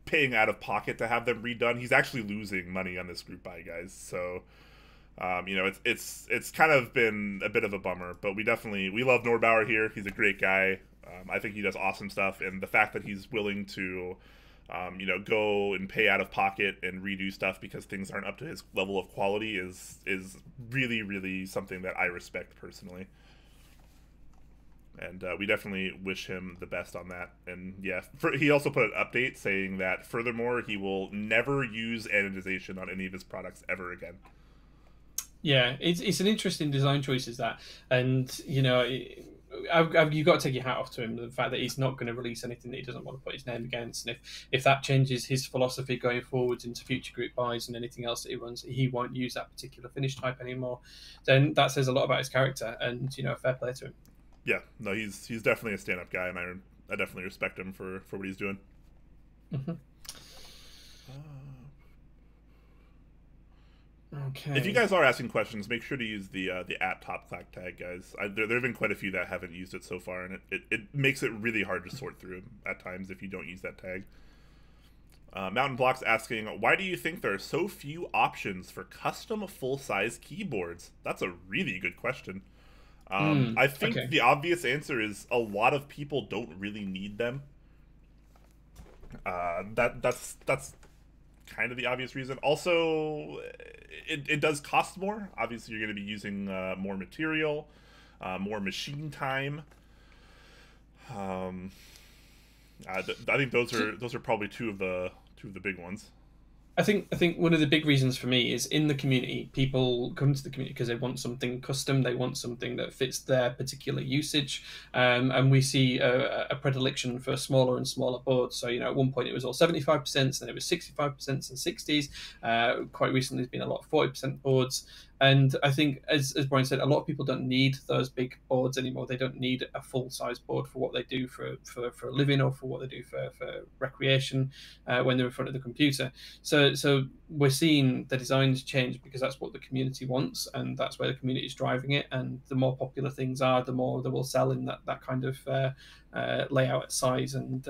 paying out of pocket to have them redone. He's actually losing money on this group buy, guys. So it's kind of been a bit of a bummer, but we love Norbauer here. He's a great guy. I think he does awesome stuff, and the fact that he's willing to go and pay out of pocket and redo stuff because things aren't up to his level of quality is really, really something that I respect personally. And we definitely wish him the best on that. And yeah, he also put an update saying that furthermore, he will never use anodization on any of his products ever again. Yeah, it's an interesting design choice, is that, and you've got to take your hat off to him, the fact that he's not going to release anything that he doesn't want to put his name against, and if that changes his philosophy going forwards into future group buys and anything else that he runs, he won't use that particular finish type anymore, then that says a lot about his character, and fair play to him. Yeah, no, he's definitely a stand-up guy, and I definitely respect him for what he's doing. Okay. If you guys are asking questions, make sure to use the @TopClack tag, guys. There have been quite a few that haven't used it so far, and it makes it really hard to sort through at times if you don't use that tag. Mountain Block's asking, why do you think there are so few options for custom full-size keyboards? That's a really good question. I think the obvious answer is a lot of people don't really need them. That's kind of the obvious reason. Also, it does cost more. Obviously, you're going to be using more material, more machine time. I think those are probably two of the big ones. I think one of the big reasons for me is in the community, people come to the community because they want something custom, they want something that fits their particular usage, and we see a predilection for smaller and smaller boards. So at one point it was all 75%, then it was 65% and 60s. Quite recently, there's been a lot of 40% boards. And I think, as Brian said, a lot of people don't need those big boards anymore. They don't need a full-size board for what they do for a living or for what they do for recreation when they're in front of the computer. So we're seeing the designs change because that's what the community wants, and that's where the community is driving it. And the more popular things are, the more they will sell in that kind of layout, size, and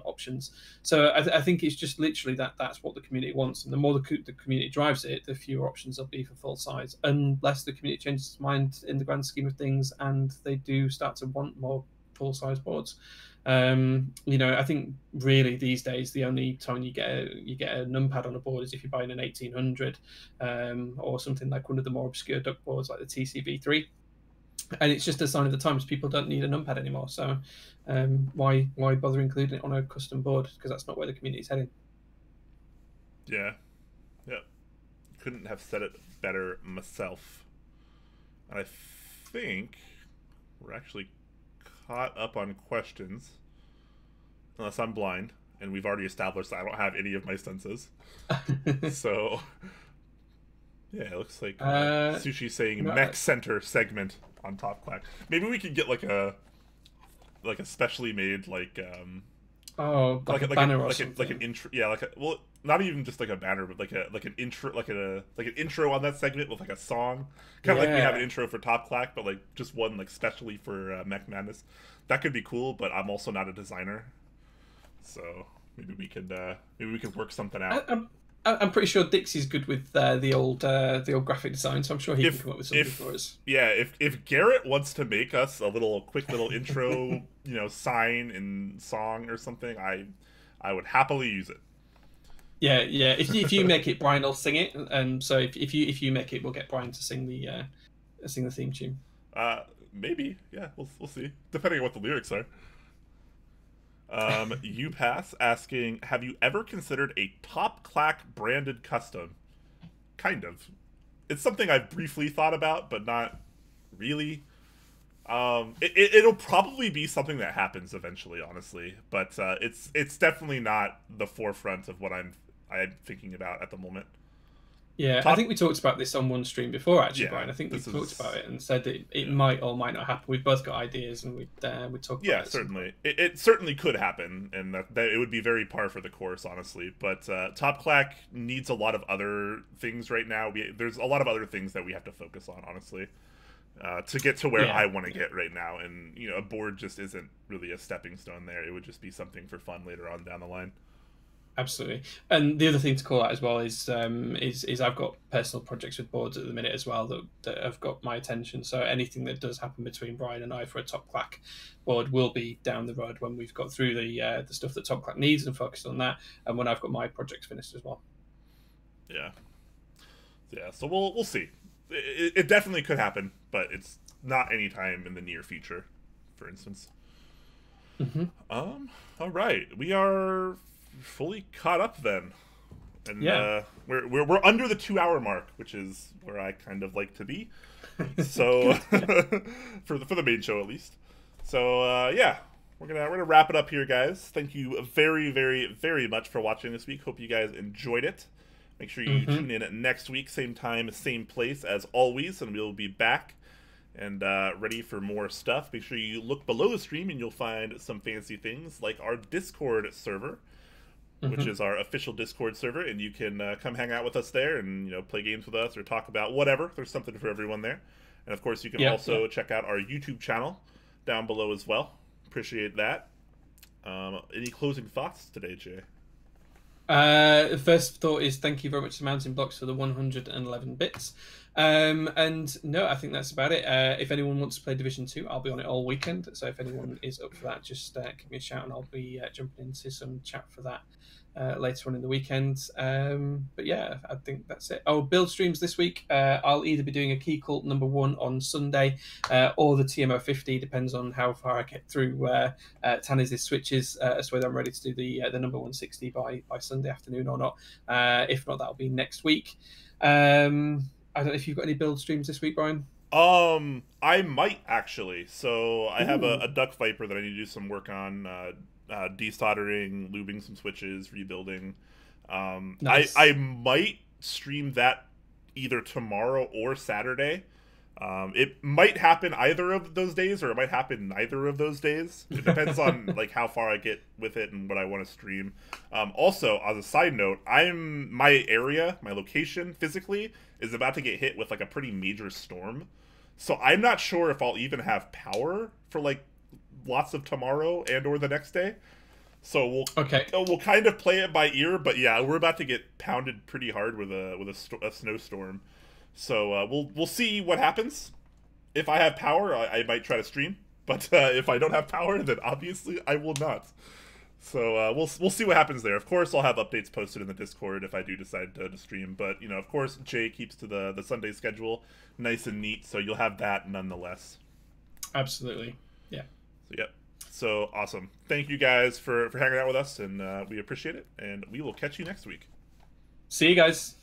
options. So I think it's just literally that's what the community wants, and the more the community drives it, the fewer options there'll be for full size, unless the community changes its mind in the grand scheme of things, and they do start to want more full size boards. I think really these days the only time you get a numpad on a board is if you're buying an 1800 or something like one of the more obscure duck boards like the TCV3. And it's just a sign of the times. People don't need a numpad anymore. So why bother including it on a custom board? Because that's not where the community is heading. Yeah. Couldn't have said it better myself. And I think we're actually caught up on questions. Unless I'm blind. And we've already established that I don't have any of my senses. So... yeah, it looks like Sushi saying Mech Center segment on Top Clack. Maybe we could get like a specially made like a banner or something. Like an intro, yeah, not even just like a banner, but like an intro on that segment with like a song, kind of like we have an intro for Top Clack, but like just one like specially for Mech Madness. That could be cool, but I'm also not a designer, so maybe we could work something out. I'm pretty sure Dixie's good with the old graphic design, so I'm sure he can come up with something for us. Yeah, if Garrett wants to make us a quick little intro, sign and song or something, I would happily use it. Yeah. If you make it, Brian will sing it, and so if you make it, we'll get Brian to sing the theme tune. Maybe, yeah, we'll see, depending on what the lyrics are. You pass asking, have you ever considered a Top Clack branded custom? Kind of. It's something I've briefly thought about, but not really. It'll probably be something that happens eventually, honestly, but it's definitely not the forefront of what I'm thinking about at the moment. Yeah, I think we talked about this on one stream before, actually, yeah, Brian. I think we talked about it and said that it might or might not happen. We've both got ideas, and we'd talk about it. Yeah, certainly. It certainly could happen, and that it would be very par for the course, honestly. But Top Clack needs a lot of other things right now. There's a lot of other things that we have to focus on, honestly, to get to where I want to get right now. And, a board just isn't really a stepping stone there. It would just be something for fun later on down the line. Absolutely. And the other thing to call out as well is I've got personal projects with boards at the minute as well that have got my attention. So anything that does happen between Brian and I for a Top Clack board will be down the road when we've got through the stuff that Top Clack needs and focused on that, and when I've got my projects finished as well. Yeah. So we'll see. It definitely could happen, but it's not anytime in the near future, for instance. Mm-hmm. All right, we are fully caught up then, and we're under the 2-hour mark, which is where I kind of like to be. So for the main show at least. So we're gonna wrap it up here, guys. Thank you very, very, very much for watching this week. Hope you guys enjoyed it. Make sure you tune in next week, same time, same place as always, and we'll be back and ready for more stuff. Make sure you look below the stream and you'll find some fancy things like our Discord server, which is our official Discord server, and you can come hang out with us there and play games with us or talk about whatever. There's something for everyone there. And of course you can also check out our YouTube channel down below as well. Appreciate that. Any closing thoughts today, Jay? The first thought is thank you very much to Mountain Blocks for the 111 bits. And no, I think that's about it. If anyone wants to play Division 2, I'll be on it all weekend. So if anyone is up for that, just give me a shout and I'll be jumping into some chat for that later on in the weekend. But yeah, I think that's it. Oh, build streams this week. I'll either be doing a Key Cult #1 on Sunday or the TMO 50, depends on how far I get through Taniz's switches, as to whether I'm ready to do the number 160 by Sunday afternoon or not. If not, that'll be next week. I don't know if you've got any build streams this week, Brian. I might actually. So I have a Duck Viper that I need to do some work on, desoldering, lubing some switches, rebuilding. Nice. I might stream that either tomorrow or Saturday. It might happen either of those days, or it might happen neither of those days. It depends on like how far I get with it and what I want to stream. Also, as a side note, my location physically is about to get hit with like a pretty major storm, so I'm not sure if I'll even have power for like lots of tomorrow and or the next day. So we'll kind of play it by ear, but yeah, we're about to get pounded pretty hard with a snowstorm. So we'll see what happens. If I have power, I might try to stream. But if I don't have power, then obviously I will not. So we'll see what happens there. Of course, I'll have updates posted in the Discord if I do decide to stream. But you know, of course, Jay keeps to the Sunday schedule nice and neat, so you'll have that nonetheless. Absolutely, yeah. So yep. So awesome. Thank you guys for hanging out with us, and we appreciate it. And we will catch you next week. See you guys.